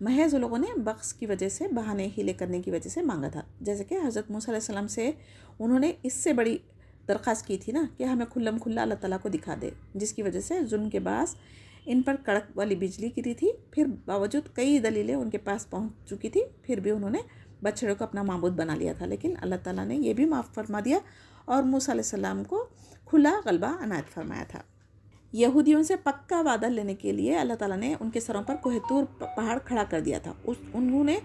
محض لوگوں نے بخس کی وجہ سے، بہانے ہیلے کرنے کی وجہ سے مانگا تھا. جیسے کہ حضرت موسیٰ علیہ السلام سے انہوں نے اس سے بڑی درخواست کی تھی نا کہ ہمیں کھلم کھلا اللہ تعالیٰ کو دکھا دے، جس کی وجہ سے ظلم کے باعث ان پر کڑک والی بجلی گری تھی. پھر باوجود کئی دلیلیں ان کے پاس پہنچ چکی تھی، پھر بھی انہوں نے بچڑے کو اپنا معبود بنا لیا تھا. لیکن اللہ تعالیٰ نے یہ بھی معاف فرما دیا اور موسیٰ علیہ السلام کو کھلا غلبہ عنایت فرمایا تھا. یہودیوں سے پکا وعدہ لینے کے لیے اللہ تعالیٰ نے ان کے سروں پر کوہ طور پہاڑ کھڑا کر دیا تھا. انہوں نے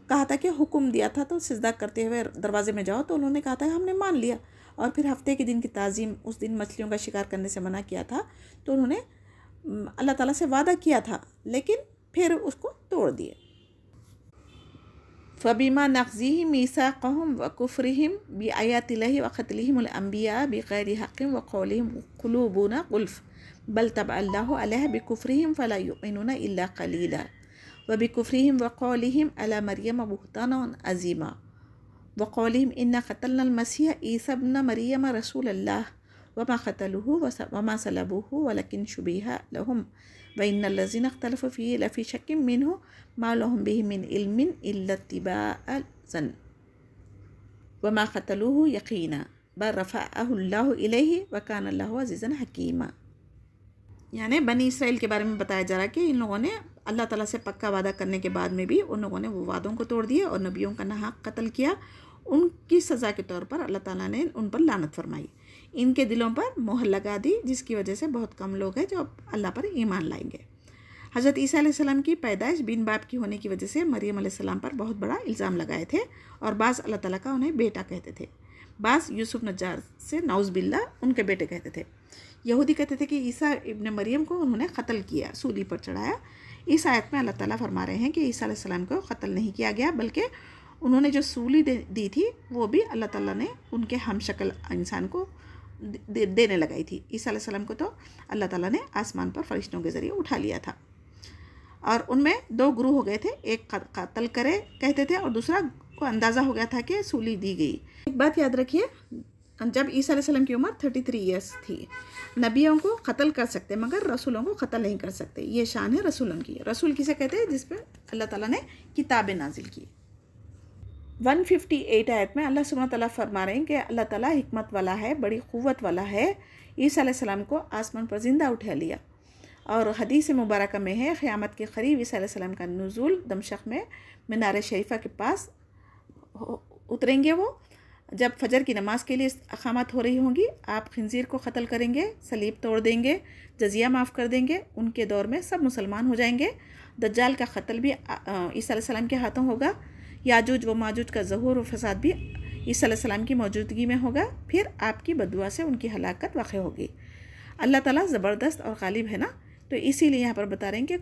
کہا تھا کہ حکم دیا تھا تو سجدہ کرتے ہوئے دروازے میں جاؤ، تو انہوں نے کہا تھا ہم نے مان لیا. اور پھر ہفتے کے دن کی تعظیم، اس دن مچھلیوں کا شکار کرنے سے منع کیا تھا، تو انہوں نے اللہ تعالیٰ سے وعدہ کیا تھا لیکن پھر اس کو توڑ دیے. فَبِمَا نَقْضِهِمْ مِيثَاقَهُمْ وَكُفْرِهِمْ بِآيَاتِ اللَّهِ وَقَتْلِهِمُ الْأَنْبِيَاءَ بِغَيْرِ حَقٍّ وَقَوْلِهِمْ قُلُوبُنَا غُلْفٌ بَلْ طَبَعَ اللَّهُ عَلَيْهَا بِكُفْرِهِمْ فَلَا يُؤْمِنُونَ إِلَّا قَلِيلًا وَبِكُفْرِهِمْ وَقَوْلِهِمْ عَلَى مَرْيَمَ بُهْتَانًا عَظِيمًا وَقَوْلِهِمْ إِنَّا قَتَلْنَا الْمَسِيحَ عِيسَى ابْنَ مَرْيَمَ رَسُولَ اللَّهِ وَمَا قَتَلُوهُ وَمَا صَلَبُوهُ وَلَكِنْ شُبِّهَ لَهُمْ وَإِنَّ الَّذِينَ اخْتَلَفُوا فِيهِ لَفِي شَكٍّ مِّنْهُ مَا لَهُمْ بِهِ مِنْ عِلْمٍ إِلَّا اتِّبَاعَ الظَّنِّ وَمَا قَتَلُوهُ يَقِينًا بَلْ رَفَعَهُ اللَّهُ إِلَيْهِ وَكَانَ اللَّهُ عَزِيزًا حَكِيمًا. یعنی بنی اسرائیل کے بارے میں بتایا جا رہا ہے کہ ان لوگوں نے اللہ تعالیٰ سے پکا وعدہ کرنے کے بعد میں بھی ان لوگوں نے وہ وعدوں کو توڑ دیا اور نبیوں کا ناحق قتل کیا. ان کی سزا کے طور پر اللہ تعالیٰ نے ان پر لعنت فرمائی، ان کے دلوں پر مہر لگا دی، جس کی وجہ سے بہت کم لوگ ہیں جو اللہ پر ایمان لائیں گے. حضرت عیسیٰ علیہ السلام کی پیدائش بن باپ کی ہونے کی وجہ سے مریم علیہ السلام پر بہت بڑا الزام لگائے تھے، اور بعض اللہ تعالیٰ کا انہیں بیٹا کہتے تھے، بعض یوسف نجار سے نعوذ باللہ ان کے بیٹے کہتے تھے. یہودی کہتے تھے کہ عیسیٰ ابن مریم کو انہوں نے قتل کیا، سولی پر چڑھایا. اس آیت میں اللہ تعالیٰ فرما رہے ہیں کہ عیسیٰ علیہ السلام کو قتل نہیں کیا گیا، بلکہ انہوں نے جو سولی دی تھی وہ بھی اللہ تعالیٰ نے ان کے ہم شکل انسان کو دینے لگائی تھی. عیسیٰ علیہ السلام کو تو اللہ تعالیٰ نے آسمان پر فرشتوں کے ذریعے اٹھا لیا تھا، اور ان میں دو گروہ ہو گئے تھے، ایک قتل کرے کہتے تھے اور دوسرا کو اندازہ ہو گیا تھا کہ سولی دی گئی. ایک بات یاد رکھیے، جب عیسیٰ علیہ السلام کی عمر 33 ایئرس تھی، نبیوں کو قتل کر سکتے مگر رسولوں کو قتل نہیں کر سکتے. یہ شان ہے رسولوں کی. رسول کسے کہتے ہیں؟ جس پہ اللہ تعالیٰ نے کتابیں نازل کی. 158 آیت میں اللہ سبحانہ تعالیٰ فرما رہے ہیں کہ اللہ تعالیٰ حکمت والا ہے، بڑی قوت والا ہے. عیسیٰ علیہ السلام کو آسمان پر زندہ اٹھا لیا، اور حدیث مبارکہ میں ہے قیامت کے قریب عیسیٰ علیہ السلام کا نزول دمشق میں مینار شریفہ کے پاس اتریں گے. وہ جب فجر کی نماز کے لیے اقامت ہو رہی ہوں گی، آپ خنزیر کو قتل کریں گے، صلیب توڑ دیں گے، جزیہ معاف کر دیں گے. ان کے دور میں سب مسلمان ہو جائیں گے. دجال کا قتل بھی عیسیٰ علیہ السلام کے ہاتھوں ہوگا. یاجوج و ماجوج کا ظہور و فساد بھی عیسیٰ علیہ السلام کی موجودگی میں ہوگا. پھر آپ کی بددعا سے ان کی ہلاکت واقع ہوگی. اللہ تعالیٰ زبردست اور غالب ہے نا، تو اسی لیے یہاں پر بتا رہے ہیں کہ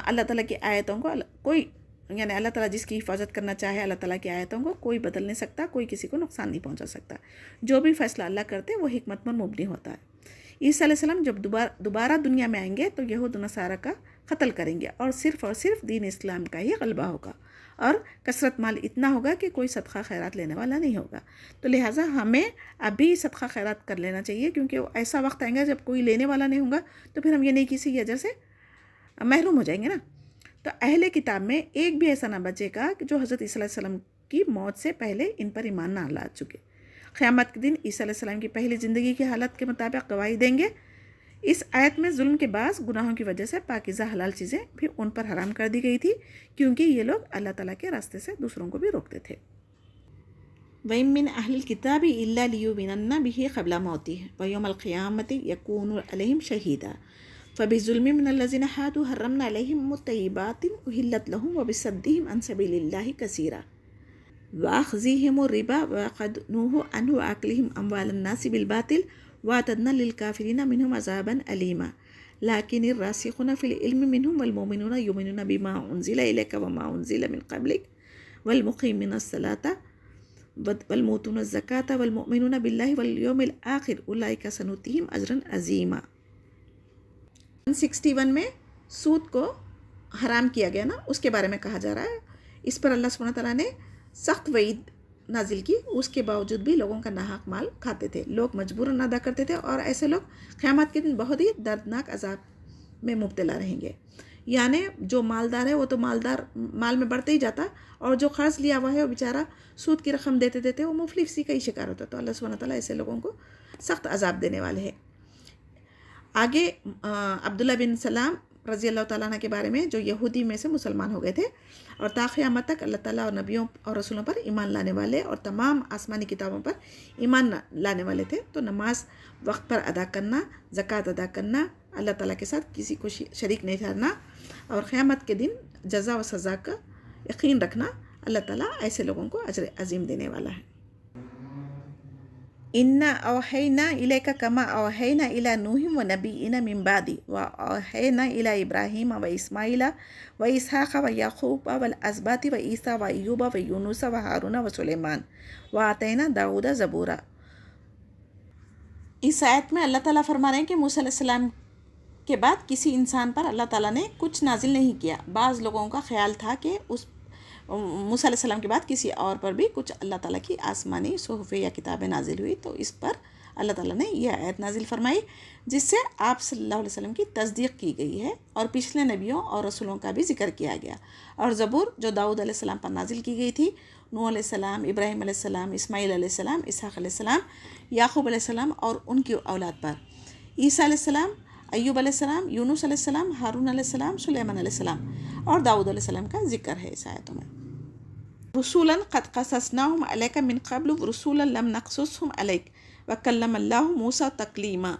اللہ تعالیٰ کی آیتوں کو کوئی، یعنی اللہ تعالیٰ جس کی حفاظت کرنا چاہے اللہ تعالیٰ کی آیتوں کو کوئی بدل نہیں سکتا، کوئی کسی کو نقصان نہیں پہنچا سکتا. جو بھی فیصلہ اللہ کرتے وہ حکمت پر مبنی ہوتا ہے. عیسیٰ علیہ السلام جب دوبارہ دنیا میں آئیں گے تو یہود و نصارہ کا قتل کریں گے، اور صرف دین اسلام کا ہی غلبہ ہوگا، اور کثرت مال اتنا ہوگا کہ کوئی صدقہ خیرات لینے والا نہیں ہوگا. تو لہٰذا ہمیں ابھی صدقہ خیرات کر لینا چاہیے، کیونکہ ایسا وقت آئے گا جب کوئی لینے والا نہیں ہوگا تو پھر ہم یہ نیکی سے اجر سے محروم ہو جائیں گے نا. تو اہل کتاب میں ایک بھی ایسا نہ بچے گا کہ جو حضرت عیسیٰ علیہ السلام کی موت سے پہلے ان پر ایمان نہ لا چکے. قیامت کے دن عیسیٰ علیہ السلام کی پہلی زندگی کی حالت کے مطابق گواہی دیں گے. اس آیت میں ظلم کے بعض گناہوں کی وجہ سے پاکیزہ حلال چیزیں بھی ان پر حرام کر دی گئی تھی، کیونکہ یہ لوگ اللہ تعالیٰ کے راستے سے دوسروں کو بھی روکتے تھے. وَإِن مِّنْ أَهْلِ الْكِتَابِ إِلَّا لِيُؤْمِنَنَّ بِهِ قَبْلَ مَوْتِهِ وَيَوْمَ الْقِيَامَةِ يَكُونُ عَلَيْهِمْ شَهِيدًا فَبِظُلْمٍ مِّنَ الَّذِينَ هَادُوا حَرَّمْنَا عَلَيْهِمْ طَيِّبَاتٍ أُحِلَّتْ لَهُمْ وَبِصَدِّهِمْ عَن سَبِيلِ اللَّهِ كَثِيرًا وَأَخْذِهِمُ الرِّبَا وَقَدْ نُهُوا عَنْهُ وَأَكْلِهِمْ أَمْوَالَ النَّاسِ بِالْبَاطِلِ وَأَعْتَدْنَا لِلْكَافِرِينَ مِنْهُمْ عَذَابًا أَلِيمًا لَكِنِ الرَّاسِخُونَ فِي الْعِلْمِ مِنْهُمْ وَالْمُؤْمِنُونَ يُؤْمِنُونَ بِمَا أُنْزِلَ إِلَيْكَ وَمَا أُنْزِلَ مِنْ قَبْلِكَ وَالْمُقِيمِينَ الصَّلَاةَ وَالْمُؤْتُونَ الزَّكَاةَ وَالْمُؤْمِنُونَ بِاللَّهِ وَالْيَوْمِ الْآخِرِ أُولَٰئِكَ سَنُؤْتِيهِمْ أَجْرًا عَظِيمًا. 161 میں سود کو حرام کیا گیا نا، اس کے بارے میں کہا جا رہا ہے. اس پر اللہ سبحانہ تعالیٰ نے سخت وعید نازل کی. اس کے باوجود بھی لوگوں کا ناحق مال کھاتے تھے، لوگ مجبوراً ادا کرتے تھے، اور ایسے لوگ قیامت کے دن بہت ہی دردناک عذاب میں مبتلا رہیں گے. یعنی جو مالدار ہے وہ تو مال میں بڑھتے ہی جاتا، اور جو قرض لیا ہوا ہے وہ بیچارہ سود کی رقم دیتے دیتے وہ مفلسی کا ہی شکار ہوتا. تو اللہ سبحانہ تعالیٰ ایسے لوگوں کو سخت عذاب دینے والے ہیں. آگے عبداللہ بن سلام رضی اللہ تعالیٰ عنہ کے بارے میں، جو یہودی میں سے مسلمان ہو گئے تھے اور تا قیامت تک اللہ تعالیٰ اور نبیوں اور رسولوں پر ایمان لانے والے اور تمام آسمانی کتابوں پر ایمان لانے والے تھے. تو نماز وقت پر ادا کرنا، زکوٰۃ ادا کرنا، اللہ تعالیٰ کے ساتھ کسی کو شریک نہیں ٹھہرنا، اور قیامت کے دن جزا و سزا کا یقین رکھنا، اللہ تعالیٰ ایسے لوگوں کو اجر عظیم دینے والا ہے. اِنَّا أَوْحَيْنَا إِلَيْكَ كَمَا أَوْحَيْنَا إِلَى نُوحٍ وَنَبِيِّنَا مِن بَعْدِهِ وَأَوْحَيْنَا إِلَى إِبْرَاهِيمَ وَإِسْمَاعِيلَ وَإِسْحَاقَ وَيَعْقُوبَ وَالْأَسْبَاطِ وَعِيسَىٰ وَأَيُّوبَ وَيُونُسَ وَهَارُونَ وَسُلَيْمَانَ وَآتَيْنَا دَاوُودَ زَبُورًا. اس آیت میں اللہ تعالیٰ فرما رہے ہیں کہ موسیٰ علیہ السلام کے بعد کسی انسان پر اللہ تعالیٰ نے کچھ نازل نہیں کیا. بعض لوگوں کا خیال تھا کہ اس موسیٰ علیہ السلام کے بعد کسی اور پر بھی کچھ اللہ تعالیٰ کی آسمانی صحف یا کتابیں نازل ہوئی، تو اس پر اللہ تعالیٰ نے یہ آیت نازل فرمائی جس سے آپ صلی اللہ علیہ وسلم کی تصدیق کی گئی ہے، اور پچھلے نبیوں اور رسولوں کا بھی ذکر کیا گیا. اور زبور جو داؤد علیہ السلام پر نازل کی گئی تھی، نوح علیہ السلام، ابراہیم علیہ السلام، اسماعیل علیہ السلام، اسحاق علیہ السلام، یعقوب علیہ السلام اور ان کی اولاد پر، عیسیٰ علیہ السلام، ایوب علیہ السلام، یونس علیہ السلام، ہارون علیہ السلام، سلیمان علیہ السلام اور داؤد علیہ السلام کا ذکر ہے اس آیتوں میں. رسولا قد قصصناهم عليك من قبل رسولا لم نقصصهم عليك وكلم الله موسى تكليما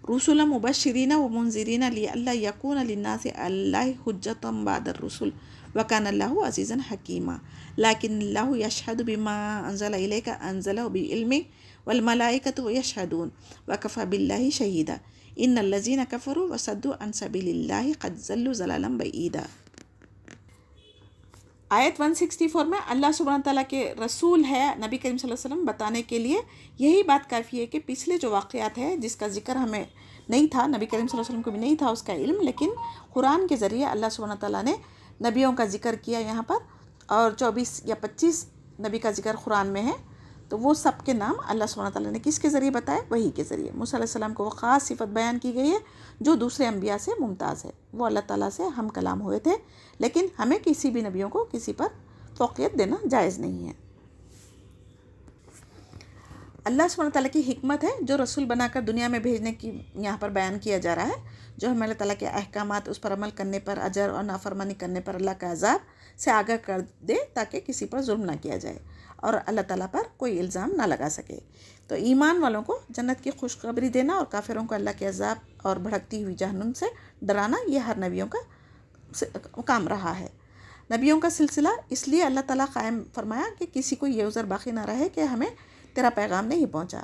رسلا مبشرين ومنذرين لئلا يكون للناس على الله حجة بعد الرسل وكان الله عزيزا حكيما لكن الله يشهد بما أنزل إليك أنزله بعلمه والملائكة يشهدون وكفى بالله شهيدا إن الذين كفروا وصدوا عن سبيل الله قد ضلوا ضلالا بعيدا. آیت 164 میں اللہ سبحانہ تعالیٰ کے رسول ہے نبی کریم صلی اللہ علیہ وسلم بتانے کے لیے یہی بات کافی ہے کہ پچھلے جو واقعات ہے جس کا ذکر ہمیں نہیں تھا، نبی کریم صلی اللہ علیہ وسلم کو بھی نہیں تھا اس کا علم، لیکن قرآن کے ذریعے اللہ سبحانہ تعالیٰ نے نبیوں کا ذکر کیا یہاں پر، اور 24 یا 25 نبی کا ذکر قرآن میں ہے. تو وہ سب کے نام اللہ سبحانہ تعالیٰ نے کس کے ذریعے بتائے؟ وہی کے ذریعے. موسیٰ علیہ السلام کو وہ خاص صفت بیان کی گئی ہے جو دوسرے انبیاء سے ممتاز ہے. وہ اللہ تعالیٰ سے ہم کلام ہوئے تھے، لیکن ہمیں کسی بھی نبیوں کو کسی پر فوقیت دینا جائز نہیں ہے. اللہ سبحانہ تعالیٰ کی حکمت ہے جو رسول بنا کر دنیا میں بھیجنے کی یہاں پر بیان کیا جا رہا ہے، جو ہمیں اللہ تعالیٰ کے احکامات اس پر عمل کرنے پر اجر اور نافرمانی کرنے پر اللہ کا عذاب سے آگاہ کر دے تاکہ کسی پر ظلم نہ کیا جائے اور اللہ تعالیٰ پر کوئی الزام نہ لگا سکے. تو ایمان والوں کو جنت کی خوشخبری دینا اور کافروں کو اللہ کے عذاب اور بھڑکتی ہوئی جہنم سے ڈرانا یہ ہر نبیوں کا کام رہا ہے. نبیوں کا سلسلہ اس لیے اللہ تعالیٰ قائم فرمایا کہ کسی کو یہ عذر باقی نہ رہے کہ ہمیں تیرا پیغام نہیں پہنچا.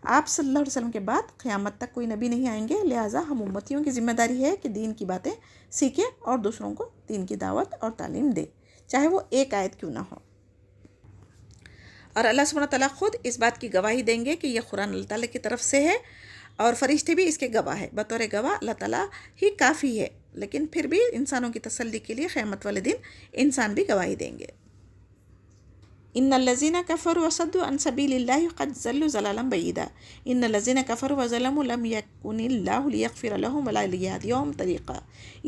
آپ صلی اللہ علیہ وسلم کے بعد قیامت تک کوئی نبی نہیں آئیں گے، لہٰذا ہم امتیوں کی ذمہ داری ہے کہ دین کی باتیں سیکھیں اور دوسروں کو دین کی دعوت اور تعلیم دیں، چاہے وہ ایک آیت کیوں نہ ہو. اور اللہ سبحانہ تعالیٰ خود اس بات کی گواہی دیں گے کہ یہ قرآن اللہ تعالیٰ کی طرف سے ہے، اور فرشتے بھی اس کے گواہ ہے. بطور گواہ اللہ تعالیٰ ہی کافی ہے، لیکن پھر بھی انسانوں کی تسلی کے لیے قیامت والے دن انسان بھی گواہی دیں گے. ان الذین کفروا وصدوا عن سبیل اللہ قد ضلوا ضلالا بعیدا ان الذین کفروا وظلموا لم یکن اللہ لیغفر لهم ولا لیہدیهم طریقا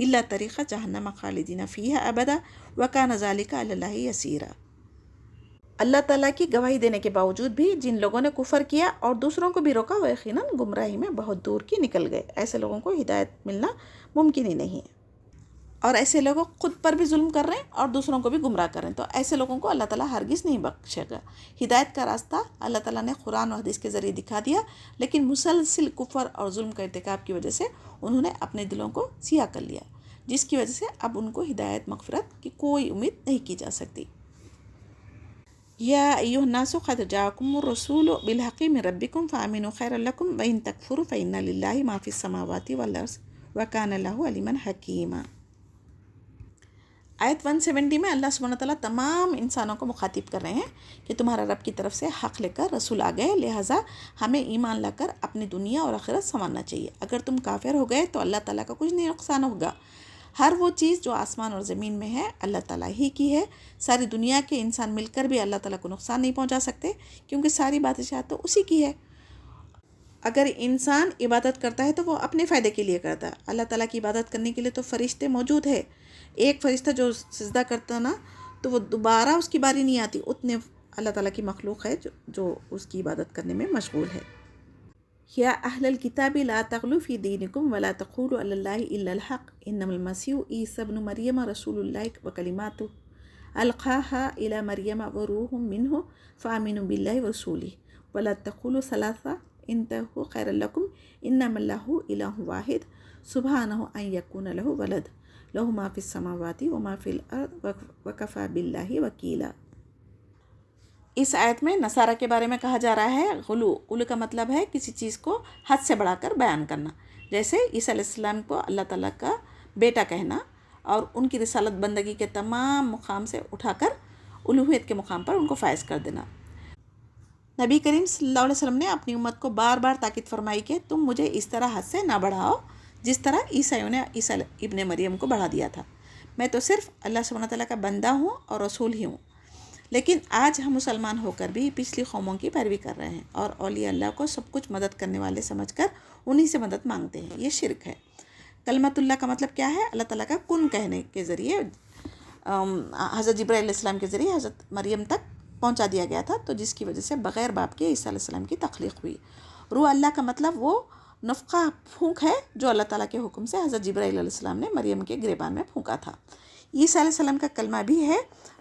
الا طریق جہنم خالدین فیہا ابدا وکان ذلک علی اللہ یسیرا. اللہ تعالیٰ کی گواہی دینے کے باوجود بھی جن لوگوں نے کفر کیا اور دوسروں کو بھی روکا وہ یقیناً گمراہی میں بہت دور کی نکل گئے. ایسے لوگوں کو ہدایت ملنا ممکن ہی نہیں ہے، اور ایسے لوگ خود پر بھی ظلم کر رہے ہیں اور دوسروں کو بھی گمراہ کر رہے ہیں. تو ایسے لوگوں کو اللہ تعالیٰ ہرگز نہیں بخشے گا. ہدایت کا راستہ اللہ تعالیٰ نے قرآن و حدیث کے ذریعے دکھا دیا، لیکن مسلسل کفر اور ظلم کا ارتکاب کی وجہ سے انہوں نے اپنے دلوں کو سیاہ کر لیا، جس کی وجہ سے اب ان کو ہدایت مغفرت کی کوئی امید نہیں کی جا سکتی. یا ایھا الناس قد جاءکم الرسول بالحق من ربکم فآمنوا خیرا لکم وإن تکفروا فإن للہ ما فی السماوات والارض وکان اللہ علیما حکیما. آیت 170 میں اللہ سبحانہ تعالیٰ تمام انسانوں کو مخاطب کر رہے ہیں کہ تمہارا رب کی طرف سے حق لے کر رسول آ گئے، لہٰذا ہمیں ایمان لا کر اپنی دنیا اور آخرت سنوارنا چاہیے. اگر تم کافر ہو گئے تو اللہ تعالیٰ کا کچھ نہیں نقصان ہوگا. ہر وہ چیز جو آسمان اور زمین میں ہے اللہ تعالیٰ ہی کی ہے. ساری دنیا کے انسان مل کر بھی اللہ تعالیٰ کو نقصان نہیں پہنچا سکتے، کیونکہ ساری بادشاہت تو اسی کی ہے. اگر انسان عبادت کرتا ہے تو وہ اپنے فائدے کے لیے کرتا ہے. اللہ تعالیٰ کی عبادت کرنے کے لیے تو فرشتے موجود ہے. ایک فرشتہ جو سجدہ کرتا نا تو وہ دوبارہ اس کی باری نہیں آتی. اتنے اللہ تعالیٰ کی مخلوق ہے جو اس کی عبادت کرنے میں مشغول ہے. یا اہل الکتاب لا تغلوا فی دینکم ولا تقولوا علی اللہ الا الحق انما المسیح عیسی ابن مریم رسول اللہ وکلماتہ القاها الى مریم وروح منہ فآمنوا باللہ ورسولہ ولا تقولوا ثلاثہ انتہوا خیر لکم انما اللہ الہ واحد سبحانہ ان یکون لہ ولد لہ ما فی السماوات وما فی الارض وکفی باللہ وکیلا. اس آیت میں نصارہ کے بارے میں کہا جا رہا ہے. غلو کا مطلب ہے کسی چیز کو حد سے بڑھا کر بیان کرنا. جیسے عیسیٰ علیہ السلام کو اللہ تعالیٰ کا بیٹا کہنا اور ان کی رسالت بندگی کے تمام مقام سے اٹھا کر الوہیت کے مقام پر ان کو فائز کر دینا. نبی کریم صلی اللہ علیہ وسلم نے اپنی امت کو بار بار تاکید فرمائی کہ تم مجھے اس طرح حد سے نہ بڑھاؤ جس طرح عیسائیوں نے عیسیٰ ابن مریم کو بڑھا دیا تھا. میں تو صرف اللہ سبحانہ تعالیٰ کا بندہ ہوں اور رسول ہی ہوں. لیکن آج ہم مسلمان ہو کر بھی پچھلی قوموں کی پیروی کر رہے ہیں اور اولیاء اللہ کو سب کچھ مدد کرنے والے سمجھ کر انہی سے مدد مانگتے ہیں. یہ شرک ہے. کلمت اللہ کا مطلب کیا ہے؟ اللہ تعالیٰ کا کن کہنے کے ذریعے حضرت جبرائیل علیہ السلام کے ذریعے حضرت مریم تک پہنچا دیا گیا تھا، تو جس کی وجہ سے بغیر باپ کے عیسیٰ علیہ السلام کی تخلیق ہوئی. روح اللہ کا مطلب وہ نفخہ پھونک ہے جو اللہ تعالیٰ کے حکم سے حضرت جبرائیل علیہ السلام نے مریم کے گریبان میں پھونکا تھا. عیسیٰ علیہ السلام کا کلمہ بھی ہے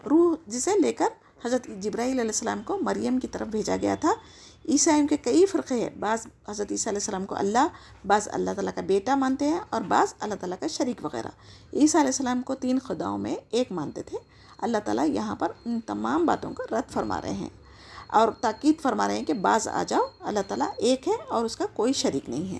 روح، جسے لے کر حضرت جبرائیل علیہ السلام کو مریم کی طرف بھیجا گیا تھا. عیسائیوں کے کئی فرقے ہیں. بعض حضرت عیسیٰ علیہ السلام کو اللہ، بعض اللہ تعالیٰ کا بیٹا مانتے ہیں اور بعض اللہ تعالیٰ کا شریک وغیرہ. عیسیٰ علیہ السلام کو 3 خداؤں میں ایک مانتے تھے. اللہ تعالیٰ یہاں پر ان تمام باتوں کو رد فرما رہے ہیں اور تاکید فرما رہے ہیں کہ بعض آ جاؤ، اللہ تعالیٰ ایک ہے اور اس کا کوئی شریک نہیں ہے.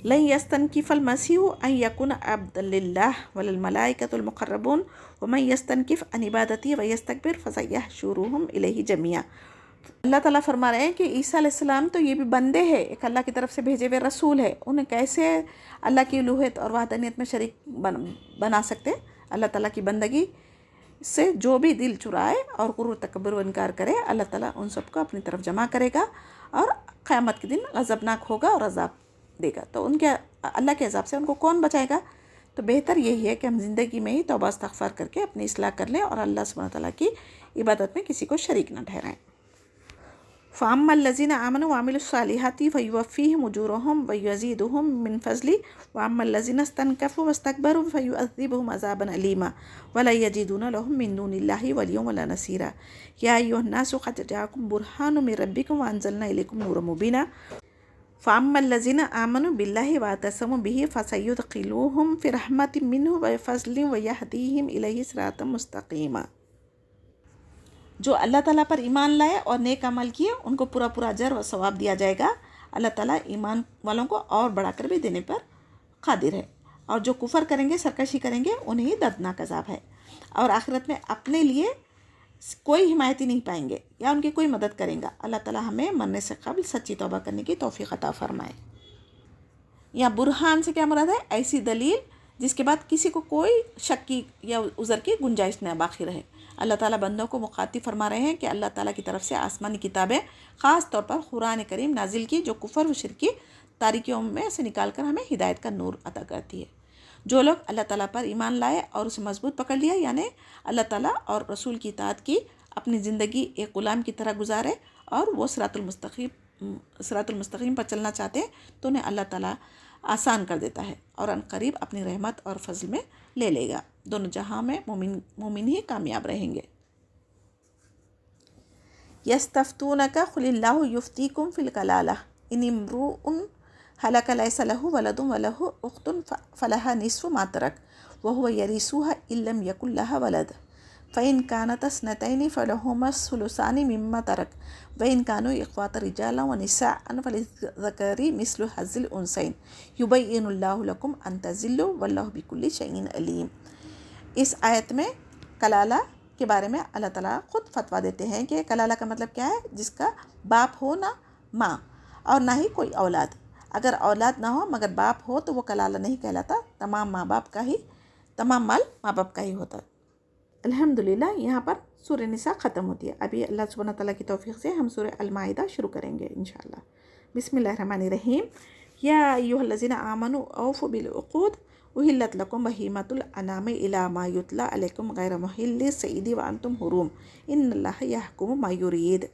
لن یستنکف المسیح ان یکون عبدا للہ وللملائکۃ المقربون ومن یستنکف عن عبادتی ویستکبر فسیحشرهم الیہ جمیعا. اللہ تعالیٰ فرما رہے ہیں کہ عیسیٰ علیہ السلام تو یہ بھی بندے ہیں، ایک اللہ کی طرف سے بھیجے ہوئے رسول ہے. انہیں کیسے اللہ کی الوہیت اور وحدانیت میں شریک بنا سکتے؟ اللہ تعالیٰ کی بندگی سے جو بھی دل چرائے اور غرور تکبر و انکار کرے، اللہ تعالیٰ ان سب کو اپنی طرف جمع کرے گا اور قیامت کے دن غضبناک ہوگا اور عذاب دے گا. تو ان کے اللہ کے عذاب سے ان کو کون بچائے گا؟ تو بہتر یہی ہے کہ ہم زندگی میں ہی توبہ استغفار کر کے اپنی اصلاح کر لیں اور اللہ سبحانہ تعالیٰ کی عبادت میں کسی کو شریک نہ ٹھہرائیں. فَأَمَّا الَّذِينَ آمَنُوا وَعَمِلُوا الصَّالِحَاتِ فَيُوَفِّيهِمْ أُجُورَهُمْ وَيُزِيدُهُمْ مِنْ فَضْلِهِ وَأَمَّا الَّذِينَ اسْتَنكَفُوا وَاسْتَكْبَرُوا فَيُعَذِّبُهُمْ عَذَابًا أَلِيمًا وَلَا يَجِدُونَ لَهُم مِّن دُونِ اللَّهِ وَلِيًّا وَلَا نَصِيرًا. يَا أَيُّهَا النَّاسُ قَدْ جَاءَكُمْ بُرْهَانٌ مِّن رَّبِّكُمْ وَأَنزَلْنَا إِلَيْكُمْ نُورًا مُّبِينًا. فَأَمَّا الَّذِينَ آمَنُوا بِاللَّهِ وَاعْتَصَمُوا بِهِ فَسَيُدْخِلُهُمْ فِي رَحْمَةٍ مِّنْهُ وَفَضْلٍ وَيَهْدِيهِمْ إِلَيْهِ صِرَاطًا مُّسْتَقِيمًا. جو اللہ تعالیٰ پر ایمان لائے اور نیک عمل کیے ان کو پورا اجر و ثواب دیا جائے گا. اللہ تعالیٰ ایمان والوں کو اور بڑھا کر بھی دینے پر قادر ہے، اور جو کفر کریں گے، سرکشی کریں گے، انہیں دردناک عذاب ہے، اور آخرت میں اپنے لیے کوئی حمایتی نہیں پائیں گے یا ان کی کوئی مدد کریں گا. اللہ تعالیٰ ہمیں مرنے سے قبل سچی توبہ کرنے کی توفیق عطا فرمائے. یا برہان سے کیا مراد ہے؟ ایسی دلیل جس کے بعد کسی کو کوئی شک کی یا عذر کی گنجائش نہ باقی رہے. اللہ تعالیٰ بندوں کو مخاطب فرما رہے ہیں کہ اللہ تعالیٰ کی طرف سے آسمانی کتابیں، خاص طور پر قرآن کریم نازل کی، جو کفر و شرک کی تاریکیوں میں سے نکال کر ہمیں ہدایت کا نور عطا کرتی ہے. جو لوگ اللہ تعالیٰ پر ایمان لائے اور اسے مضبوط پکڑ لیا، یعنی اللہ تعالیٰ اور رسول کی اطاعت کی، اپنی زندگی ایک غلام کی طرح گزارے اور وہ صراط المستقیم پر چلنا چاہتے ہیں، تو انہیں اللہ تعالیٰ آسان کر دیتا ہے اور ان قریب اپنی رحمت اور فضل میں لے لے گا. دونوں جہاں میں مومن ہی کامیاب رہیں گے. یستفتونک قل اللہ یفتیکم فی الکلالہ ان امرؤ ہلک لیس لہ ولد ولہ اخت فلہا نصف ما ترک وہو یرثها ان لم یکن لہا ولد فإن كانت اثنتین فلہما الثلثان مما ترک وإن كانوا اخوات رجالا ونساء فللذکر مثل حظ الانثیین یبین اللہ لکم ان تضلوا واللہ بکل شیء علیم. اس آیت میں کلالہ کے بارے میں اللہ تعالیٰ خود فتویٰ دیتے ہیں کہ کلالہ کا مطلب کیا ہے؟ جس کا باپ ہو نہ ماں اور نہ ہی کوئی اولاد. اگر اولاد نہ ہو مگر باپ ہو تو وہ کلالہ نہیں کہلاتا، تمام مال ماں باپ کا ہی ہوتا. الحمدللہ یہاں پر سورہ نساء ختم ہوتی ہے. ابھی اللہ سبحانہ تعالیٰ کی توفیق سے ہم سورہ المائدہ شروع کریں گے انشاءاللہ. بسم اللہ الرحمن الرحیم. یا ایھا الذین آمنوا اوفوا بالعقود احلت لکم بہیمۃ الانعام الی ما یتلی علیکم غیر محل الصید وانتم حرم ان اللہ یحکم ما یرید.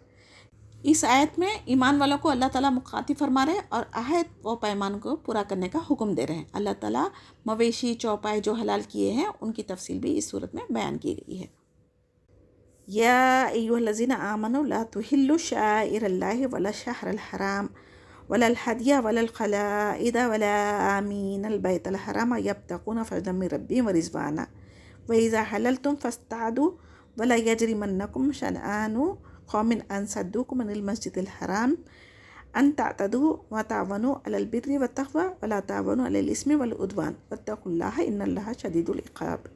اس آیت میں ایمان والوں کو اللہ تعالیٰ مخاطب فرما رہے ہیں اور عہد و پیمان کو پورا کرنے کا حکم دے رہے ہیں. اللہ تعالیٰ مویشی چوپائے جو حلال کیے ہیں ان کی تفصیل بھی اس صورت میں بیان کی گئی ہے. یا ایھا الذین آمنوا لا تحلوا شعائر اللہ ولا الشہر الحرام ولا الہدی ولا القلائد ولا آمین البیت الحرام یبتغون فضلا من ربہم ورضوانا وإذا حللتم فاصطادوا ولا یجرمنکم شنآن قوم ان صدوکم عن المسجد الحرام ان تعتدوا وتعاونوا علی البر والتقوی ولا تعاونوا علی الاثم والعدوان واتقوا اللہ ان اللہ شدید العقاب.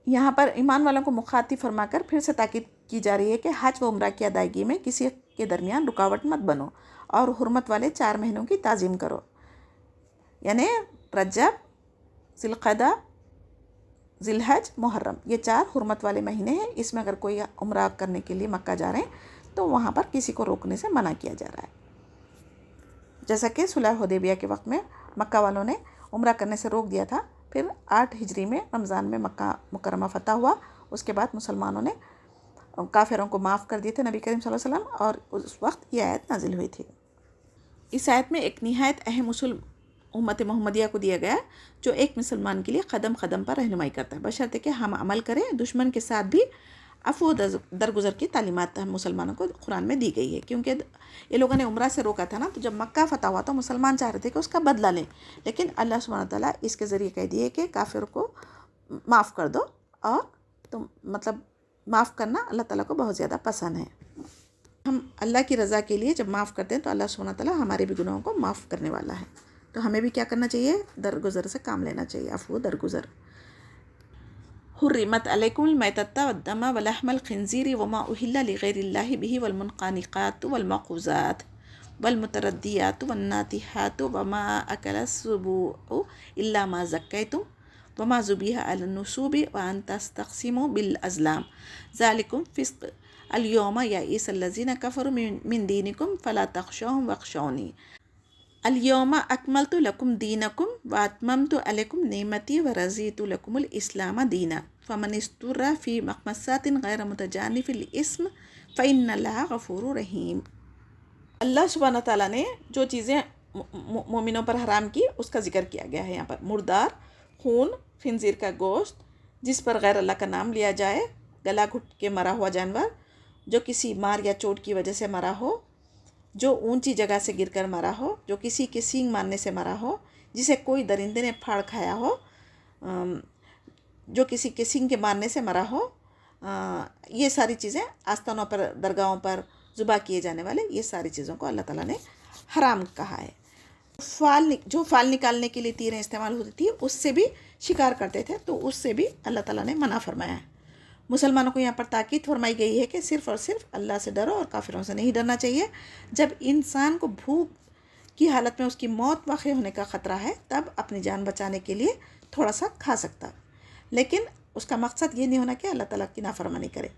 یہاں پر ایمان والوں کو مخاطب فرما کر پھر سے تاکید کی جا رہی ہے کہ حج و عمرہ کی ادائیگی میں کسی کے درمیان رکاوٹ مت بنو اور حرمت والے 4 مہینوں کی تعظیم کرو، یعنی رجب، ذی القعدہ، ذی الحج، محرم. یہ 4 حرمت والے مہینے ہیں. اس میں اگر کوئی عمرہ کرنے کے لیے مکہ جا رہے ہیں تو وہاں پر کسی کو روکنے سے منع کیا جا رہا ہے. جیسا کہ صلح حدیبیہ کے وقت میں مکہ والوں نے عمرہ کرنے سے روک دیا تھا. پھر 8 ہجری میں رمضان میں مکہ مکرمہ فتح ہوا. اس کے بعد مسلمانوں نے کافروں کو معاف کر دیے تھے نبی کریم صلی اللہ علیہ وسلم، اور اس وقت یہ آیت نازل ہوئی تھی. اس آیت میں ایک نہایت اہم اصول امت محمدیہ کو دیا گیا ہے جو ایک مسلمان کے لیے قدم قدم پر رہنمائی کرتا ہے، بشرطے کہ ہم عمل کریں. دشمن کے ساتھ بھی عفو و درگزر کی تعلیمات ہم مسلمانوں کو قرآن میں دی گئی ہے، کیونکہ یہ لوگوں نے عمرہ سے روکا تھا نا. تو جب مکہ فتح ہوا تو مسلمان چاہ رہے تھے کہ اس کا بدلہ لیں، لیکن اللہ سبحانہ تعالیٰ اس کے ذریعے کہہ دیے کہ کافر کو معاف کر دو، اور تو مطلب معاف کرنا اللہ تعالیٰ کو بہت زیادہ پسند ہے. ہم اللہ کی رضا کے لیے جب معاف کرتے ہیں تو اللہ سبحانہ تعالیٰ ہمارے بھی گناہوں کو معاف کرنے والا ہے. تو ہمیں بھی کیا کرنا چاہیے؟ درگزر سے کام لینا چاہیے، عفو درگزر. حرمت علیکم المیتۃ والدم ولحم الخنزیر وما اہل لغیر اللہ بہ والمنخنقات والموقوذات والمتردیات والناطحات وما اکل السبوع الا ما زکیتم وما ذبیح علی النصوب وان تستقسموا بالازلام ذالکم فسق الیوم یئس الذین کفروا من دینکم فلا تخشوہم واخشونی الیوم اکملت لکم دینکم واتممت علیکم نعمتی ورضیت لکم الاسلام دینا فمن اضطر فی مخمصۃ غیر متجانف للاسم فإن اللہ غفور رحیم. اللہ سبحانہ تعالیٰ نے جو چیزیں مومنوں پر حرام کی اس کا ذکر کیا گیا ہے یہاں پر. مردار، خون، خنزیر کا گوشت، جس پر غیر اللہ کا نام لیا جائے، گلا گھٹ کے مرا ہوا جانور، جو کسی مار یا چوٹ کی وجہ سے مرا ہو، جو اونچی جگہ سے گر کر مرا ہو، جو کسی کے سینگ مارنے سے مرا ہو، جسے کوئی درندے نے پھاڑ کھایا ہو، جو کسی کے سینگ کے مارنے سے مرا ہو. یہ ساری چیزیں آستانوں پر، درگاہوں پر ذبح کیے جانے والے یہ ساری چیزوں کو اللہ تعالیٰ نے حرام کہا ہے. جو فال نکالنے کے لیے تیریں استعمال ہوتی تھی اس سے بھی شکار کرتے تھے، تو اس سے بھی اللہ تعالیٰ نے منع فرمایا ہے. مسلمانوں کو یہاں پر تاکید فرمائی گئی ہے کہ صرف اور صرف اللہ سے ڈرو اور کافروں سے نہیں ڈرنا چاہیے. جب انسان کو بھوک کی حالت میں اس کی موت واقع ہونے کا خطرہ ہے تب اپنی جان بچانے کے لیے تھوڑا سا کھا سکتا، لیکن اس کا مقصد یہ نہیں ہونا کہ اللہ تعالیٰ کی نافرمانی کرے.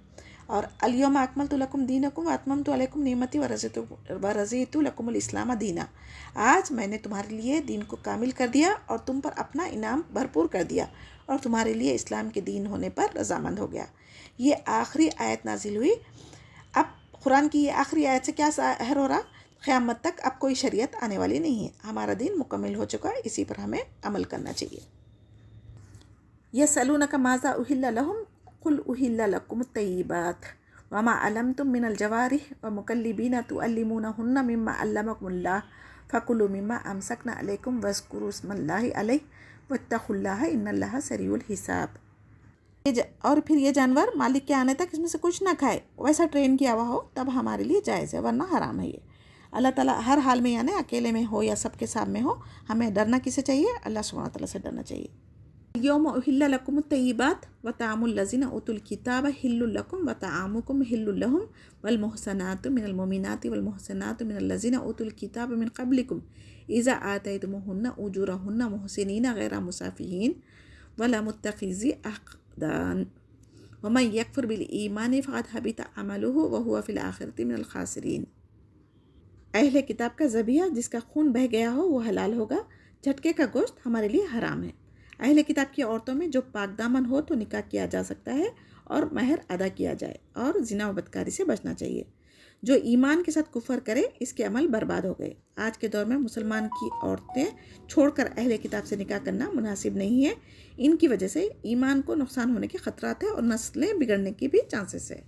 اور الیوم اکملت لکم دینکم واتممت علیکم نعمتی ورضیت لکم الاسلام دینا. آج میں نے تمہارے لیے دین کو کامل کر دیا اور تم پر اپنا انعام بھرپور کر دیا اور تمہارے لیے اسلام کے دین ہونے پر رضامند ہو گیا. یہ آخری آیت نازل ہوئی. اب قرآن کی یہ آخری آیت سے کیا ظاہر ہو رہا؟ قیامت تک اب کوئی شریعت آنے والی نہیں ہے، ہمارا دین مکمل ہو چکا ہے، اسی پر ہمیں عمل کرنا چاہیے. یسألونک ماذا احل لہم قل احل لکم الطیبات وما علمتم من الجوارح ومکلبین تعلمونہن مما علمکم اللہ فکلوا مما امسکن علیکم واذکروا اسم اللہ علیہ واتقوا اللہ ان اللہ سریع الحساب. اور پھر یہ جانور مالک کے آنے تک اس میں سے کچھ نہ کھائے، ویسا ٹرین کیا ہوا ہو تب ہمارے لیے جائز ہے، ورنہ حرام ہے. یہ اللہ تعالیٰ ہر حال میں، یعنی اکیلے میں ہو یا سب کے سامنے ہو، ہمیں ڈرنا کسے چاہیے؟ اللہ سبحانہ تعالیٰ سے ڈرنا چاہیے. یوم احل لکم الطیبات وطعام الذین اوتوا الکتاب حل لکم وطعامکم حل لہم والمحصنات من المؤمنات والمحصنات من الذین اوتوا الکتاب من قبلکم اذا آتیتموہن اجورہن محسنین غیر مسافحین ولا متخذی اخدان ومن یکفر بالایمان فقد حبط عملہ وہو فی الآخرۃ من الخاسرین۔ اہل کتاب کا ذبیحہ جس کا خون بہہ گیا ہو وہ حلال ہوگا، جھٹکے کا گوشت ہمارے لیے حرام ہے۔ اہل کتاب کی عورتوں میں جو پاک دامن ہو تو نکاح کیا جا سکتا ہے اور مہر ادا کیا جائے، اور زنا و بدکاری سے بچنا چاہیے۔ جو ایمان کے ساتھ کفر کرے اس کے عمل برباد ہو گئے۔ آج کے دور میں مسلمان کی عورتیں چھوڑ کر اہل کتاب سے نکاح کرنا مناسب نہیں ہے، ان کی وجہ سے ایمان کو نقصان ہونے کے خطرات ہیں اور نسلیں بگڑنے کی بھی چانسز ہے۔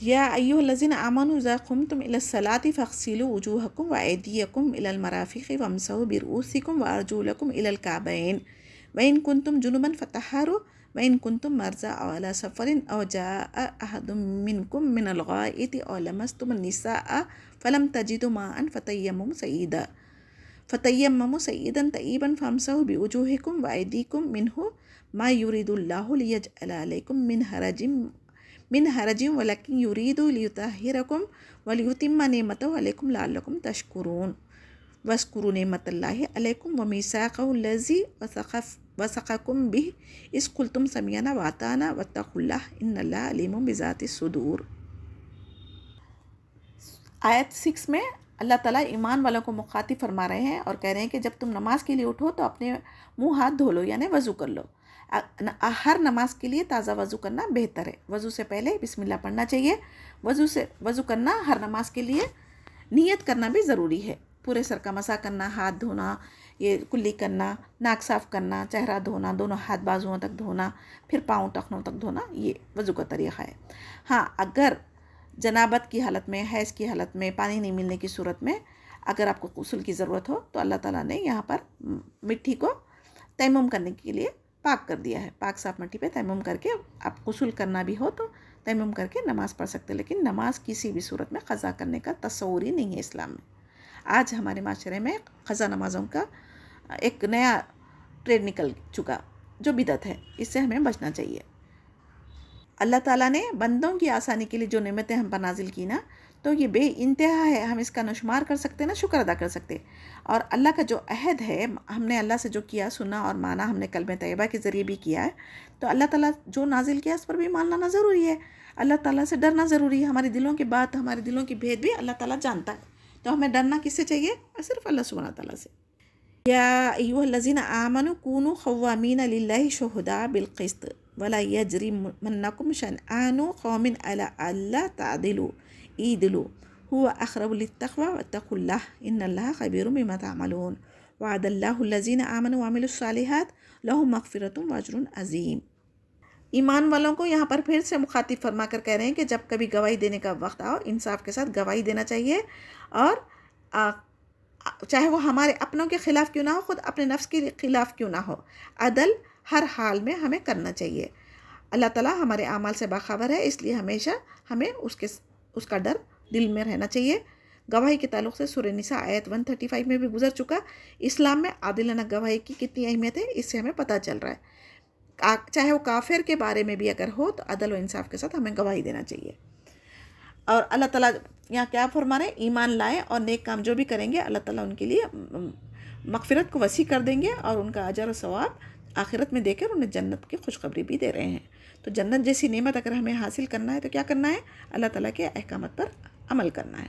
یا ایھا الذین آمنوا اذا قمتم الی الصلاۃ فاغسلوا وجوہکم وایدیکم الی المرافق وامسحوا برؤوسکم وارجلکم الی الکعبین وإن کنتم جنبا فطہروا وإن کنتم مرضی او علی سفر او جاء احد منکم من الغائط او لمستم النساء فلم تجدوا ماء فتیمموا صعیدا طیبا فامسحوا بوجوہکم وایدیکم منہ ما یرید اللہ لیجعل علیکم من حرج ولکن یرید لیطہرکم ولیتم نعمتہ علیکم لعلکم تشکرون واذکروا نعمت اللہ علیکم ومیثاقہ الذی وثقکم بہ اذ قلتم سمعنا واطعنا واتقوا اللہ ان اللہ علیم بذات الصدور۔ آیت 6 میں اللہ تعالیٰ ایمان والوں کو مخاطب فرما رہے ہیں اور کہہ رہے ہیں کہ جب تم نماز کے لیے اٹھو تو اپنے منہ ہاتھ دھو لو، یعنی وضو کر لو۔ ہر نماز کے لیے تازہ وضو کرنا بہتر ہے۔ وضو سے پہلے بسم اللہ پڑھنا چاہیے۔ وضو کرنا ہر نماز کے لیے نیت کرنا بھی ضروری ہے۔ پورے سر کا مسح کرنا، ہاتھ دھونا، یہ کلی کرنا، ناک صاف کرنا، چہرہ دھونا، دونوں ہاتھ بازوؤں تک دھونا، پھر پاؤں ٹخنوں تک دھونا، یہ وضو کا طریقہ ہے۔ ہاں، اگر جنابت کی حالت میں، حیض کی حالت میں، پانی نہیں ملنے کی صورت میں اگر آپ کو غسل کی ضرورت ہو تو اللہ تعالیٰ نے یہاں پر مٹی کو تیمم کرنے کے لیے پاک کر دیا ہے۔ پاک صاف مٹی پہ تیمم کر کے آپ غسل کرنا بھی ہو تو تیمم کر کے نماز پڑھ سکتے، لیکن نماز کسی بھی صورت میں قضا کرنے کا تصور ہی نہیں ہے اسلام میں۔ آج ہمارے معاشرے میں قضا نمازوں کا ایک نیا ٹرینڈ نکل چکا جو بدعت ہے، اس سے ہمیں بچنا چاہیے۔ اللہ تعالیٰ نے بندوں کی آسانی کے لیے جو نعمتیں ہم پر نازل کی نا، تو یہ بے انتہا ہے، ہم اس کا نہ شمار کر سکتے نہ شکر ادا کر سکتے۔ اور اللہ کا جو عہد ہے، ہم نے اللہ سے جو کیا، سنا اور مانا، ہم نے کلمہ طیبہ کے ذریعے بھی کیا ہے، تو اللہ تعالیٰ جو نازل کیا اس پر بھی مان لانا ضروری ہے۔ اللہ تعالیٰ سے ڈرنا ضروری ہے۔ ہمارے دلوں کی بات، ہمارے دلوں کی بھید بھی اللہ تعالیٰ جانتا ہے، تو ہمیں ڈرنا کس سے چاہیے؟ صرف اللہ سبحانہ تعالیٰ سے۔ یا ایھا الذین آمنوا کونوا قوامین للہ شہداء بالقسط ولا یجرمنکم شنآن قوم علی الا تعدلوا اعدلوا هو اقرب للتقوی واتقوا اللہ ان اللہ خبیر بما تعملون وعد اللہ الذین آمنوا وعملوا الصالحات لہم مغفرۃ واجر عظیم۔ ایمان والوں کو یہاں پر پھر سے مخاطب فرما کر کہہ رہے ہیں کہ جب کبھی گواہی دینے کا وقت آؤ، انصاف کے ساتھ گواہی دینا چاہیے، اور چاہے وہ ہمارے اپنوں کے خلاف کیوں نہ ہو، خود اپنے نفس کے خلاف کیوں نہ ہو، عدل ہر حال میں ہمیں کرنا چاہیے۔ اللہ تعالیٰ ہمارے اعمال سے باخبر ہے، اس لیے ہمیشہ ہمیں اس کا ڈر دل میں رہنا چاہیے۔ گواہی کے تعلق سے سورہ نساء آیت 135 میں بھی گزر چکا۔ اسلام میں عادلانہ گواہی کی کتنی اہمیت ہے، اس سے ہمیں پتہ چل رہا ہے۔ چاہے وہ کافر کے بارے میں بھی اگر ہو تو عدل و انصاف کے ساتھ ہمیں گواہی دینا چاہیے۔ اور اللہ تعالیٰ یہاں کیا فرما رہے ہیں؟ ایمان لائیں اور نیک کام جو بھی کریں گے اللہ تعالیٰ ان کے لیے مغفرت کو وسیع کر دیں گے، اور ان کا اجر و ثواب آخرت میں دے کر انہیں جنت کی خوشخبری بھی دے رہے ہیں۔ تو جنت جیسی نعمت اگر ہمیں حاصل کرنا ہے تو کیا کرنا ہے؟ اللہ تعالیٰ کے احکامات پر عمل کرنا ہے۔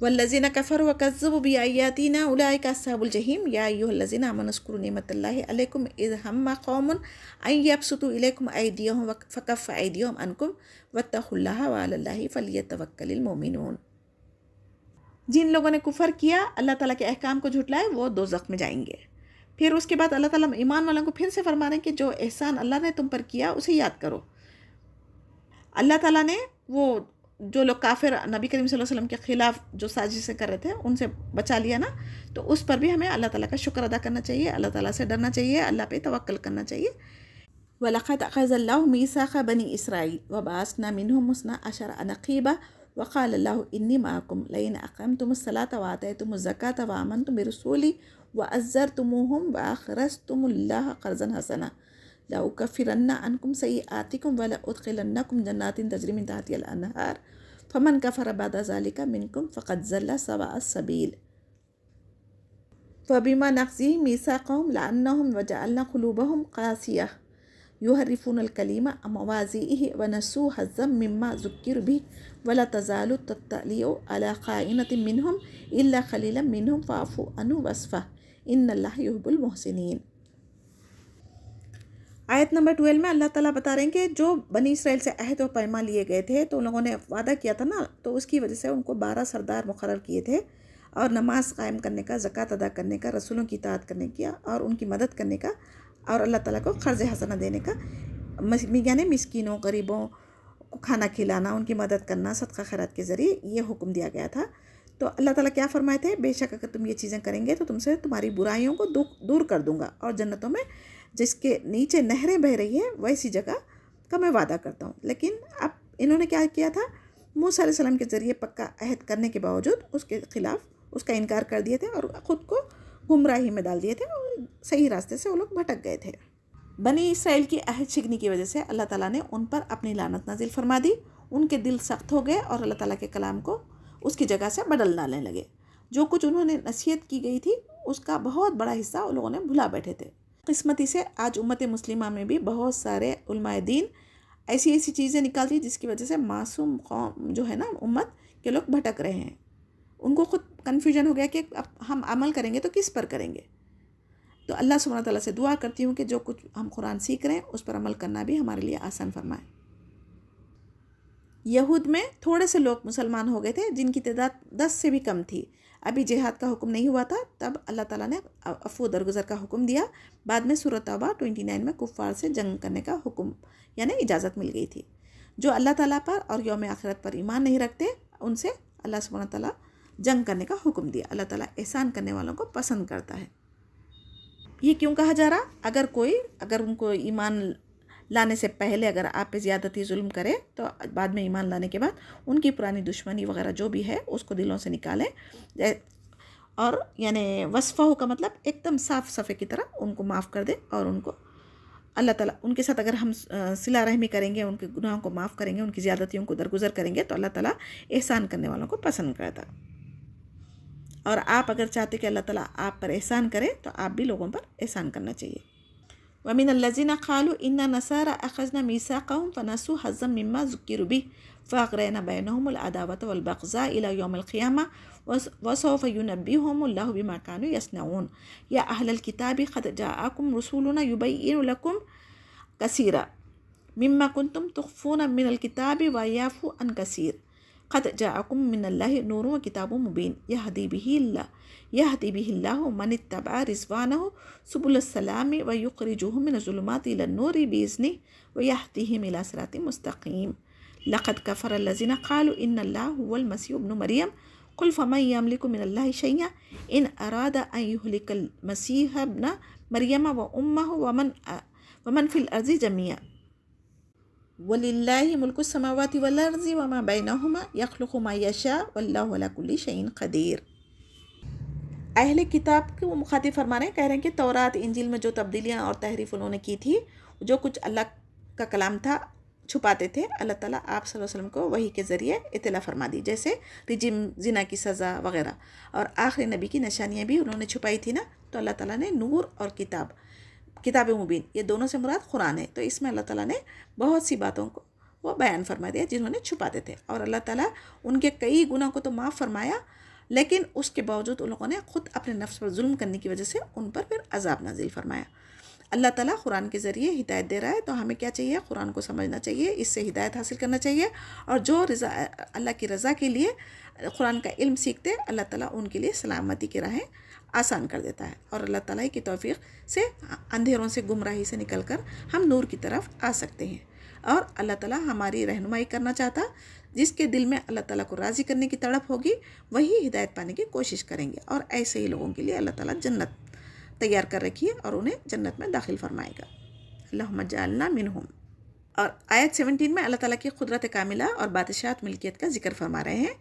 والذین کفروا وکذبوا بآیاتنا اولئک اصحاب الجحیم یا ایھا الذین آمنوا اذکروا نعمت اللہ علیکم اذ ہم قوم ان یبسطوا الیکم ایدیہم فکف ایدیہم عنکم واتقوا اللہ وعلی اللہ فلیتوکل المؤمنون۔ جن لوگوں نے کفر کیا، اللہ تعالیٰ کے احکام کو جھٹلائے، وہ دوزخ میں جائیں گے۔ پھر اس کے بعد اللہ تعالیٰ ایمان والوں کو پھر سے فرما رہے ہیں کہ جو احسان اللہ نے تم پر کیا اسے یاد کرو۔ اللہ تعالیٰ نے وہ جو لوگ کافر نبی کریم صلی اللہ علیہ وسلم کے خلاف جو سازشیں کر رہے تھے ان سے بچا لیا نا، تو اس پر بھی ہمیں اللہ تعالیٰ کا شکر ادا کرنا چاہیے، اللہ تعالیٰ سے ڈرنا چاہیے، اللہ پہ توکل کرنا چاہیے۔ وَلَقَدْ أَخَذَ اللَّهُ مِيثَاقَ بَنِي إِسْرَائِيلَ وَبَعَثْنَا مِنْهُمْ اثْنَا عَشَرَ نَقِيبًا وَقَالَ اللَّهُ إِنِّي مَعَكُمْ لَئِنْ أَقَمْتُمُ الصَّلَاةَ وَآتَيْتُمُ الزَّكَاةَ وَآمَنْتُمْ بِرُسُولِي وَعَزَّرْتُمُوهُمْ وَأَقْرَضْتُمُ اللَّهَ قَرْضًا حَسَنًا لَأُكَفِّرَنَّ عَنْكُمْ سَيِّئَاتِكُمْ وَلَأُدْخِلَنَّكُمْ جَنَّاتٍ تَجْرِي مِنْ تَحْتِهَا الْأَنْهَارُ فمن کفر بعد ذلك منکم فقد ضل سواء السبیل۔ فبما نقضهم ميثاقهم لعنهم وجعلنا قلوبهم قاسية يحرفون الكلم عن مواضعه ونسوا حظا مما ذكروا به ولا تزال تطلع على خائنة منهم إلا قليلا منهم فاعف عنهم واصفح إن الله يحب المحسنين۔ آیت نمبر 12 میں اللہ تعالیٰ بتا رہے ہیں کہ جو بنی اسرائیل سے عہد و پیمان لیے گئے تھے تو ان لوگوں نے وعدہ کیا تھا نا، تو اس کی وجہ سے ان کو 12 سردار مقرر کیے تھے، اور نماز قائم کرنے کا، زکوٰۃ ادا کرنے کا، رسولوں کی اطاعت کرنے کا، اور ان کی مدد کرنے کا، اور اللہ تعالیٰ کو قرض حسنہ دینے کا، یعنی مسکینوں، غریبوں کو کھانا کھلانا، ان کی مدد کرنا صدقہ خیرات کے ذریعے یہ حکم دیا گیا تھا۔ تو اللہ تعالیٰ کیا فرمائے تھے؟ بے شک اگر تم یہ چیزیں کریں گے تو تم سے تمہاری برائیوں کو دور کر دوں گا، اور جنتوں میں جس کے نیچے نہریں بہہ رہی ہیں ویسی جگہ کا میں وعدہ کرتا ہوں۔ لیکن اب انہوں نے کیا کیا تھا؟ موسیٰ علیہ السلام کے ذریعے پکا عہد کرنے کے باوجود اس کے خلاف اس کا انکار کر دیے تھے، اور خود کو گمراہی میں ڈال دیے تھے، اور صحیح راستے سے وہ لوگ بھٹک گئے تھے۔ بنی اسرائیل کی عہد شکنی کی وجہ سے اللہ تعالیٰ نے ان پر اپنی لعنت نازل فرما دی، ان کے دل سخت ہو گئے اور اللہ تعالیٰ کے کلام کو اس کی جگہ سے بدل ڈالنے لگے۔ جو کچھ انہوں نے نصیحت کی گئی تھی اس کا بہت بڑا حصہ ان لوگوں نے بھلا بیٹھے تھے۔ قسمتی سے آج امت مسلمہ میں بھی بہت سارے علماء دین ایسی چیزیں نکالتی جس کی وجہ سے معصوم قوم جو ہے نا، امت کے لوگ بھٹک رہے ہیں۔ ان کو خود کنفیوژن ہو گیا کہ اب ہم عمل کریں گے تو کس پر کریں گے۔ تو اللہ سبحانہ تعالیٰ سے دعا کرتی ہوں کہ جو کچھ ہم قرآن سیکھ رہے ہیں اس پر عمل کرنا بھی ہمارے لیے آسان فرمائے۔ یہود میں تھوڑے سے لوگ مسلمان ہو گئے تھے جن کی تعداد 10 سے بھی کم تھی۔ ابھی جہاد کا حکم نہیں ہوا تھا، تب اللہ تعالیٰ نے عفو درگزر کا حکم دیا۔ بعد میں سورۃ توبہ 29 میں کفار سے جنگ کرنے کا حکم یعنی اجازت مل گئی تھی۔ جو اللہ تعالیٰ پر اور یوم آخرت پر ایمان نہیں رکھتے ان سے اللہ سبحانہ تعالیٰ جنگ کرنے کا حکم دیا۔ اللہ تعالیٰ احسان کرنے والوں کو پسند کرتا ہے۔ یہ کیوں کہا جا رہا؟ اگر ان کو ایمان لانے سے پہلے اگر آپ پہ زیادتی ظلم کرے تو بعد میں ایمان لانے کے بعد ان کی پرانی دشمنی وغیرہ جو بھی ہے اس کو دلوں سے نکالیں، اور یعنی وصفہ کا مطلب ایک دم صاف صفحے کی طرح ان کو معاف کر دیں، اور ان کو اللہ تعالیٰ ان کے ساتھ اگر ہم صلہ رحمی کریں گے، ان کے گناہوں کو معاف کریں گے، ان کی زیادتیوں کو درگزر کریں گے تو اللہ تعالیٰ احسان کرنے والوں کو پسند کرتا۔ اور آپ اگر چاہتے کہ اللہ تعالیٰ آپ پر احسان کرے تو آپ بھی لوگوں پر احسان کرنا چاہیے۔ وَمِنَ الَّذِينَ قَالُوا إِنَّا نَصَارَىٰ أَخَذْنَا مِيثَاقَهُمْ فَنَسُوا حَظًّا مِّمَّا ذُكِّرُوا بِهِ فَأَغْرَيْنَا بَيْنَهُمُ الْعَدَاوَةَ وَالْبَغْضَاءَ إِلَىٰ يَوْمِ الْقِيَامَةِ وَسَوْفَ يُنَبِّئُهُمُ اللَّهُ بِمَا كَانُوا يَصْنَعُونَ يَا أَهْلَ الْكِتَابِ قَدْ جَاءَكُمْ رُسُولُنَا يُبَيِّنُ لَكُمْ كَثِيرًا مِّمَّا كُنتُمْ تُخْفُونَ مِنَ الْكِتَابِ وَيَعْفُو عَن كَثِيرٍ قد جاءكم من الله نور وكتاب مبين يهدي به الله من اتبع رضوانه سبل السلام ويخرجهم من الظلمات إلى النور بإذنه ويهديهم إلى صراط مستقيم لقد كفر الذين قالوا إن الله هو المسيح ابن مريم قل فمن يملك من الله شيئا إن أراد أن يهلك المسيح ابن مريم وأمه ومن في الأرض جميعا وَلِلَّهِ مُلْكُ السَّمَاوَاتِ وَالْأَرْضِ وَمَا بَيْنَهُمَا يَخْلُقُ مَا يَشَاءُ وَاللَّهُ عَلَىٰ كُلِّ شَيْءٍ قَدِيرٌ۔ اہل کتاب کو مخاطب فرما رہے ہیں، کہہ رہے ہیں کہ تورات انجیل میں جو تبدیلیاں اور تحریف انہوں نے کی تھی، جو کچھ اللہ کا کلام تھا چھپاتے تھے، اللہ تعالیٰ آپ صلی اللہ علیہ وسلم کو وحی کے ذریعے اطلاع فرما دی، جیسے رجم، زنا کی سزا وغیرہ، اور آخری نبی کی نشانیاں بھی انہوں نے چھپائی تھی نا، تو اللہ تعالیٰ نے نور اور کتاب مبین، یہ دونوں سے مراد قرآن ہے، تو اس میں اللہ تعالیٰ نے بہت سی باتوں کو وہ بیان فرما دیا جنہوں نے چھپاتے تھے، اور اللہ تعالیٰ ان کے کئی گناہ کو تو معاف فرمایا، لیکن اس کے باوجود ان لوگوں نے خود اپنے نفس پر ظلم کرنے کی وجہ سے ان پر پھر عذاب نازل فرمایا۔ اللہ تعالیٰ قرآن کے ذریعے ہدایت دے رہا ہے، تو ہمیں کیا چاہیے؟ قرآن کو سمجھنا چاہیے، اس سے ہدایت حاصل کرنا چاہیے، اور جو اللہ کی رضا کے لیے قرآن کا علم سیکھتے اللہ تعالیٰ ان کے لیے سلامتی کی راہیں آسان کر دیتا ہے، اور اللہ تعالیٰ کی توفیق سے اندھیروں سے، گمراہی سے نکل کر ہم نور کی طرف آ سکتے ہیں، اور اللہ تعالیٰ ہماری رہنمائی کرنا چاہتا، جس کے دل میں اللہ تعالیٰ کو راضی کرنے کی تڑپ ہوگی وہی ہدایت پانے کی کوشش کریں گے، اور ایسے ہی لوگوں کے لیے اللہ تعالیٰ جنت تیار کر رکھی ہے اور انہیں جنت میں داخل فرمائے گا۔ اللہم اجعلنا منہم۔ اور آیت 17 میں اللہ تعالیٰ کی قدرت کاملہ اور بادشاہت ملکیت کا ذکر فرما رہے ہیں۔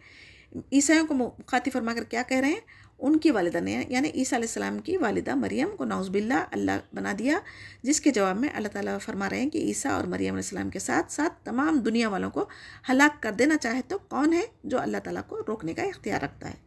عیسائیوں کو مخاطب فرما کر کیا کہہ رہے ہیں؟ ان کی والدہ نے یعنی عیسیٰ علیہ السلام کی والدہ مریم کو نعوذ باللہ اللہ بنا دیا، جس کے جواب میں اللہ تعالیٰ فرما رہے ہیں کہ عیسیٰ اور مریم علیہ السلام کے ساتھ ساتھ تمام دنیا والوں کو ہلاک کر دینا چاہے تو کون ہے جو اللہ تعالیٰ کو روکنے کا اختیار رکھتا ہے؟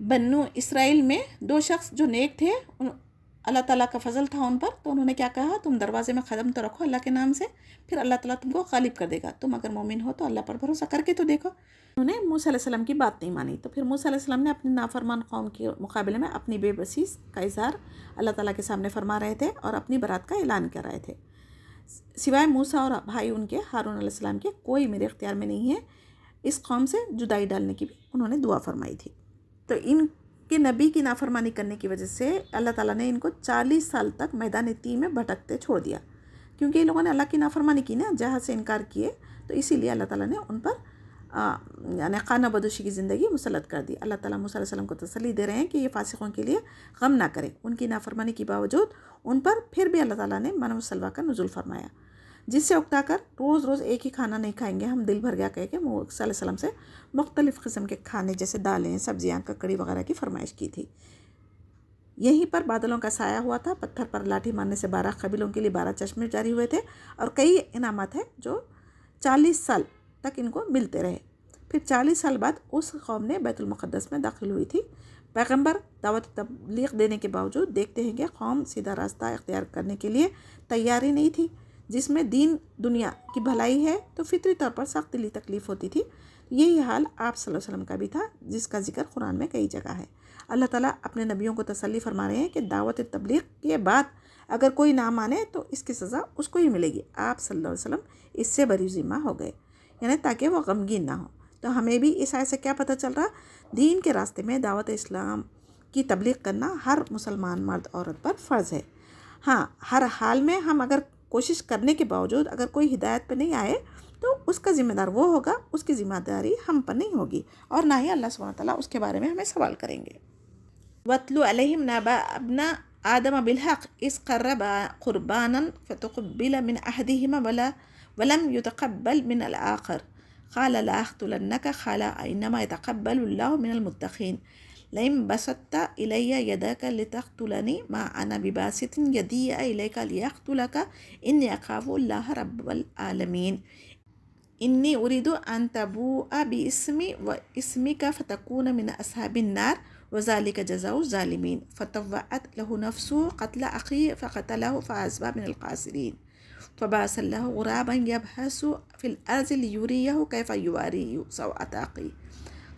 بنو اسرائیل میں 2 شخص جو نیک تھے، اللہ تعالیٰ کا فضل تھا ان پر، تو انہوں نے کیا کہا، تم دروازے میں قدم تو رکھو اللہ کے نام سے، پھر اللہ تعالیٰ تم کو غالب کر دے گا، تم اگر مومن ہو تو اللہ پر بھروسہ کر کے تو دیکھو۔ انہوں نے موسیٰ علیہ السلام کی بات نہیں مانی، تو پھر موسیٰ علیہ السلام نے اپنی نافرمان قوم کے مقابلے میں اپنی بے بسی کا اظہار اللہ تعالیٰ کے سامنے فرما رہے تھے اور اپنی برات کا اعلان کر رہے تھے۔ سوائے موسیٰ اور بھائی ان کے ہارون علیہ السلام کے کوئی میرے اختیار میں نہیں ہے، اس قوم سے جدائی ڈالنے کی بھی انہوں نے دعا فرمائی تھی۔ تو ان کے نبی کی نافرمانی کرنے کی وجہ سے اللہ تعالیٰ نے ان کو 40 سال تک میدان تیہ میں بھٹکتے چھوڑ دیا، کیونکہ یہ لوگوں نے اللہ کی نافرمانی کی نا، جہاد سے انکار کیے، تو اسی لیے اللہ تعالیٰ نے ان پر یعنی خانہ بدوشی کی زندگی مسلط کر دی۔ اللہ تعالیٰ موسیٰ علیہ السلام کو تسلی دے رہے ہیں کہ یہ فاسقوں کے لیے غم نہ کریں، ان کی نافرمانی کے باوجود ان پر پھر بھی اللہ تعالیٰ نے من و سلوہ کا نزول فرمایا، جس سے اکتا کر روز روز ایک ہی کھانا نہیں کھائیں گے ہم، دل بھر گیا کہہ کے موسیٰ علیہ السلام سے مختلف قسم کے کھانے جیسے دالیں، سبزیاں، ککڑی وغیرہ کی فرمائش کی تھی۔ یہیں پر بادلوں کا سایہ ہوا تھا، پتھر پر لاٹھی مارنے سے 12 قبیلوں کے لیے 12 چشمے جاری ہوئے تھے، اور کئی انعامات ہیں جو 40 سال تک ان کو ملتے رہے۔ پھر 40 سال بعد اس قوم نے بیت المقدس میں داخل ہوئی تھی۔ پیغمبر دعوت تبلیغ دینے کے باوجود دیکھتے ہیں کہ قوم سیدھا راستہ اختیار کرنے کے لیے تیار ہی نہیں تھی، جس میں دین دنیا کی بھلائی ہے تو فطری طور پر سخت دلی تکلیف ہوتی تھی۔ یہی حال آپ صلی اللہ علیہ وسلم کا بھی تھا، جس کا ذکر قرآن میں کئی جگہ ہے۔ اللہ تعالیٰ اپنے نبیوں کو تسلی فرما رہے ہیں کہ دعوت تبلیغ کے بعد اگر کوئی نہ مانے تو اس کی سزا اس کو ہی ملے گی۔ آپ صلی اللہ علیہ وسلم اس سے بری ذمہ ہو گئے، یعنی تاکہ وہ غمگین نہ ہو۔ تو ہمیں بھی اس آیت سے کیا پتہ چل رہا، دین کے راستے میں دعوت اسلام کی تبلیغ کرنا ہر مسلمان مرد عورت پر فرض ہے۔ ہاں، ہر حال میں ہم اگر کوشش کرنے کے باوجود اگر کوئی ہدایت پہ نہیں آئے تو اس کا ذمہ دار وہ ہوگا، اس کی ذمہ داری ہم پر نہیں ہوگی، اور نہ ہی اللہ سبحانہ تعالیٰ اس کے بارے میں ہمیں سوال کریں گے۔ وَاتْلُ عَلَيْهِمْ نَبَأَ ابْنَ آدَمَ بِالْحَقِّ إِذْ قَرَّبَا قُرْبَانًا فَتُقُبِّلَ مِنْ أَحَدِهِمَا وَلَمْ يُتَقَبَّلْ مِنَ الْآخَرِ قَالَ لَأَقْتُلَنَّكَ قَالَ إِنَّمَا يَتَقَبَّلُ اللَّهُ مِنَ الْمُتَّقِينَ لَئِن بَسَطتَ إِلَيَّ يَدَكَ لِتَقْتُلَنِي مَا أَنَا بِبَاسِطٍ يَدِيَّ إِلَيْكَ لِأَقْتُلَكَ إِنِّي أَخَافُ اللَّهَ رَبَّ الْعَالَمِينَ إِنِّي أُرِيدُ أَن تَبُوءَ بِإِثْمِي وَإِثْمِكَ فَتَكُونَ مِنْ أَصْحَابِ النَّارِ وَذَلِكَ جَزَاءُ الظَّالِمِينَ فَطَوَّعَتْ لَهُ نَفْسُهُ قَتْلَ أَخِيهِ فَقَتَلَهُ فَأَصْبَحَ مِنَ الْخَاسِرِينَ فَبَعَثَ اللَّهُ غُرَابًا يَبْحَثُ فِي الْأَرْضِ لِيُرِيَهُ كَيْفَ يُوَارِي سَوْءَةَ أَخِيهِ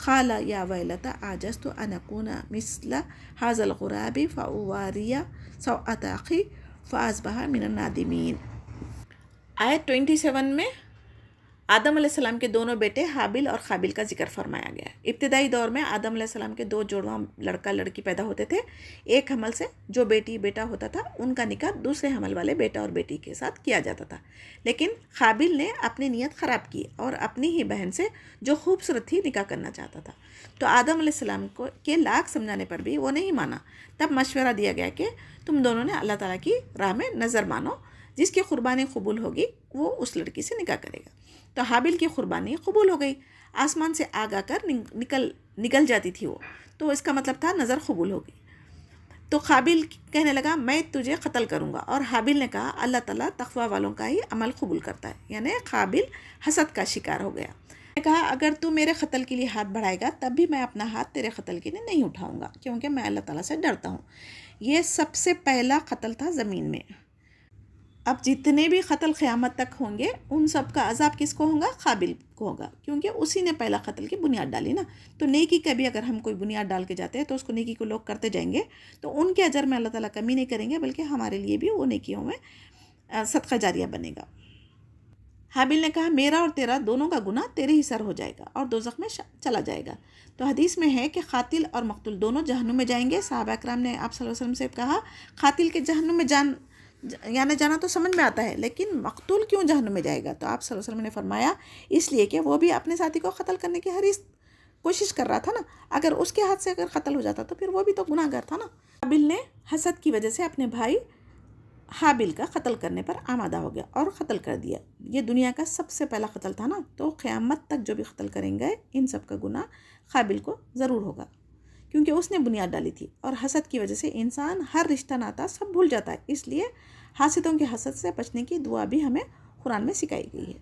قَالَ يَا وَيْلَتَى أَعَجَزْتُ أَنْ أَكُونَ مِثْلَ هَذَا الْغُرَابِ فَأُوَارِيَ سَوْءَةَ أَخِي فَأَصْبَحَ مِنَ النَّادِمِينَ۔ آیت 27 میں آدم علیہ السلام کے دونوں بیٹے حابل اور قابل کا ذکر فرمایا گیا ہے۔ ابتدائی دور میں آدم علیہ السلام کے 2 جوڑواں لڑکا لڑکی پیدا ہوتے تھے، ایک حمل سے جو بیٹی بیٹا ہوتا تھا ان کا نکاح دوسرے حمل والے بیٹا اور بیٹی کے ساتھ کیا جاتا تھا، لیکن قابل نے اپنی نیت خراب کی اور اپنی ہی بہن سے جو خوبصورت تھی نکاح کرنا چاہتا تھا، تو آدم علیہ السلام کو کے لاکھ سمجھانے پر بھی وہ نہیں مانا۔ تب مشورہ دیا گیا کہ تم دونوں نے اللہ تعالیٰ کی راہ میں نظر مانو، جس کی قربانی قبول ہوگی وہ اس لڑکی سے نکاح کرے گا۔ تو حابل کی قربانی قبول ہو گئی، آسمان سے آگ آ کر نکل جاتی تھی وہ، تو اس کا مطلب تھا نظر قبول ہوگی۔ تو قابل کہنے لگا میں تجھے قتل کروں گا، اور حابل نے کہا اللہ تعالیٰ تقوی والوں کا ہی عمل قبول کرتا ہے، یعنی قابل حسد کا شکار ہو گیا۔ میں کہا اگر تو میرے قتل کے لیے ہاتھ بڑھائے گا تب بھی میں اپنا ہاتھ تیرے قتل کے لیے نہیں اٹھاؤں گا، کیونکہ میں اللہ تعالیٰ سے ڈرتا ہوں۔ یہ سب سے پہلا قتل تھا زمین میں۔ اب جتنے بھی قتل قیامت تک ہوں گے ان سب کا عذاب کس کو ہوگا؟ قابل کو ہوگا، کیونکہ اسی نے پہلا قتل کی بنیاد ڈالی نا۔ تو نیکی کا بھی اگر ہم کوئی بنیاد ڈال کے جاتے ہیں تو اس کو نیکی کو لوگ کرتے جائیں گے، تو ان کے اجر میں اللہ تعالیٰ کمی نہیں کریں گے، بلکہ ہمارے لیے بھی وہ نیکیوں میں صدقہ جاریہ بنے گا۔ حابل نے کہا میرا اور تیرا دونوں کا گناہ تیرے ہی سر ہو جائے گا اور دوزخ میں چلا جائے گا۔ تو حدیث میں ہے کہ قاتل اور مقتول دونوں جہنم میں جائیں گے۔ صحابہ اکرام نے آپ صلی اللہ علیہ وسلم سے کہا قاتل کے جہنم میں جانا تو سمجھ میں آتا ہے، لیکن مقتول کیوں جہنم میں جائے گا؟ تو آپ صلی اللہ علیہ وسلم نے فرمایا اس لیے کہ وہ بھی اپنے ساتھی کو قتل کرنے کی حریص کوشش کر رہا تھا نا، اگر اس کے ہاتھ سے اگر قتل ہو جاتا تو پھر وہ بھی تو گناہ گار تھا نا۔ حابل نے حسد کی وجہ سے اپنے بھائی حابل کا قتل کرنے پر آمادہ ہو گیا اور قتل کر دیا۔ یہ دنیا کا سب سے پہلا قتل تھا نا، تو قیامت تک جو بھی قتل کریں گے ان سب کا گناہ قابل کو ضرور ہوگا، کیونکہ اس نے بنیاد ڈالی تھی۔ اور حسد کی وجہ سے انسان ہر رشتہ ناتا سب بھول جاتا ہے، اس لیے حاسدوں کے حسد سے بچنے کی دعا بھی ہمیں قرآن میں سکھائی گئی ہے۔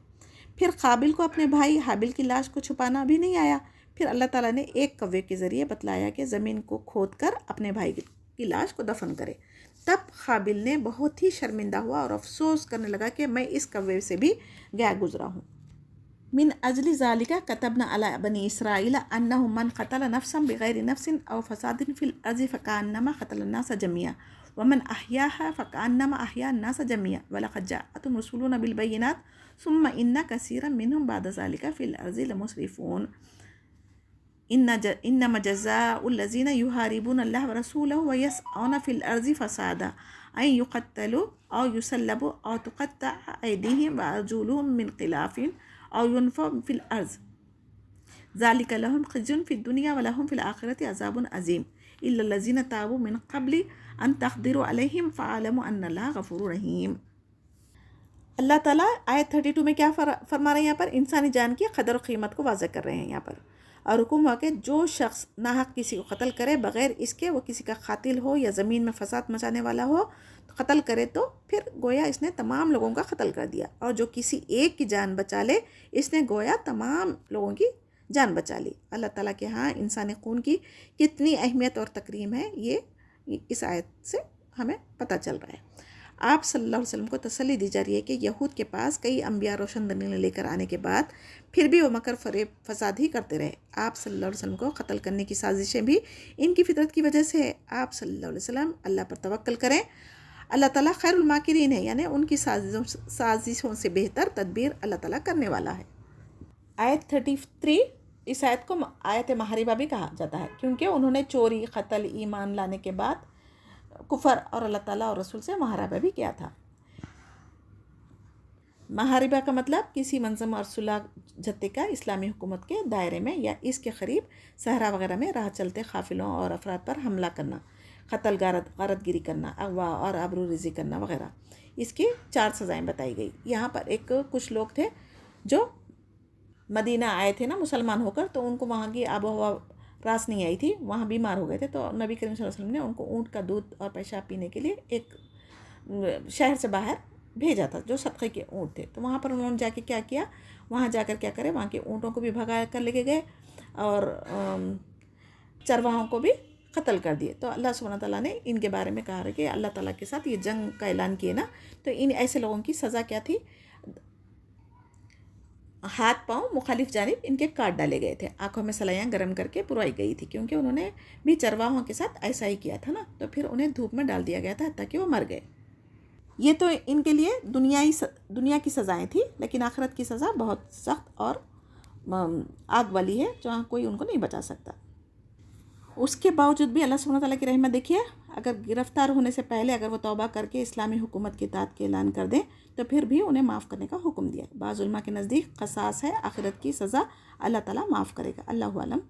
پھر قابل کو اپنے بھائی حابل کی لاش کو چھپانا بھی نہیں آیا، پھر اللہ تعالیٰ نے ایک کوے کے ذریعے بتلایا کہ زمین کو کھود کر اپنے بھائی کی لاش کو دفن کرے۔ تب قابل نے بہت ہی شرمندہ ہوا اور افسوس کرنے لگا کہ میں اس کوے سے بھی گیا گزرا ہوں۔ من اجل ذالک کتبنا علی بنی اسرائیل انہ من قتل نفسا بغیر نفس او فساد فی الارض فکانما قتل الناس جميعا ومن احیاها فکانما احیا الناس جميعا ولقد جاءتهم رسولنا بالبینات ثم ان کثیرا منهم بعد ذالک فی الارض لمسرفون انما جزاء الذین یحاربون اللہ ورسولہ ویسعون فی الارض فسادا ان یقتلوا او یسلبوا او تقطع ایدیہم وارجلهم من خلاف او ينفوا في الارض ذلك لهم خزي في الدنيا ولهم في الآخرة عذاب عظيم الا الذين تابوا من قبل ان تقدروا عليهم فاعلموا ان الله غفور رحیم۔ اللہ تعالیٰ آیت 32 میں کیا فرما رہے ہیں؟ یہاں پر انسانی جان کی قدر و قیمت کو واضح کر رہے ہیں یہاں پر، اور حکم ہوا کہ جو شخص ناحق کسی کو قتل کرے بغیر اس کے وہ کسی کا قاتل ہو یا زمین میں فساد مچانے والا ہو، قتل کرے تو پھر گویا اس نے تمام لوگوں کا قتل کر دیا، اور جو کسی ایک کی جان بچا لے اس نے گویا تمام لوگوں کی جان بچا لی۔ اللہ تعالیٰ کے ہاں انسانی خون کی کتنی اہمیت اور تکریم ہے، یہ اس آیت سے ہمیں پتہ چل رہا ہے۔ آپ صلی اللہ علیہ وسلم کو تسلی دی جا رہی ہے کہ یہود کے پاس کئی انبیاء روشن دلیلیں لے کر آنے کے بعد پھر بھی وہ مکر فریب فساد ہی کرتے رہے۔ آپ صلی اللہ علیہ وسلم کو قتل کرنے کی سازشیں بھی ان کی فطرت کی وجہ سے ہے۔ آپ صلی اللہ علیہ وسلم اللہ پر توکل کریں، اللہ تعالیٰ خیر الماکرین ہے، یعنی ان کی سازشوں سے بہتر تدبیر اللہ تعالیٰ کرنے والا ہے۔ آیت 33، اس آیت کو آیت محاربہ بھی کہا جاتا ہے کیونکہ انہوں نے چوری، قتل، ایمان لانے کے بعد کفر اور اللہ تعالیٰ اور رسول سے محاربہ بھی کیا تھا۔ محاربہ کا مطلب کسی منظم اور صلح جتے کا اسلامی حکومت کے دائرے میں یا اس کے قریب صحرا وغیرہ میں راہ چلتے قافلوں اور افراد پر حملہ کرنا، قتل، غارت گیری کرنا، اغوا اور آبرو ریزی کرنا وغیرہ۔ اس کی 4 سزائیں بتائی گئی۔ یہاں پر کچھ لوگ تھے جو مدینہ آئے تھے نا مسلمان ہو کر، تو ان کو وہاں کی آب و ہوا راس نہیں آئی تھی، وہاں بیمار ہو گئے تھے، تو نبی کریم صلی اللہ علیہ وسلم نے ان کو اونٹ کا دودھ اور پیشاب پینے کے لیے ایک شہر سے باہر بھیجا تھا جو صدقے کے اونٹ تھے۔ تو وہاں پر انہوں نے جا کے کیا کیا، وہاں جا کر کیا کرے، وہاں کے اونٹوں کو بھی بھگا کر لے کے گئے اور چرواہوں کو بھی قتل کر دیے۔ تو اللہ سبحانہ تعالیٰ نے ان کے بارے میں کہا ہے کہ اللہ تعالیٰ کے ساتھ یہ جنگ کا اعلان کیے نا، تو ان ایسے لوگوں کی سزا کیا تھی؟ ہاتھ پاؤں مخالف جانب ان کے کاٹ ڈالے گئے تھے، آنکھوں میں سلائیاں گرم کر کے پروائی گئی تھی، کیونکہ انہوں نے بھی چرواہوں کے ساتھ ایسا ہی کیا تھا نا، تو پھر انہیں دھوپ میں ڈال دیا گیا تھا حتیٰ کہ وہ مر گئے۔ یہ تو ان کے لیے دنیا کی سزائیں تھیں، لیکن آخرت کی سزا بہت سخت اور آگ والی ہے، جہاں کوئی ان کو نہیں بچا سکتا۔ اس کے باوجود بھی اللہ سبحانہ تعالیٰ کی رحمت دیکھیے، اگر گرفتار ہونے سے پہلے اگر وہ توبہ کر کے اسلامی حکومت کی اطاعت کے اعلان کر دیں تو پھر بھی انہیں معاف کرنے کا حکم دیا۔ بعض علماء کے نزدیک قصاص ہے، آخرت کی سزا اللہ تعالیٰ معاف کرے گا، اللہ عالم۔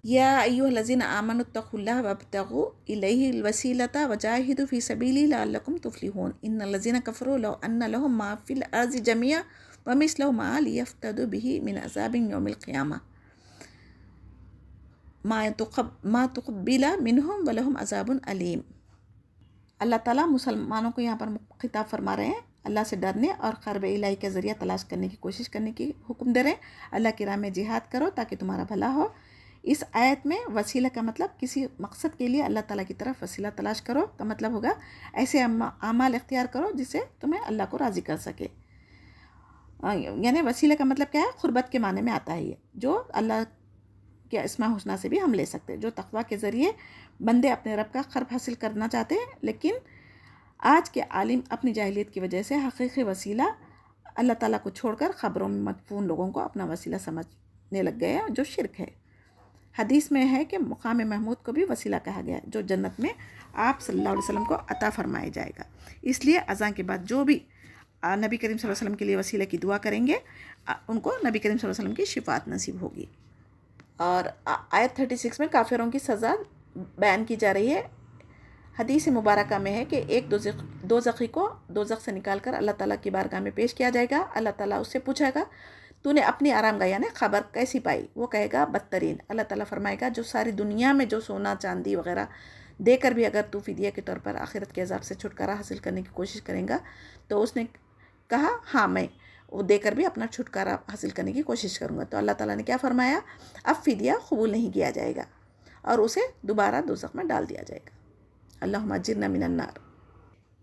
یا ایھا الذین آمنوا اتقوا اللہ وابتغوا الیہ الوسیلۃ وجاہدوا فی سبیلہ لعلکم تفلحون ان الذین کفروا لو ان لهم ما فی الارض جميعا ومثلہ معہ لیفتدوا بہ من عذاب یوم القیامہ ما تقبل منہم ولہم عذاب علیم۔ اللہ تعالیٰ مسلمانوں کو یہاں پر خطاب فرما رہے ہیں، اللہ سے ڈرنے اور قرب الہی کے ذریعہ تلاش کرنے کی کوشش کرنے کی حکم دے رہے ہیں۔ اللہ کی راہ میں جہاد کرو تاکہ تمہارا بھلا ہو۔ اس آیت میں وسیلہ کا مطلب کسی مقصد کے لیے اللہ تعالیٰ کی طرف وسیلہ تلاش کرو کا مطلب ہوگا ایسے اعمال اختیار کرو جس سے تمہیں اللہ کو راضی کر سکے۔ یعنی وسیلہ کا مطلب کیا ہے؟ قربت کے معنی میں آتا ہے یہ، جو اللہ کے اسماء حسنہ سے بھی ہم لے سکتے ہیں، جو تقویٰ کے ذریعے بندے اپنے رب کا قرب حاصل کرنا چاہتے ہیں، لیکن آج کے عالم اپنی جاہلیت کی وجہ سے حقیقی وسیلہ اللہ تعالیٰ کو چھوڑ کر خبروں میں مدفون لوگوں کو اپنا وسیلہ سمجھنے لگ گئے ہیں، جو شرک ہے۔ حدیث میں ہے کہ مقام محمود کو بھی وسیلہ کہا گیا ہے، جو جنت میں آپ صلی اللہ علیہ وسلم کو عطا فرمایا جائے گا۔ اس لیے اذان کے بعد جو بھی نبی کریم صلی اللہ علیہ وسلم کے لیے وسیلہ کی دعا کریں گے ان کو نبی کریم صلی اللہ علیہ وسلم کی شفاعت نصیب ہوگی۔ اور آیت 36 میں کافروں کی سزا بیان کی جا رہی ہے۔ حدیث مبارکہ میں ہے کہ ایک دوزخی کو دوزخ سے نکال کر اللہ تعالیٰ کی بارگاہ میں پیش کیا جائے گا۔ اللہ تعالیٰ اس سے پوچھے گا تو نے اپنی آرام گاہ یعنی خبر کیسی پائی؟ وہ کہے گا بدترین۔ اللہ تعالیٰ فرمائے گا جو ساری دنیا میں جو سونا چاندی وغیرہ دے کر بھی اگر تو فدیہ کے طور پر آخرت کے عذاب سے چھٹکارا حاصل کرنے کی کوشش کریں گا، تو اس نے کہا ہاں میں۔ وہ دے کر بھی اپنا چھٹکارا حاصل کرنے کی کوشش کروں گا. تو اللہ تعالیٰ نے کیا فرمایا؟ اب فدیہ قبول نہیں کیا جائے گا اور اسے دوبارہ دوزخ میں ڈال دیا جائے گا. اللہم اجرنا من النار.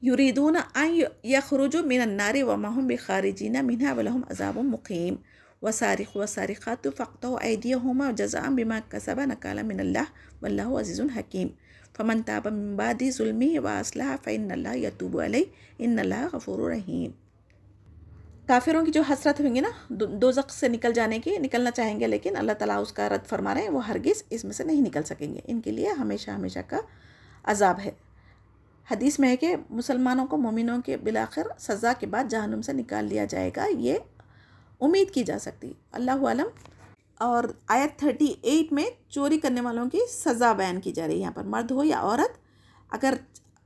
یریدون ان یخرجوا من النار وما هم بخارجین منها ولهم عذاب مقیم. وسارق وسارقات فاقطعوا ایدیہما جزاء بما کسبا نکالا من اللہ واللہ عزیز حکیم. فمن تاب من بعد ظلمه واصلح فإن اللہ یتوب علیہ ان اللہ غفور رحیم. کافروں کی جو حسرت ہویں گی نا دوزخ سے نکل جانے کی، نکلنا چاہیں گے لیکن اللہ تعالیٰ اس کا رد فرما رہے ہیں، وہ ہرگز اس میں سے نہیں نکل سکیں گے، ان کے لیے ہمیشہ ہمیشہ کا عذاب ہے. حدیث میں ہے کہ مسلمانوں کو مومنوں کے بالآخر سزا کے بعد جہنم سے نکال لیا جائے گا، یہ امید کی جا سکتی، اللہ عالم. اور آیت 38 میں چوری کرنے والوں کی سزا بیان کی جا رہی ہے. یہاں پر مرد ہو یا عورت، اگر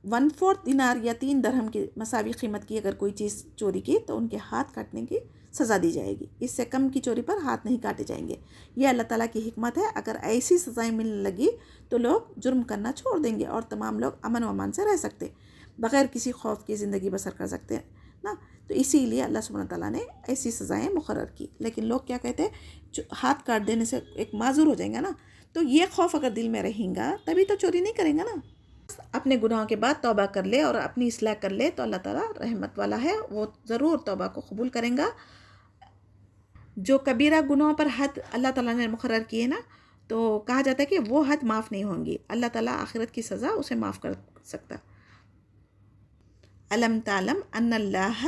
1/4 دینار یا 3 درہم کی مساوی قیمت کی اگر کوئی چیز چوری کی تو ان کے ہاتھ کاٹنے کی سزا دی جائے گی. اس سے کم کی چوری پر ہاتھ نہیں کاٹے جائیں گے. یہ اللہ تعالیٰ کی حکمت ہے. اگر ایسی سزائیں ملنے لگی تو لوگ جرم کرنا چھوڑ دیں گے اور تمام لوگ امن و امان سے رہ سکتے، بغیر کسی خوف کی زندگی بسر کر سکتے ہیں نا. تو اسی لیے اللہ سبحانہ تعالیٰ نے ایسی سزائیں مقرر کی. لیکن لوگ کیا کہتے ہیں، ہاتھ کاٹ دینے سے ایک معذور ہو جائیں گا نا، تو یہ خوف اگر دل میں رہیں گا تبھی تو چوری نہیں کریں گا نا. اپنے گناہوں کے بعد توبہ کر لے اور اپنی اصلاح کر لے تو اللہ تعالیٰ رحمت والا ہے، وہ ضرور توبہ کو قبول کریں گا. جو کبیرہ گناہوں پر حد اللہ تعالیٰ نے مقرر کیے نا، تو کہا جاتا ہے کہ وہ حد معاف نہیں ہوں گی، اللہ تعالیٰ آخرت کی سزا اسے معاف کر سکتا. الم تعلم ان اللہ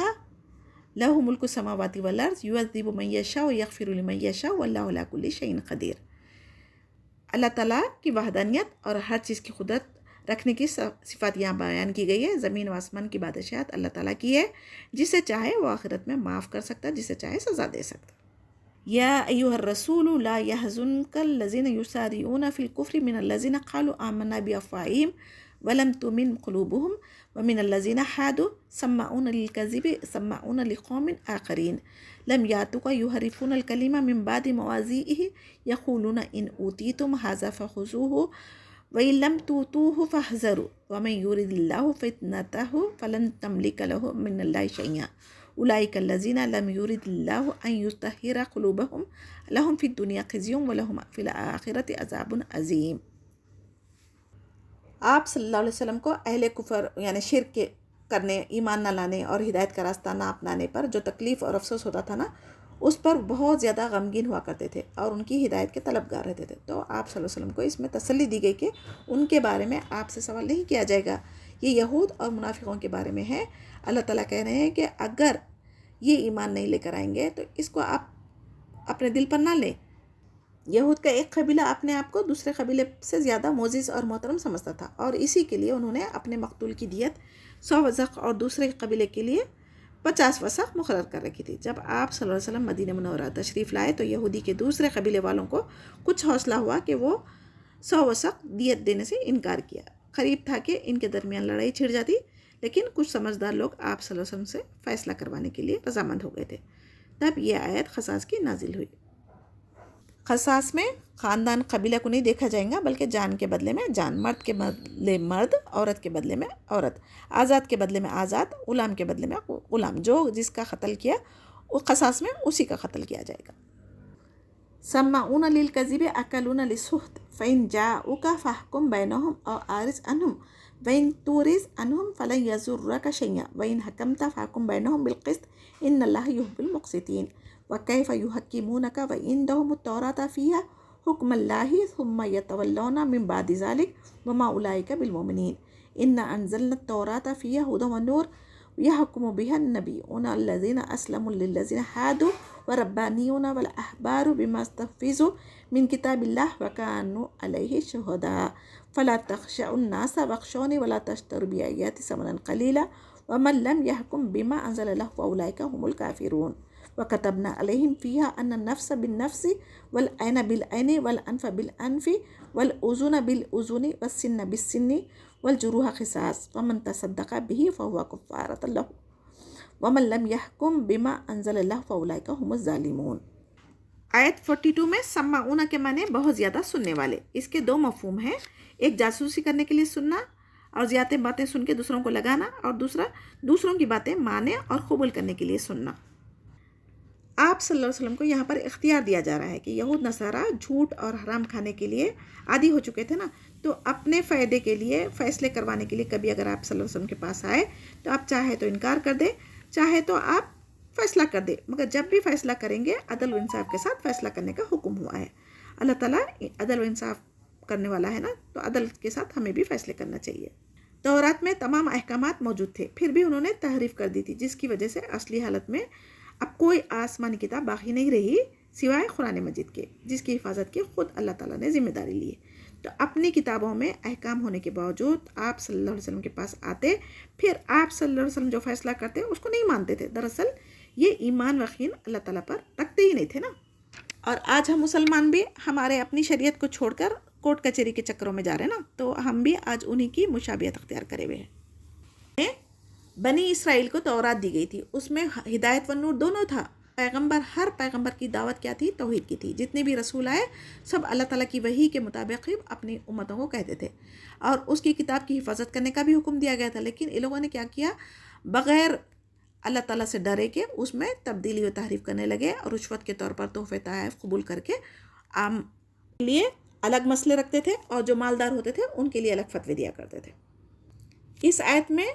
لہ ملک السماوات والارض یعذب من یشاء ویغفر لمن یشاء واللہ علی کل شیء قدیر. اللہ تعالیٰ کی وحدانیت اور ہر چیز کی قدرت رکھنے کی صفات یہاں بیان کی گئی ہے. زمین و آسمان کی بادشاہت اللہ تعالیٰ کی ہے، جسے چاہے وہ آخرت میں معاف کر سکتا، جسے چاہے سزا دے سکتا. یا ایھا الرسول لا یحزنک الذین یسارعون فی الکفر من الذین قالوا آمنا بافواہہم ولم تؤمن قلوبهم ومن الذین حادوا سماعون للکذب سماعون لقوم آخرین لم یاتوک یحرفون الکلم من بعد مواضعہ یقولون ان اوتیتم ھذا فخذوہ وَإِن لَمْ تُؤْتُوهُ فَاحْذَرُوا وَمَن يُرِدِ اللَّهُ فِتْنَتَهُ فَلَن تَمْلِكَ لَهُ مِنَ اللَّهِ شَيْئًا أُولَٰئِكَ الَّذِينَ لَمْ يُرِدِ اللَّهُ أَن يُطَهِّرَ قُلُوبَهُمْ لَهُمْ فِي الدُّنْيَا خِزْيٌ وَلَهُمْ فِي الْآخِرَةِ عَذَابٌ عَظِيمٌ. آپ صلی اللہ علیہ وسلم کو اہل کفر یعنی شرک کرنے، ایمان نہ لانے اور ہدایت کا راستہ نہ اپنانے پر جو تکلیف اور افسوس ہوتا تھا نا، اس پر بہت زیادہ غمگین ہوا کرتے تھے اور ان کی ہدایت کے طلبگار رہتے تھے. تو آپ صلی اللہ علیہ وسلم کو اس میں تسلی دی گئی کہ ان کے بارے میں آپ سے سوال نہیں کیا جائے گا، یہ یہود اور منافقوں کے بارے میں ہے. اللہ تعالیٰ کہہ رہے ہیں کہ اگر یہ ایمان نہیں لے کر آئیں گے تو اس کو آپ اپنے دل پر نہ لیں. یہود کا ایک قبیلہ اپنے آپ کو دوسرے قبیلے سے زیادہ معزز اور محترم سمجھتا تھا، اور اسی کے لیے انہوں نے اپنے مقتول کی دیت 100 وثق اور دوسرے قبیلے کے لیے 50 وثق مقرر کر رکھی تھی. جب آپ صلی اللہ علیہ وسلم مدینہ منورہ تشریف لائے تو یہودی کے دوسرے قبیلے والوں کو کچھ حوصلہ ہوا کہ وہ 100 وثق دیت دینے سے انکار کیا. قریب تھا کہ ان کے درمیان لڑائی چھڑ جاتی، لیکن کچھ سمجھدار لوگ آپ صلی اللہ علیہ وسلم سے فیصلہ کروانے کے لیے رضامند ہو گئے تھے. تب یہ آیت قصاص کی نازل ہوئی. قصاص میں خاندان قبیلہ کو نہیں دیکھا جائے گا، بلکہ جان کے بدلے میں جان، مرد کے بدلے مرد، عورت کے بدلے میں عورت، آزاد کے بدلے میں آزاد، غلام کے بدلے میں غلام. جو جس کا قتل کیا وہ قصاص میں اسی کا قتل کیا جائے گا. سماعون للکذب اکلون للسحت فإن جاءوک فاحکم بینہم او اعرض عنہم وإن تعرض عنہم فلن یضرک شیئا وإن حکمت فاحکم بینہم بالقسط ان اللہ یحب المقسطین. وَكَيْفَ يُحَكِّمُونَكَ وَعِندَهُمُ التَّوْرَاةُ فِيهَا حُكْمُ اللَّهِ ثُمَّ يَتَوَلَّوْنَ مِن بَعْدِ ذَلِكَ وَمَا أُولَٰئِكَ بِالْمُؤْمِنِينَ. إِنَّا أَنزَلْنَا التَّوْرَاةَ فِيهَا هُدًى وَنُورٌ يَحْكُمُ بِهَا النَّبِيُّونَ الَّذِينَ أَسْلَمُوا لِلَّذِينَ هَادُوا وَالرَّبَّانِيُّونَ وَالْأَحْبَارُ بِمَا اسْتَحْفِظُوا مِن كِتَابِ اللَّهِ وَكَانُوا عَلَيْهِ شُهَدَاءَ فَلَا تَخْشَعُوا النَّاسَ وَاخْشَوْنِي وَلَا تَشْتَرُوا بِآيَاتِي ثَمَنًا قَلِيلًا وَمَن لَّمْ يَحْكُم بِمَا أَنزَلَ اللَّهُ فَأُولَٰئِكَ هُمُ الْكَافِرُونَ. وَكَتَبْنَا عَلَيْهِمْ فِيهَا أَنَّ النَّفْسَ بِالنَّفْسِ وَالْعَيْنَ بِالْعَيْنِ وَالْأَنْفَ بِالْأَنْفِ وَالْأُذُنَ بِالْأُذُنِ وَالسِّنَّ بِالسِّنِّ وَالْجُرُوحَ قِصَاصٌ وَمَن تَصَدَّقَ بِهِ فَهُوَ كَفَّارَةٌ لَّهُ وَمَن لَّمْ يَحْكُم بِمَا أَنزَلَ اللَّهُ فَأُولَٰئِكَ هُمُ الظَّالِمُونَ. آیت 42 میں سماعون کے معنی بہت زیادہ سننے والے. اس کے 2 مفہوم ہیں، ایک جاسوسی کرنے کے لیے سننا اور زیادہ باتیں سن کے دوسروں کو لگانا، اور دوسرا دوسروں کی باتیں ماننے اور قبول کرنے کے لیے سننا. آپ صلی اللہ علیہ وسلم کو یہاں پر اختیار دیا جا رہا ہے کہ یہود نصارہ جھوٹ اور حرام کھانے کے لیے عادی ہو چکے تھے نا، تو اپنے فائدے کے لیے، فیصلے کروانے کے لیے کبھی اگر آپ صلی اللہ علیہ وسلم کے پاس آئے تو آپ چاہے تو انکار کر دیں، چاہے تو آپ فیصلہ کر دیں، مگر جب بھی فیصلہ کریں گے عدل و انصاف کے ساتھ فیصلہ کرنے کا حکم ہوا ہے۔ اللہ تعالیٰ عدل و انصاف کرنے والا ہے نا، تو عدل کے ساتھ ہمیں بھی فیصلے کرنا چاہیے۔ تورات میں تمام احکامات موجود تھے، پھر بھی انہوں نے تحریف کر دی تھی، جس کی وجہ سے اصلی حالت میں اب کوئی آسمانی کتاب باقی نہیں رہی سوائے قرآن مجید کے، جس کی حفاظت کی خود اللہ تعالیٰ نے ذمہ داری لی ہے۔ تو اپنی کتابوں میں احکام ہونے کے باوجود آپ صلی اللہ علیہ وسلم کے پاس آتے، پھر آپ صلی اللہ علیہ وسلم جو فیصلہ کرتے اس کو نہیں مانتے تھے۔ دراصل یہ ایمان و یقین اللہ تعالیٰ پر رکھتے ہی نہیں تھے نا۔ اور آج ہم مسلمان بھی ہمارے اپنی شریعت کو چھوڑ کر کورٹ کچہری کے چکروں میں جا رہے ہیں نا، تو ہم بھی آج انہی کی مشابہت اختیار کرے ہوئے ہیں۔ بنی اسرائیل کو تورات دی گئی تھی، اس میں ہدایت و نور دونوں تھا۔ ہر پیغمبر کی دعوت کیا تھی؟ توحید کی تھی۔ جتنے بھی رسول آئے سب اللہ تعالیٰ کی وحی کے مطابق ہی اپنی امتوں کو کہتے تھے، اور اس کی کتاب کی حفاظت کرنے کا بھی حکم دیا گیا تھا۔ لیکن ان لوگوں نے کیا کیا؟ بغیر اللہ تعالیٰ سے ڈرے کے اس میں تبدیلی و تحریف کرنے لگے، اور رشوت کے طور پر تحفے تحائف قبول کر کے عام کے لیے الگ مسئلے رکھتے تھے، اور جو مالدار ہوتے تھے ان کے لیے الگ فتوے دیا کرتے تھے۔ اس آیت میں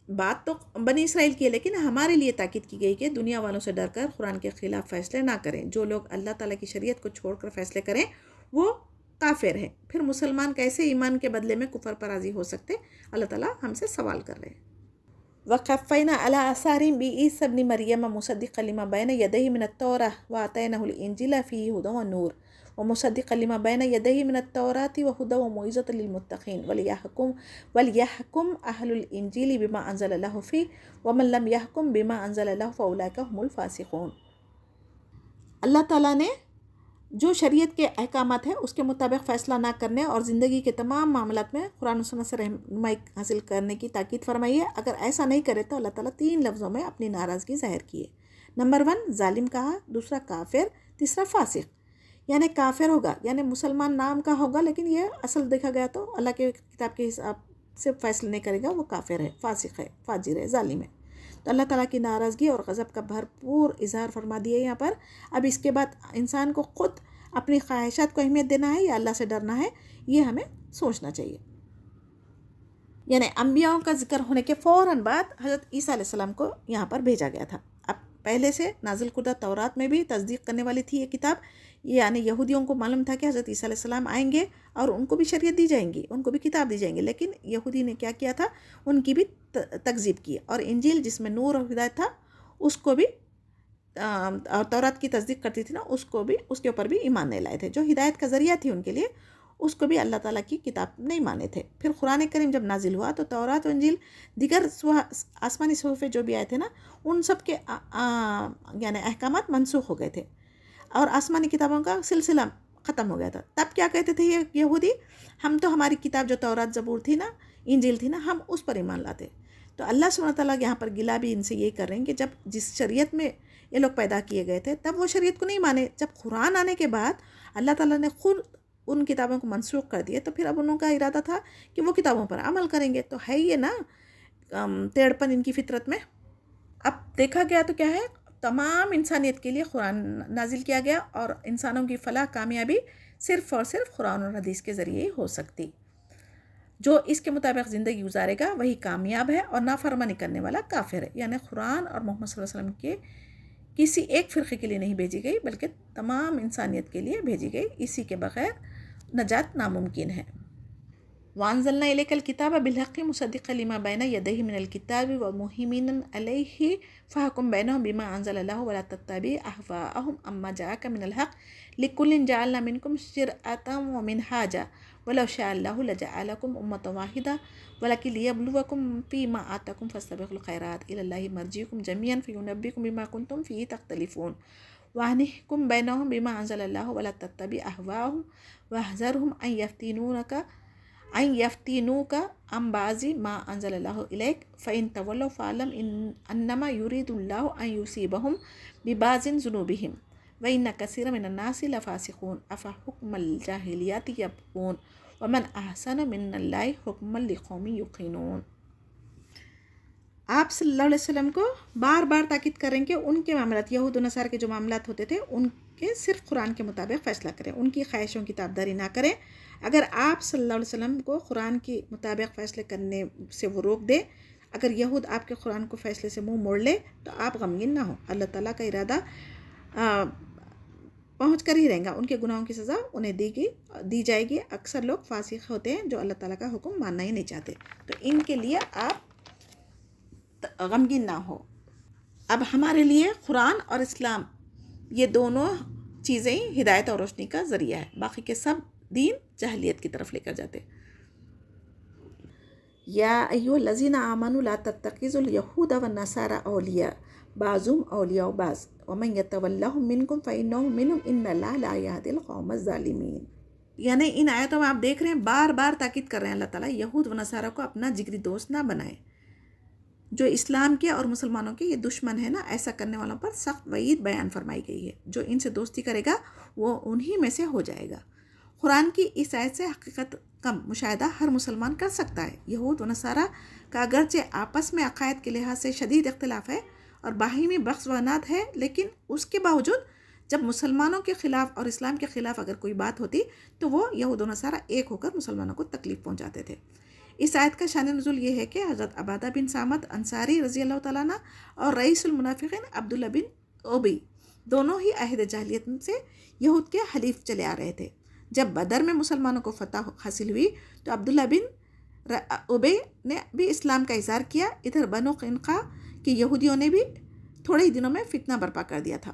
بات تو بنی اسرائیل کی ہے، لیکن ہمارے لیے تاکید کی گئی کہ دنیا والوں سے ڈر کر قرآن کے خلاف فیصلے نہ کریں۔ جو لوگ اللہ تعالیٰ کی شریعت کو چھوڑ کر فیصلے کریں وہ کافر ہیں۔ پھر مسلمان کیسے ایمان کے بدلے میں کفر پر راضی ہو سکتے؟ اللہ تعالیٰ ہم سے سوال کر رہے ہیں۔ وَقَفَّيْنَا عَلَىٰ آثَارِهِم بِعِیسَىٰ ابْنِ مَرْیَمَ مُصَدِّقًا لِمَا بَیْنَ یَدَیْهِ مِنَ التَّوْرَاةِ وَآتَیْنَاهُ الْإِنجِیلَ فِیہِ ھُدًى وَنُورٌ وَمُصَدِّقًا لِمَا بَیْنَ یَدَیْهِ مِنَ التَّوْرَاةِ وَھُدًى وَمَوْعِظَةً لِلْمُتَّقِینَ وَلْیَحْکُمْ أَہْلُ الْإِنجِیلِ بِمَا أَنزَلَ اللَّهُ فِیہِ وَمَن لَم یحکم بِمَا أَنزَلَ اللَّهُ فَأُولَٰئِکَ هُمُ الْفَاسِقُونَ۔ اللہ تعالیٰ نے جو شریعت کے احکامات ہیں اس کے مطابق فیصلہ نہ کرنے اور زندگی کے تمام معاملات میں قرآن و سنت سے رہنمائی حاصل کرنے کی تاکید فرمائی ہے۔ اگر ایسا نہیں کرے تو اللہ تعالیٰ 3 لفظوں میں اپنی ناراضگی ظاہر کی ہے۔ نمبر 1 ظالم کہا، دوسرا کافر، تیسرا فاسق۔ یعنی کافر ہوگا یعنی مسلمان نام کا ہوگا، لیکن یہ اصل دیکھا گیا تو اللہ کے کتاب کے حساب سے فیصلہ نہیں کرے گا، وہ کافر ہے، فاسق ہے، فاجر ہے، ظالم ہے۔ تو اللہ تعالیٰ کی ناراضگی اور غضب کا بھرپور اظہار فرما دیا یہاں پر۔ اب اس کے بعد انسان کو خود اپنی خواہشات کو اہمیت دینا ہے یا اللہ سے ڈرنا ہے، یہ ہمیں سوچنا چاہیے۔ یعنی انبیاءوں کا ذکر ہونے کے فوراً بعد حضرت عیسیٰ علیہ السلام کو یہاں پر بھیجا گیا تھا۔ اب پہلے سے نازل کردہ تورات میں بھی تصدیق کرنے والی تھی یہ کتاب، یعنی یہودیوں کو معلوم تھا کہ حضرت عیسیٰ علیہ السلام آئیں گے اور ان کو بھی شریعت دی جائیں گی، ان کو بھی کتاب دی جائیں گی، لیکن یہودی نے کیا کیا تھا؟ ان کی بھی تکذیب کی، اور انجیل جس میں نور اور ہدایت تھا اس کو بھی، اور تورات کی تصدیق کرتی تھی نا، اس کو بھی، اس کے اوپر بھی ایمان نہیں لائے تھے۔ جو ہدایت کا ذریعہ تھی ان کے لیے اس کو بھی اللہ تعالیٰ کی کتاب نہیں مانے تھے۔ پھر قرآن کریم جب نازل ہوا تو تورات و انجیل دیگر آسمانی صحیفے جو بھی آئے تھے نا، ان سب کے یعنی احکامات منسوخ ہو گئے تھے، اور آسمانی کتابوں کا سلسلہ ختم ہو گیا تھا۔ تب کیا کہتے تھے یہ یہودی؟ ہم تو ہماری کتاب جو تورات زبور تھی نا، انجیل تھی نا، ہم اس پر ایمان لاتے۔ تو اللہ سبحانہ تعالیٰ یہاں پر گلا بھی ان سے یہ کر رہے ہیں کہ جب جس شریعت میں یہ لوگ پیدا کیے گئے تھے تب وہ شریعت کو نہیں مانے، جب قرآن آنے کے بعد اللہ تعالیٰ نے خود ان کتابوں کو منسوخ کر دیے، تو پھر اب انہوں کا ارادہ تھا کہ وہ کتابوں پر عمل کریں گے۔ تو ہے یہ نا ٹیڑھپن ان کی فطرت میں۔ اب دیکھا گیا تو کیا ہے، تمام انسانیت کے لیے قرآن نازل کیا گیا، اور انسانوں کی فلاح کامیابی صرف اور صرف قرآن اور حدیث کے ذریعے ہی ہو سکتی۔ جو اس کے مطابق زندگی گزارے گا وہی کامیاب ہے، اور نافرمانی کرنے والا کافر ہے۔ یعنی قرآن اور محمد صلی اللہ علیہ وسلم کے کسی ایک فرقے کے لیے نہیں بھیجی گئی، بلکہ تمام انسانیت کے لیے بھیجی گئی۔ اسی کے بغیر نجات ناممکن ہے۔ وَأَنزَلْنَا إِلَيْكَ الْكِتَابَ بِالْحَقِّ مُصَدِّقًا لِمَا بَيْنَ يَدَيْهِ مِنَ الْكِتَابِ وَمُهَيْمِنًا عَلَيْهِ فَاحْكُم بَيْنَهُم بِمَا أَنزَلَ اللَّهُ وَلَا تَتَّبِعْ أَهْوَاءَهُمْ عَمَّا جَاءَكَ مِنَ الْحَقِّ لِكُلٍّ جَعَلْنَا مِنكُمْ شِرْعَةً وَمِنْهَاجًا وَلَوْ شَاءَ اللَّهُ لَجَعَلَكُمْ أُمَّةً وَاحِدَةً وَلَكِنْ لِيَبْلُوَكُمْ فِيمَا آتَاكُمْ فَاسْتَبِقُوا الْخَيْرَاتِ إِلَى اللَّهِ مَرْجِعُكُمْ جَمِيعًا فَيُنَبِّئُكُم بِمَا كُنتُمْ فِيهِ تَخْتَلِفُونَ وَأَنِحْكُم بَيْنَهُم بِمَا أَنزَلَ اللَّهُ وَلَا تَتَّبِعْ أَهْوَاءَهُمْ وَاحْذَرْهُمْ أَن يَفْتِنُوكَ عَن بَعْضِ مَا أَنزَلَ اللَّهُ إِلَيْكَ فَإِن تَوَلَّوْا فَاعْلَمْ أَنَّمَا يُرِيدُ اللَّهُ أَن يُصِيبَهُم بِبَعْضِ ذُنُوبِهِمْ وَإِنَّ كَثِيرًا مِنَ النَّاسِ لَفَاسِقُونَ أَفَحُكْمَ الْجَاهِلِيَّةِ يَبْغُونَ وَمَنْ أَحْسَنُ مِنَ اللَّهِ حُكْمًا لِقَوْمٍ يُوقِنُونَ۔ آپ صلی اللہ علیہ وسلم کو بار بار تاکید کریں کہ ان کے معاملات، یہود و نصارہ کے جو معاملات ہوتے تھے ان کے صرف قرآن کے مطابق فیصلہ کریں، ان کی خواہشوں کی تابعداری نہ کریں. اگر آپ صلی اللہ علیہ وسلم کو قرآن کے مطابق فیصلے کرنے سے وہ روک دے، اگر یہود آپ کے قرآن کو فیصلے سے منہ موڑ لے تو آپ غمگین نہ ہوں. اللہ تعالیٰ کا ارادہ پہنچ کر ہی رہیں گا. ان کے گناہوں کی سزا انہیں دی جائے گی. اکثر لوگ فاسق ہوتے ہیں جو اللہ تعالیٰ کا حکم ماننا ہی نہیں چاہتے، تو ان کے لیے آپ غمگین نہ ہو. اب ہمارے لیے قرآن اور اسلام یہ دونوں چیزیں ہدایت اور روشنی کا ذریعہ ہے، باقی کے سب دین جہلیت کی طرف لے کر جاتے. یا ایھا الذین آمنوا لا تتخذوا الیہود والنصارى اولیاء بعضهم اولیاء بعض ومن یتولہم منکم فانہ منہم ان اللہ لا یہدی القوم الظالمین. یعنی ان آیتوں میں آپ دیکھ رہے ہیں بار بار تاکید کر رہے ہیں اللہ تعالیٰ یہود و نصارہ کو اپنا جگری دوست نہ بنائے. جو اسلام کے اور مسلمانوں کے یہ دشمن ہے نا، ایسا کرنے والوں پر سخت وعید بیان فرمائی گئی ہے. جو ان سے دوستی کرے گا وہ انہی میں سے ہو جائے گا. قرآن کی اس آیت سے حقیقت کا مشاہدہ ہر مسلمان کر سکتا ہے. یہود و نصارہ کا اگرچہ آپس میں عقائد کے لحاظ سے شدید اختلاف ہے اور باہمی بغض و عناد ہے، لیکن اس کے باوجود جب مسلمانوں کے خلاف اور اسلام کے خلاف اگر کوئی بات ہوتی تو وہ یہود و نصارہ ایک ہو کر مسلمانوں کو تکلیف پہنچاتے تھے. اس آیت کا شان نزول یہ ہے کہ حضرت عبادہ بن صامت انصاری رضی اللہ تعالیٰ عنہ اور رئیس المنافقین عبداللہ بن ابی دونوں ہی عہد جاہلیت سے یہود کے حلیف چلے آ رہے تھے. جب بدر میں مسلمانوں کو فتح حاصل ہوئی تو عبداللہ بن ابی نے بھی اسلام کا اظہار کیا. ادھر بنو قینقاع کے یہودیوں نے بھی تھوڑے ہی دنوں میں فتنہ برپا کر دیا تھا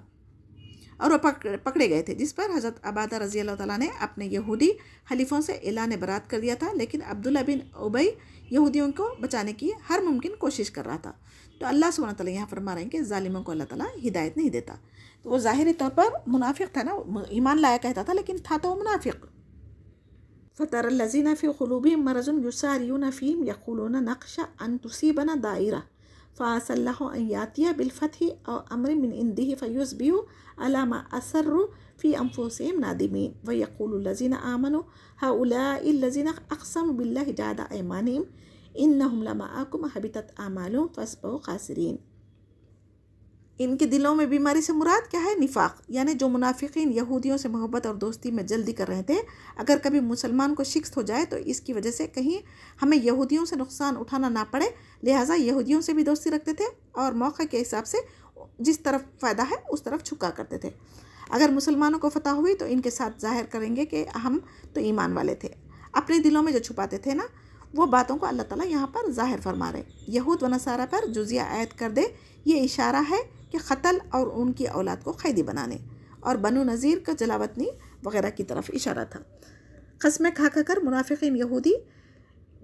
اور وہ پکڑے گئے تھے، جس پر حضرت عبادہ رضی اللہ تعالیٰ نے اپنے یہودی حلیفوں سے اعلان برات کر دیا تھا. لیکن عبداللہ بن ابی یہودیوں کو بچانے کی ہر ممکن کوشش کر رہا تھا. تو اللہ سبحانہ تعالیٰ یہاں فرما رہے ہیں کہ ظالموں کو اللہ تعالیٰ ہدایت نہیں دیتا. تو وہ ظاہری طور پر منافق تھا نا، ایمان لایا کہتا تھا لیکن تھا تو وہ منافق. فَتَرَى الَّذِينَ فِي قُلُوبِهِم مَرَضٌ يُسَارِعُونَ فِيهِمْ يَقُولُونَ نَخْشَىٰ أَن تُصِيبَنَا دَاعِرَةٌ فَعَسَى اللَّهُ أَن يَأْتِيَ بِالْفَتْحِ أَوْ أَمْرٍ مِّنْ عِندِهِ فَيُصْبِحُوا عَلَىٰ مَا أَسَرُّوا فِي أَنفُسِهِمْ نَادِمِينَ. وَيَقُولُ الَّذِينَ آمَنُوا هَٰؤُلَاءِ الَّذِينَ أَقْسَمُوا بِاللَّهِ جَهْدَ أَيْمَانِهِمْ إِنَّهُمْ لَمَعَكُمْ حَبِطَتْ أَعْمَالُهُمْ فَأَصْبَحُوا خَاسِرِينَ. ان کے دلوں میں بیماری سے مراد کیا ہے؟ نفاق. یعنی جو منافقین یہودیوں سے محبت اور دوستی میں جلدی کر رہے تھے، اگر کبھی مسلمان کو شکست ہو جائے تو اس کی وجہ سے کہیں ہمیں یہودیوں سے نقصان اٹھانا نہ پڑے، لہٰذا یہودیوں سے بھی دوستی رکھتے تھے اور موقع کے حساب سے جس طرف فائدہ ہے اس طرف جھکا کرتے تھے. اگر مسلمانوں کو فتح ہوئی تو ان کے ساتھ ظاہر کریں گے کہ ہم تو ایمان والے تھے. اپنے دلوں میں جو چھپاتے تھے نا، وہ باتوں کو اللہ تعالیٰ یہاں پر ظاہر فرما رہے. یہود و نصارہ پر جزیہ عائد کر دے، یہ اشارہ ہے کہ قتل اور ان کی اولاد کو قیدی بنانے، اور بنو نذیر کا جلاوطنی وغیرہ کی طرف اشارہ تھا. قسمیں کھا کر منافقین یہودی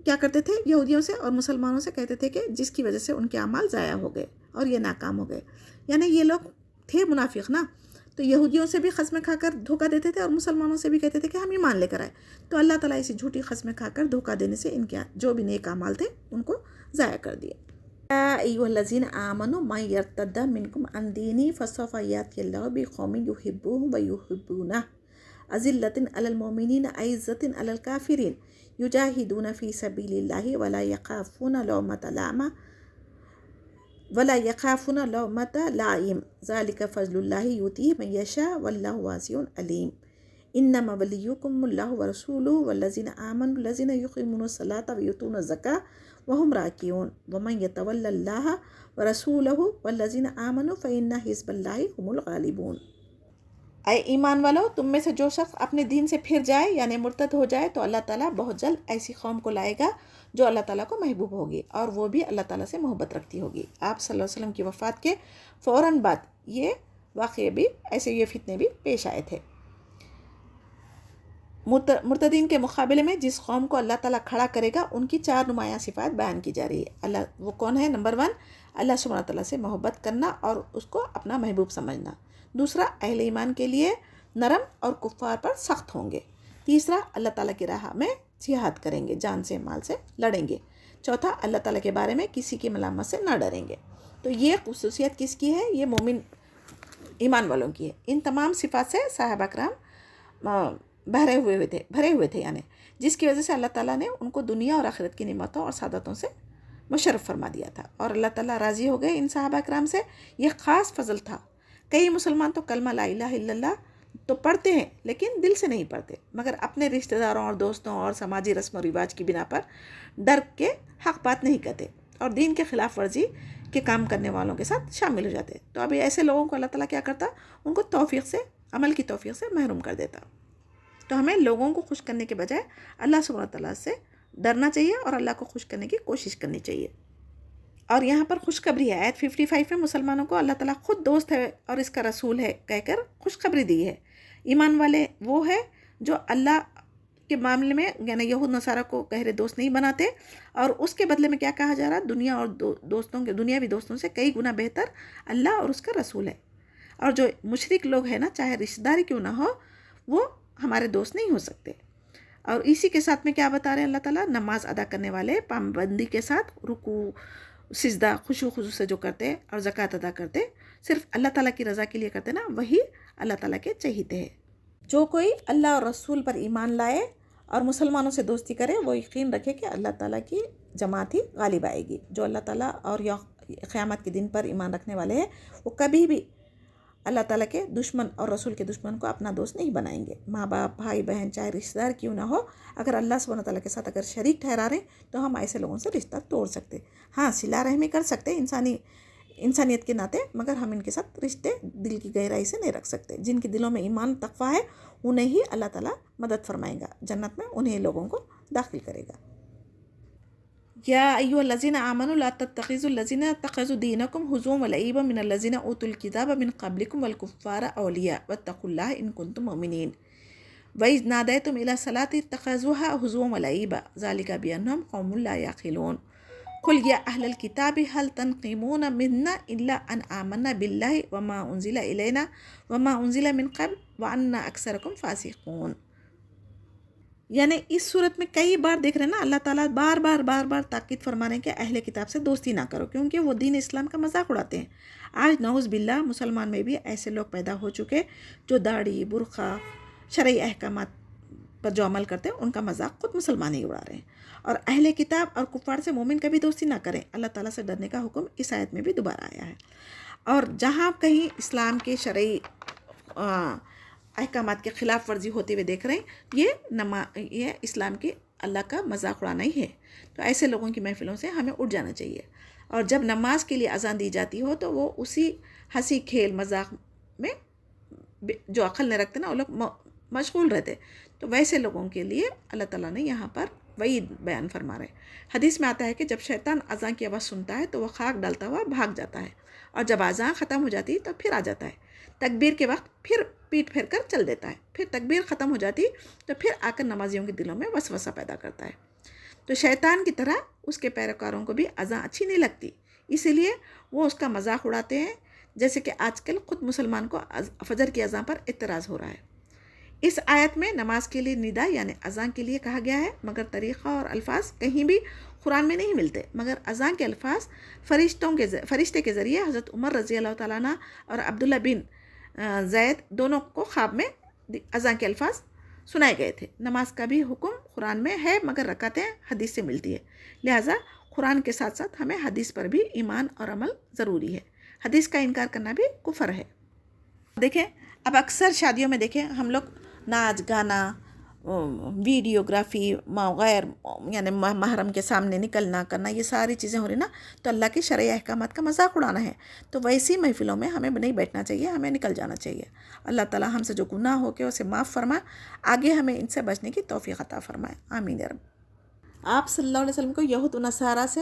کیا کرتے تھے؟ یہودیوں سے اور مسلمانوں سے کہتے تھے کہ جس کی وجہ سے ان کے اعمال ضائع ہو گئے اور یہ ناکام ہو گئے. یعنی یہ لوگ تھے منافق نا، تو یہودیوں سے بھی قسمیں کھا کر دھوکہ دیتے تھے اور مسلمانوں سے بھی کہتے تھے کہ ہم ایمان لے کر آئے. تو اللہ تعالیٰ اسی جھوٹی قسمیں کھا کر دھوکہ دینے سے ان کے جو بھی نیک اعمال تھے ان کو ضائع کر دیے. یا ایھا الذین آمنوا من یرتد منکم عن دینہ فسوف یأتی اللہ بقوم یحبونہم ویحبونہ اذلۃ علی المؤمنین اعزۃ علی الکافرین یجاہدون فی سبیل اللہ ولا یخافون لومۃ لائم ذلک فضل اللہ یؤتیہ من یشاء واللہ واسع علیم. انما ولیکم اللہ ورسولہ والذین آمنوا الذین یقیمون الصلاۃ ویؤتون الزکاۃ وہم راکعون ومن یتول اللہ ورسولہ والذین آمنوا فإن حزب اللہ هم الغالبون. اے ایمان والو، تم میں سے جو شخص اپنے دین سے پھر جائے یعنی مرتد ہو جائے تو اللہ تعالیٰ بہت جلد ایسی قوم کو لائے گا جو اللہ تعالیٰ کو محبوب ہوگی اور وہ بھی اللہ تعالیٰ سے محبت رکھتی ہوگی. آپ صلی اللہ علیہ وسلم کی وفات کے فوراً بعد یہ واقعے بھی ایسے یہ فتنے بھی پیش آئے تھے. مرتدین کے مقابلے میں جس قوم کو اللہ تعالیٰ کھڑا کرے گا ان کی 4 نمایاں صفات بیان کی جا رہی ہے. اللہ وہ کون ہے؟ نمبر 1 اللہ سبحانہ تعالیٰ سے محبت کرنا اور اس کو اپنا محبوب سمجھنا. دوسرا اہل ایمان کے لیے نرم اور کفار پر سخت ہوں گے. تیسرا اللہ تعالیٰ کی راہ میں جہاد کریں گے، جان سے مال سے لڑیں گے. چوتھا اللہ تعالیٰ کے بارے میں کسی کی ملامت سے نہ ڈریں گے. تو یہ خصوصیت کس کی ہے؟ یہ مومن ایمان والوں کی ہے. ان تمام صفات سے صحابہ کرام بھرے ہوئے تھے یعنی جس کی وجہ سے اللہ تعالیٰ نے ان کو دنیا اور آخرت کی نعمتوں اور سعادتوں سے مشرف فرما دیا تھا اور اللہ تعالیٰ راضی ہو گئے ان صحابہ کرام سے. یہ خاص فضل تھا. کئی مسلمان تو کلمہ لا الہ الا اللہ تو پڑھتے ہیں لیکن دل سے نہیں پڑھتے، مگر اپنے رشتہ داروں اور دوستوں اور سماجی رسم و رواج کی بنا پر ڈر کے حق بات نہیں کہتے اور دین کے خلاف ورزی کے کام کرنے والوں کے ساتھ شامل ہو جاتے. تو ابھی ایسے لوگوں کو اللہ تعالیٰ کیا کرتا؟ ان کو توفیق سے، عمل کی توفیق سے محروم کر دیتا. تو ہمیں لوگوں کو خوش کرنے کے بجائے اللہ سبحانہ و تعالیٰ سے ڈرنا چاہیے اور اللہ کو خوش کرنے کی کوشش کرنی چاہیے. اور یہاں پر خوشخبری ہے. آیت 55 میں مسلمانوں کو اللہ تعالیٰ خود دوست ہے اور اس کا رسول ہے کہہ کر خوشخبری دی ہے. ایمان والے وہ ہے جو اللہ کے معاملے میں یعنی یہود نصارہ کو گہرے دوست نہیں بناتے، اور اس کے بدلے میں کیا کہا جا رہا؟ دنیا اور دوستوں کے دنیاوی دوستوں سے کئی گنا بہتر اللہ اور اس کا رسول ہے. اور جو مشرک لوگ ہیں نا، چاہے رشتہ داری کیوں نہ ہو، وہ ہمارے دوست نہیں ہو سکتے. اور اسی کے ساتھ میں کیا بتا رہے ہیں اللہ تعالیٰ؟ نماز ادا کرنے والے پابندی کے ساتھ رکوع سجدہ خشوع خضوع سے جو کرتے اور زکوٰۃ ادا کرتے، صرف اللہ تعالیٰ کی رضا کے لیے کرتے نا، وہی اللہ تعالیٰ کے چہیتے ہیں. جو کوئی اللہ اور رسول پر ایمان لائے اور مسلمانوں سے دوستی کرے، وہ یقین رکھے کہ اللہ تعالیٰ کی جماعت ہی غالب آئے گی. جو اللہ تعالیٰ اور قیامت کے دن پر ایمان رکھنے والے ہیں، وہ کبھی بھی اللہ تعالیٰ کے دشمن اور رسول کے دشمن کو اپنا دوست نہیں بنائیں گے. ماں باپ، بھائی بہن، چاہے رشتہ دار کیوں نہ ہو، اگر اللہ سبحانہ تعالیٰ کے ساتھ اگر شریک ٹھہرا رہے تو ہم ایسے لوگوں سے رشتہ توڑ سکتے. ہاں، صلہ رحمی کر سکتے انسانیت کے ناطے، مگر ہم ان کے ساتھ رشتے دل کی گہرائی سے نہیں رکھ سکتے. جن کے دلوں میں ایمان تقویٰ ہے، انہیں ہی اللہ تعالیٰ مدد فرمائے گا، جنت میں انہیں لوگوں کو داخل کرے گا. یا ایھا الذین آمنوا لا تتخذوا الذین اتخذوا دینکم ہزوا ولعبا من الذین اوتوا الکتاب من قبلکم والکفار اولیاء واتقوا اللہ ان کنتم مؤمنین وإذ نادیتم الی الصلاۃ اتخذوها ہزوا ولعبا ذلک بأنہم قوم لا یعقلون قل یا اہل الکتاب هل تنقمون منا الا ان آمنا باللہ وما انزل الینا وما انزل من قبل وان اکثرکم فاسقون. یعنی اس صورت میں کئی بار دیکھ رہے ہیں نا، اللہ تعالیٰ بار بار تاکید فرما رہے ہیں کہ اہل کتاب سے دوستی نہ کرو، کیونکہ وہ دین اسلام کا مذاق اڑاتے ہیں. آج نعوذ باللہ مسلمان میں بھی ایسے لوگ پیدا ہو چکے جو داڑھی، برقع، شرعی احکامات پر جو عمل کرتے ہیں، ان کا مذاق خود مسلمان ہی اڑا رہے ہیں. اور اہل کتاب اور کفار سے مومن کبھی دوستی نہ کریں. اللہ تعالیٰ سے ڈرنے کا حکم اس آیت میں بھی دوبارہ آیا ہے. اور جہاں کہیں اسلام کے شرعی احکامات کے خلاف ورزی ہوتے ہوئے دیکھ رہے ہیں، یہ اسلام کی اللہ کا مذاق اڑانا ہی ہے. تو ایسے لوگوں کی محفلوں سے ہمیں اٹھ جانا چاہیے. اور جب نماز کے لیے اذان دی جاتی ہو تو وہ اسی ہنسی کھیل مذاق میں جو عقل نہیں رکھتے نا، وہ لوگ مشغول رہتے. تو ویسے لوگوں کے لیے اللہ تعالیٰ نے یہاں پر وعید بیان فرما رہے. حدیث میں آتا ہے کہ جب شیطان اذان کی آواز سنتا ہے تو وہ خاک ڈالتا ہوا بھاگ جاتا ہے، اور جب اذان ختم ہو جاتی تو پھر آ جاتا ہے. تکبیر کے وقت پھر پیٹ پھیر کر چل دیتا ہے. پھر تکبیر ختم ہو جاتی تو پھر آ کر نمازیوں کے دلوں میں وسوسہ پیدا کرتا ہے. تو شیطان کی طرح اس کے پیروکاروں کو بھی اذان اچھی نہیں لگتی، اسی لیے وہ اس کا مذاق اڑاتے ہیں. جیسے کہ آج کل خود مسلمان کو فجر کی اذان پر اعتراض ہو رہا ہے. اس آیت میں نماز کے لیے ندا یعنی اذان کے لیے کہا گیا ہے، مگر طریقہ اور الفاظ کہیں بھی قرآن میں نہیں ملتے. مگر اذان کے الفاظ فرشتے کے ذریعے حضرت عمر رضی اللہ تعالیٰ عنہ اور عبداللہ بن زید دونوں کو خواب میں اذان کے الفاظ سنائے گئے تھے. نماز کا بھی حکم قرآن میں ہے، مگر رکعتیں حدیث سے ملتی ہے. لہٰذا قرآن کے ساتھ ساتھ ہمیں حدیث پر بھی ایمان اور عمل ضروری ہے. حدیث کا انکار کرنا بھی کفر ہے. دیکھیں، اب اکثر شادیوں میں دیکھیں ہم لوگ ناچ گانا، ویڈیوگرافی، غیر یعنی محرم کے سامنے نکلنا کرنا، یہ ساری چیزیں ہو رہی نا، تو اللہ کے شرعی احکامات کا مذاق اڑانا ہے. تو ویسی محفلوں میں ہمیں نہیں بیٹھنا چاہیے، ہمیں نکل جانا چاہیے. اللہ تعالیٰ ہم سے جو گناہ ہو کے اسے معاف فرمائے، آگے ہمیں ان سے بچنے کی توفیق عطا فرمائے. آمین یا رب. آپ صلی اللہ علیہ وسلم کو یہود و نصارہ سے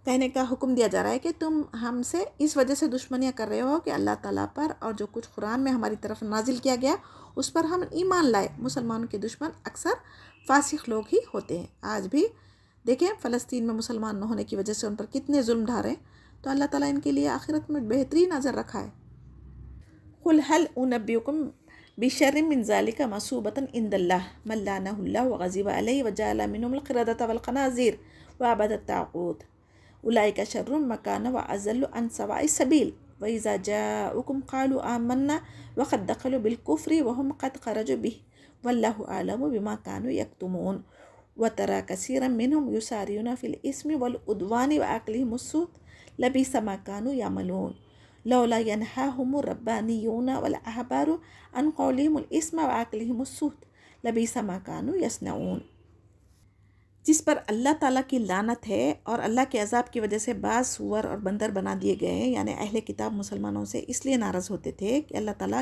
کہنے کا حکم دیا جا رہا ہے کہ تم ہم سے اس وجہ سے دشمنیاں کر رہے ہو کہ اللہ تعالیٰ پر اور جو کچھ قرآن میں ہماری طرف نازل کیا گیا اس پر ہم ایمان لائے. مسلمانوں کے دشمن اکثر فاسق لوگ ہی ہوتے ہیں. آج بھی دیکھیں فلسطین میں مسلمان نہ ہونے کی وجہ سے ان پر کتنے ظلم ڈھا رہے ہیں، تو اللہ تعالیٰ ان کے لیے آخرت میں بہترین نظر رکھا ہے. قل هل انبئکم بشر من ذلک مثوبۃ عند اللہ من لعنہ اللہ وغضب علیہ وجعل منهم القردۃ والخنازیر وعبد الطاغوت اولئک شر مکانا واضل عن سواء السبیل وإذا جاءوكم قالوا آمنا وقد دخلوا بالكفر وهم قد خرجوا به والله أعلم بما كانوا يكتمون وترى كثيرا منهم يسارعون في الإثم والعدوان وأكلهم السحت لبئس ما كانوا يعملون لولا ينهاهم الربانيون والأحبار عن قولهم الإثم وأكلهم السحت لبئس ما كانوا يصنعون. جس پر اللہ تعالیٰ کی لعنت ہے اور اللہ کے عذاب کی وجہ سے بعض سور اور بندر بنا دیے گئے ہیں، یعنی اہل کتاب مسلمانوں سے اس لیے ناراض ہوتے تھے کہ اللہ تعالیٰ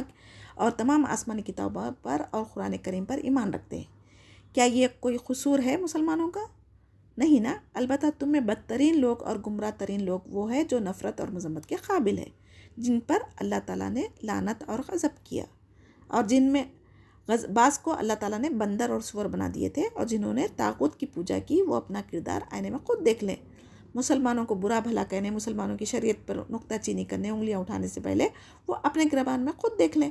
اور تمام آسمانی کتابوں پر اور قرآن کریم پر ایمان رکھتے ہیں. کیا یہ کوئی قصور ہے مسلمانوں کا؟ نہیں نا. البتہ تم میں بدترین لوگ اور گمراہ ترین لوگ وہ ہے جو نفرت اور مذمت کے قابل ہے، جن پر اللہ تعالیٰ نے لعنت اور غضب کیا، اور جن میں بعض کو اللہ تعالیٰ نے بندر اور سور بنا دیے تھے، اور جنہوں نے طاغوت کی پوجا کی وہ اپنا کردار آئینے میں خود دیکھ لیں. مسلمانوں کو برا بھلا کہنے، مسلمانوں کی شریعت پر نکتہ چینی کرنے، انگلیاں اٹھانے سے پہلے وہ اپنے گریبان میں خود دیکھ لیں.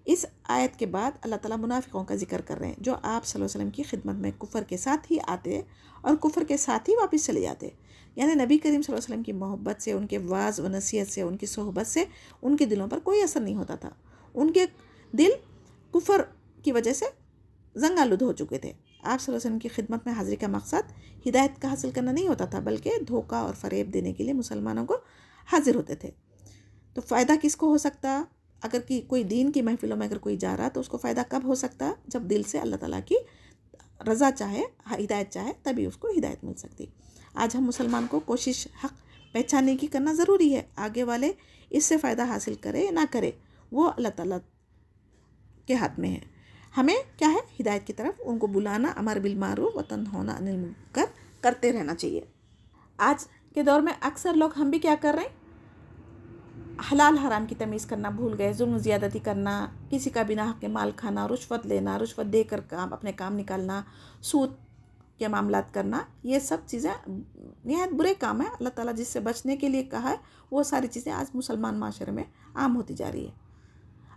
اس آیت کے بعد اللہ تعالیٰ منافقوں کا ذکر کر رہے ہیں جو آپ صلی اللہ علیہ وسلم کی خدمت میں کفر کے ساتھ ہی آتے اور کفر کے ساتھ ہی واپس چلے جاتے. یعنی نبی کریم صلی اللہ علیہ وسلم کی محبت سے، ان کے واعظ و نصیحت سے، ان کی صحبت سے ان کے دلوں پر کوئی اثر نہیں ہوتا تھا. ان کے دل کفر کی وجہ سے زنگ آلود ہو چکے تھے. آپ صلی اللہ علیہ وسلم کی خدمت میں حاضری کا مقصد ہدایت کا حاصل کرنا نہیں ہوتا تھا، بلکہ دھوکہ اور فریب دینے کے لیے مسلمانوں کو حاضر ہوتے تھے. تو فائدہ کس کو ہو سکتا؟ اگر کوئی دین کی محفلوں میں اگر کوئی جا رہا تو اس کو فائدہ کب ہو سکتا؟ جب دل سے اللہ تعالیٰ کی رضا چاہے، ہدایت چاہے، تبھی اس کو ہدایت مل سکتی. آج ہم مسلمان کو کوشش حق پہچاننے کی کرنا ضروری ہے. آگے والے اس سے فائدہ حاصل کرے یا نہ کرے وہ اللہ تعالیٰ کے ہاتھ میں ہے. ہمیں کیا ہے؟ ہدایت کی طرف ان کو بلانا، امر بالمعروف و تنہی عن المنکر کرتے رہنا چاہیے. آج کے دور میں اکثر لوگ ہم بھی کیا کر رہے ہیں؟ حلال حرام کی تمیز کرنا بھول گئے. ظلم زیادتی کرنا، کسی کا بنا حق کے مال کھانا، رشوت لینا، رشوت دے کر اپنے کام نکالنا، سود کے معاملات کرنا، یہ سب چیزیں نہایت برے کام ہیں. اللہ تعالیٰ جس سے بچنے کے لیے کہا ہے وہ ساری چیزیں آج مسلمان معاشرے میں عام ہوتی جا رہی ہے.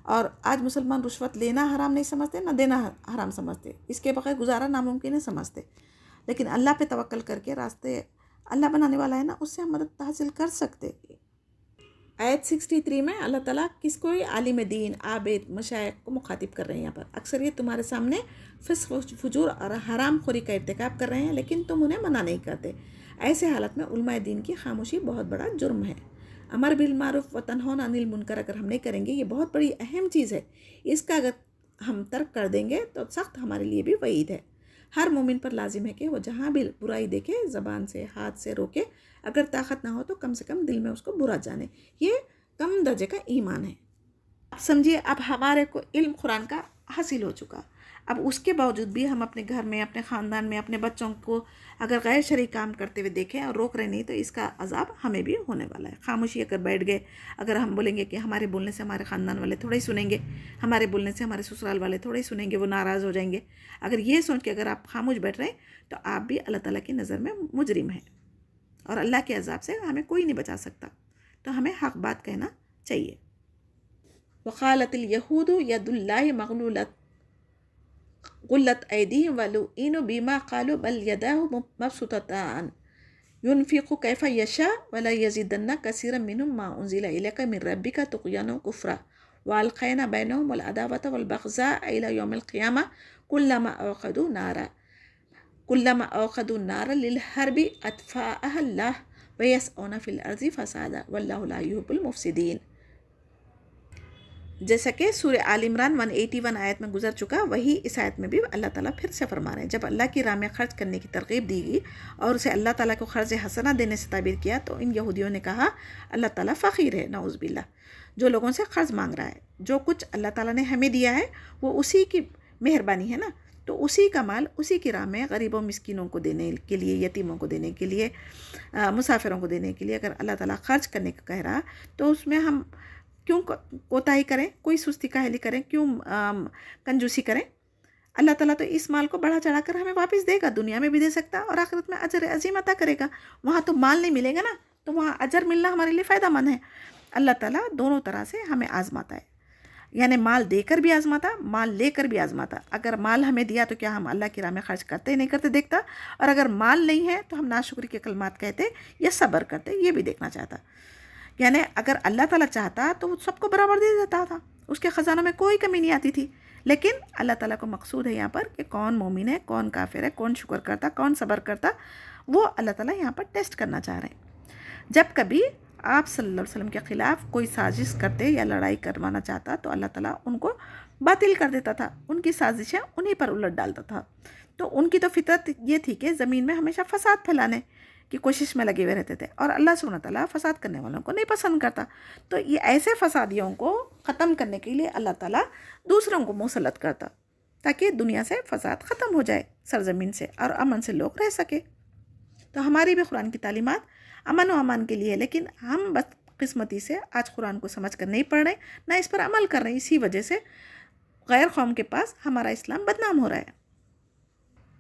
اور آج مسلمان رشوت لینا حرام نہیں سمجھتے، نہ دینا حرام سمجھتے، اس کے بغیر گزارا ناممکن ہے سمجھتے. لیکن اللہ پہ توکل کر کے راستے اللہ بنانے والا ہے نا، اس سے ہم مدد حاصل کر سکتے. آیت 63 میں اللہ تعالیٰ کس کو؟ عالم دین، عابد، مشائخ کو مخاطب کر رہے ہیں. یہاں پر اکثر یہ تمہارے سامنے فسق و فجور اور حرام خوری کا ارتکاب کر رہے ہیں لیکن تم انہیں منع نہیں کرتے. ایسے حالت میں علماء دین کی خاموشی بہت بڑا جرم ہے. امر بالمعروف و تنہی عن المنکر اگر ہم نہیں کریں گے، یہ بہت بڑی اہم چیز ہے. اس کا اگر ہم ترک کر دیں گے تو سخت ہمارے لیے بھی وعید ہے. ہر مومن پر لازم ہے کہ وہ جہاں بھی برائی دیکھے زبان سے، ہاتھ سے روکے. اگر طاقت نہ ہو تو کم سے کم دل میں اس کو برا جانے. یہ کم درجے کا ایمان ہے. اب سمجھیے، اب ہمارے کو علم قرآن کا حاصل ہو چکا، اب اس کے باوجود بھی ہم اپنے گھر میں، اپنے خاندان میں، اپنے بچوں کو اگر غیر شرعی کام کرتے ہوئے دیکھیں اور روک رہے نہیں تو اس کا عذاب ہمیں بھی ہونے والا ہے. خاموشی اگر بیٹھ گئے، اگر ہم بولیں گے کہ ہمارے بولنے سے ہمارے خاندان والے تھوڑے ہی سنیں گے، ہمارے بولنے سے ہمارے سسرال والے تھوڑے ہی سنیں گے، وہ ناراض ہو جائیں گے، اگر یہ سوچ کے اگر آپ خاموش بیٹھ رہے ہیں تو آپ بھی اللہ تعالیٰ کی نظر میں مجرم ہیں اور اللہ کے عذاب سے ہمیں کوئی نہیں بچا سکتا. تو ہمیں حق بات کہنا چاہیے. وقالت الیہود ید اللہ مغلولت غلت ایدیہم ولعنوا بما قالوا بل یداہ مبسوطتان ينفق کیف یشاء ولا یزیدن کثیرا منہم ما انزل الیک من ربک طغیانا وکفرا والقینا بینہم العداوۃ والبغضاء الی یوم القیامہ کلما اوقدوا نارا للحرب اطفاءها اللہ ویسعون فی الارض فسادا واللہ لا یحب المفسدین. جیسا کہ سورہ آل عمران 181 آیت میں گزر چکا، وہی اس آیت میں بھی اللہ تعالیٰ پھر سے فرما رہے ہیں. جب اللہ کی راہ میں خرچ کرنے کی ترغیب دی گئی اور اسے اللہ تعالیٰ کو قرض حسنہ دینے سے تعبیر کیا تو ان یہودیوں نے کہا اللہ تعالیٰ فقیر ہے. نعوذ باللہ. جو لوگوں سے قرض مانگ رہا ہے، جو کچھ اللہ تعالیٰ نے ہمیں دیا ہے وہ اسی کی مہربانی ہے نا، تو اسی کا مال اسی کی راہ میں غریبوں مسکینوں کو دینے کے لیے، یتیموں کو دینے کے لیے، مسافروں کو دینے کے لیے اگر اللہ تعالیٰ خرچ کرنے کا کہہ رہا تو اس میں ہم کیوں کوتاہی کریں، کوئی سستی کاہلی کریں، کیوں کنجوسی کریں؟ اللہ تعالیٰ تو اس مال کو بڑھا چڑھا کر ہمیں واپس دے گا، دنیا میں بھی دے سکتا اور آخرت میں اجر عظیم عطا کرے گا. وہاں تو مال نہیں ملے گا نا، تو وہاں اجر ملنا ہمارے لیے فائدہ مند ہے. اللہ تعالیٰ دونوں طرح سے ہمیں آزماتا ہے، یعنی مال دے کر بھی آزماتا، مال لے کر بھی آزماتا. اگر مال ہمیں دیا تو کیا ہم اللہ کی راہ میں خرچ کرتے ہی نہیں کرتے دیکھتا، اور اگر مال نہیں ہے تو ہم ناشکری کے کلمات کہتے یا صبر کرتے، یہ بھی دیکھنا چاہتا. یعنی اگر اللہ تعالیٰ چاہتا تو وہ سب کو برابر دے دیتا تھا، اس کے خزانوں میں کوئی کمی نہیں آتی تھی. لیکن اللہ تعالیٰ کو مقصود ہے یہاں پر کہ کون مومن ہے، کون کافر ہے، کون شکر کرتا، کون صبر کرتا، وہ اللہ تعالیٰ یہاں پر ٹیسٹ کرنا چاہ رہے ہیں۔ جب کبھی آپ صلی اللہ علیہ وسلم کے خلاف کوئی سازش کرتے یا لڑائی کروانا چاہتا تو اللہ تعالیٰ ان کو باطل کر دیتا تھا، ان کی سازشیں انہی پر الٹ ڈالتا تھا۔ تو ان کی تو فطرت یہ تھی کہ زمین میں ہمیشہ فساد پھیلانے کی کوشش میں لگے ہوئے رہتے تھے، اور اللہ سبحانہ تعالیٰ فساد کرنے والوں کو نہیں پسند کرتا۔ تو یہ ایسے فسادیوں کو ختم کرنے کے لیے اللہ تعالیٰ دوسروں کو مسلط کرتا تاکہ دنیا سے فساد ختم ہو جائے سرزمین سے، اور امن سے لوگ رہ سکے۔ تو ہماری بھی قرآن کی تعلیمات امن و امان کے لیے ہے، لیکن ہم بدقسمتی سے آج قرآن کو سمجھ کر نہیں پڑھ رہے، نہ اس پر عمل کر رہے ہیں۔ اسی وجہ سے غیر قوم کے پاس ہمارا اسلام بدنام ہو رہا ہے۔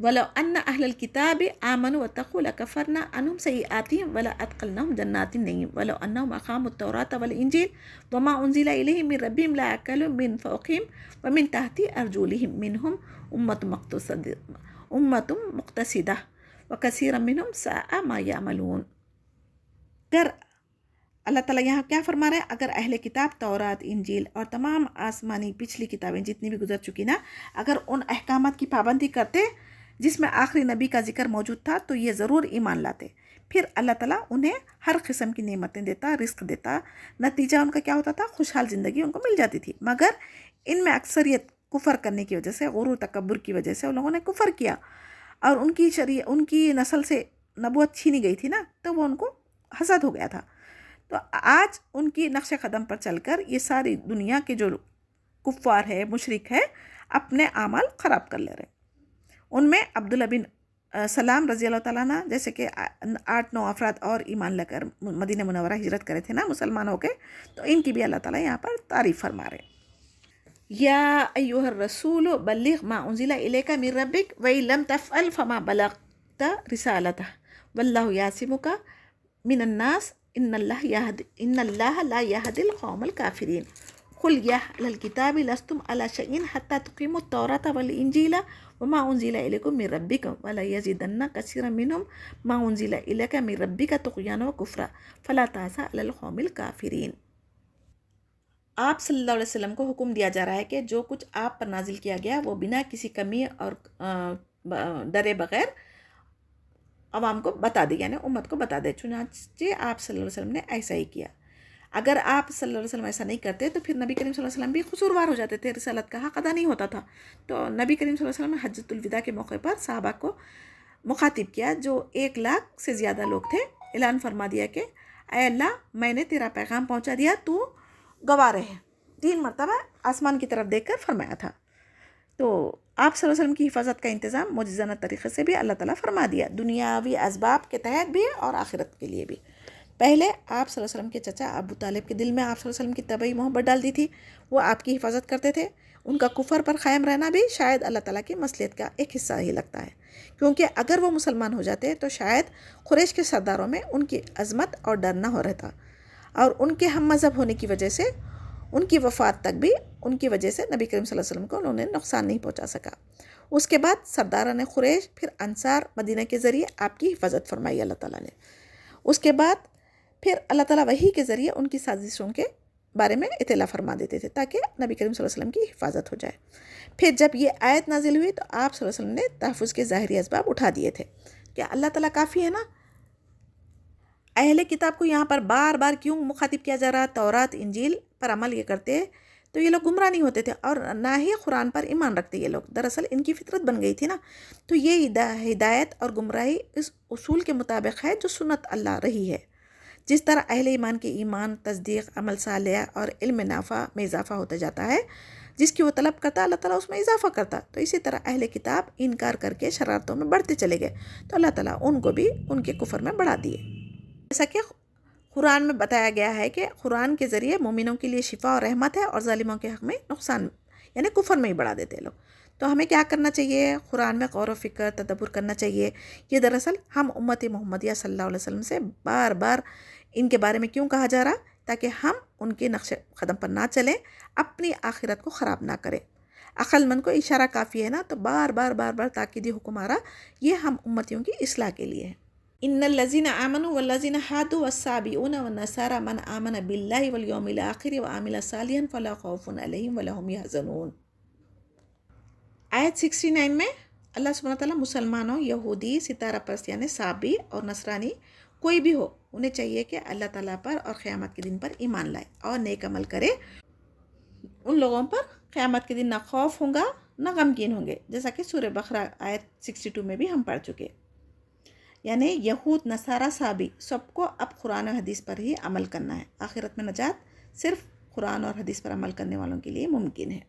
وَلَوْ أَنَّ أَهْلَ الْكِتَابِ آمَنُوا وَاتَّقُوا لَكَفَّرْنَا عَنْهُمْ سَيِّئَاتِهِمْ وَلَأَدْخَلْنَاهُمْ جَنَّاتِ النَّعِيمِ وَلَوْ أَنَّهُمْ أَقَامُوا التَّوْرَاةَ وَالْإِنْجِيلَ وَمَا أُنْزِلَ إِلَيْهِمْ مِنْ رَبِّهِمْ لَأَكَلُوا مِنْ فَوْقِهِمْ وَمِنْ تَحْتِ أَرْجُلِهِمْ مِنْهُمْ أُمَّةٌ مُقْتَصِدَةٌ وَكَثِيرٌ مِنْهُمْ سَاءَ مَا يَعْمَلُونَ۔ اگر اللہ تعالیٰ یہاں کیا فرما رہے ہیں، اگر اہل کتاب تورات، انجیل اور تمام آسمانی پچھلی کتابیں جتنی بھی گزر چکی نا، اگر ان احکامات کی پابندی کرتے جس میں آخری نبی کا ذکر موجود تھا تو یہ ضرور ایمان لاتے۔ پھر اللہ تعالیٰ انہیں ہر قسم کی نعمتیں دیتا، رزق دیتا، نتیجہ ان کا کیا ہوتا تھا، خوشحال زندگی ان کو مل جاتی تھی۔ مگر ان میں اکثریت کفر کرنے کی وجہ سے، غرور تکبر کی وجہ سے ان لوگوں نے کفر کیا، اور ان کی نسل سے نبوت چھینی گئی تھی نا، تو وہ ان کو حسد ہو گیا تھا۔ تو آج ان کی نقش قدم پر چل کر یہ ساری دنیا کے جو کفار ہے، مشرک ہے، اپنے اعمال خراب کر لے رہے۔ ان میں عبداللہ بن سلام رضی اللہ تعالیٰ عنہ جیسے کہ 8-9 افراد اور ایمان لے کر مدینہ منورہ ہجرت کرے تھے نا مسلمان ہو کے، تو ان کی بھی اللہ تعالیٰ یہاں پر تعریف فرما رہے۔ یا ایھا الرسول بلغ ما انزل الیک من ربک وان لم تفعل فما بلغت رسالتہ واللہ یعصمک من الناس ان اللہ لا یہدی القوم الکافرین۔ قل یا اہل الکتاب لستم علی شیء حتی تقیموا التوراۃ والانجیل وما انزل الیکم من ربکم ولیزیدن کثیرا منہم ما انزل الیک من ربک طغیانا وکفرا فلا تأس علی القوم الکافرین۔ آپ صلی اللہ علیہ وسلم کو حکم دیا جا رہا ہے کہ جو کچھ آپ پر نازل کیا گیا وہ بنا کسی کمی اور ڈرے بغیر عوام کو بتا دے، یعنی امت کو بتا دے۔ چنانچہ آپ صلی اللہ علیہ وسلم نے ایسا ہی کیا۔ اگر آپ صلی اللہ علیہ وسلم ایسا نہیں کرتے تو پھر نبی کریم صلی اللہ علیہ وسلم بھی قصوروار ہو جاتے تھے، رسالت کا حق ادا نہیں ہوتا تھا۔ تو نبی کریم صلی اللہ علیہ وسلم نے حجۃ الوداع کے موقع پر صحابہ کو مخاطب کیا، جو 1 لاکھ سے زیادہ لوگ تھے۔ اعلان فرما دیا کہ اے اللہ، میں نے تیرا پیغام پہنچا دیا، تو گواہ رہے۔ 3 مرتبہ آسمان کی طرف دیکھ کر فرمایا تھا۔ تو آپ صلی اللہ علیہ وسلم کی حفاظت کا انتظام معجزانہ طریقے سے بھی اللہ تعالیٰ فرما دیا، دنیاوی اسباب کے تحت بھی اور آخرت کے لیے بھی۔ پہلے آپ صلی اللہ علیہ وسلم کے چچا ابو طالب کے دل میں آپ صلی اللہ علیہ وسلم کی طبعی محبت ڈال دی تھی، وہ آپ کی حفاظت کرتے تھے۔ ان کا کفر پر قائم رہنا بھی شاید اللہ تعالیٰ کی مصلحت کا ایک حصہ ہی لگتا ہے، کیونکہ اگر وہ مسلمان ہو جاتے تو شاید قریش کے سرداروں میں ان کی عظمت اور ڈر نہ ہو رہتا، اور ان کے ہم مذہب ہونے کی وجہ سے ان کی وفات تک بھی ان کی وجہ سے نبی کریم صلی اللہ علیہ وسلم کو انہوں نے نقصان نہیں پہنچا سکا۔ اس کے بعد سرداران قریش، پھر انصار، مدینہ کے ذریعے آپ کی حفاظت فرمائی اللہ تعالیٰ نے۔ اس کے بعد پھر اللہ تعالیٰ وحی کے ذریعے ان کی سازشوں کے بارے میں اطلاع فرما دیتے تھے تاکہ نبی کریم صلی اللہ علیہ وسلم کی حفاظت ہو جائے۔ پھر جب یہ آیت نازل ہوئی تو آپ صلی اللہ علیہ وسلم نے تحفظ کے ظاہری اسباب اٹھا دیے تھے۔ کیا اللہ تعالیٰ کافی ہے نا؟ اہل کتاب کو یہاں پر بار بار کیوں مخاطب کیا جا رہا؟ تورات انجیل پر عمل یہ کرتے تو یہ لوگ گمراہ نہیں ہوتے تھے، اور نہ ہی قرآن پر ایمان رکھتے یہ لوگ۔ دراصل ان کی فطرت بن گئی تھی نا، تو یہ ہدایت اور گمراہی اس اصول کے مطابق ہے جو سنت اللہ رہی ہے۔ جس طرح اہل ایمان کے ایمان، تصدیق، عمل صالح اور علم نافع میں اضافہ ہوتا جاتا ہے، جس کی وہ طلب کرتا اللہ تعالیٰ اس میں اضافہ کرتا، تو اسی طرح اہل کتاب انکار کر کے شرارتوں میں بڑھتے چلے گئے تو اللہ تعالیٰ ان کو بھی ان کے کفر میں بڑھا دیے۔ جیسا کہ قرآن میں بتایا گیا ہے کہ قرآن کے ذریعے مومنوں کے لیے شفا اور رحمت ہے، اور ظالموں کے حق میں نقصان، یعنی کفر میں ہی بڑھا دیتے لوگ۔ تو ہمیں کیا کرنا چاہیے؟ قرآن میں غور و فکر، تدبر کرنا چاہیے۔ یہ دراصل ہم امت محمدیہ صلی اللہ علیہ وسلم سے بار بار ان کے بارے میں کیوں کہا جا رہا؟ تاکہ ہم ان کے نقش قدم پر نہ چلیں، اپنی آخرت کو خراب نہ کریں۔ عقل مند کو اشارہ کافی ہے نا، تو بار بار بار بار تاکیدی حکم آ رہا، یہ ہم امتیوں کی اصلاح کے لیے ہے۔ ان الذین آمنوا والذین ہادوا والصابئون والنصارى من آمن باللہ والیوم الآخر وعمل صالحا فلا خوف علیہم ولا هم یحزنون۔ آیت 69 میں اللہ سبحانہ تعالیٰ مسلمانوں، یہودی، ستارہ پرست یعنی صابی اور نصرانی کوئی بھی ہو، انہیں چاہیے کہ اللہ تعالیٰ پر اور قیامت کے دن پر ایمان لائے اور نیک عمل کرے. ان لوگوں پر قیامت کے دن نہ خوف ہوگا نہ غمگین ہوں گے، جیسا کہ سورہ بقرہ آیت 62 میں بھی ہم پڑھ چکے. یعنی یہود، نصارہ، صابی سب کو اب قرآن و حدیث پر ہی عمل کرنا ہے. آخرت میں نجات صرف قرآن اور حدیث پر عمل کرنے والوں کے لیے ممکن ہے.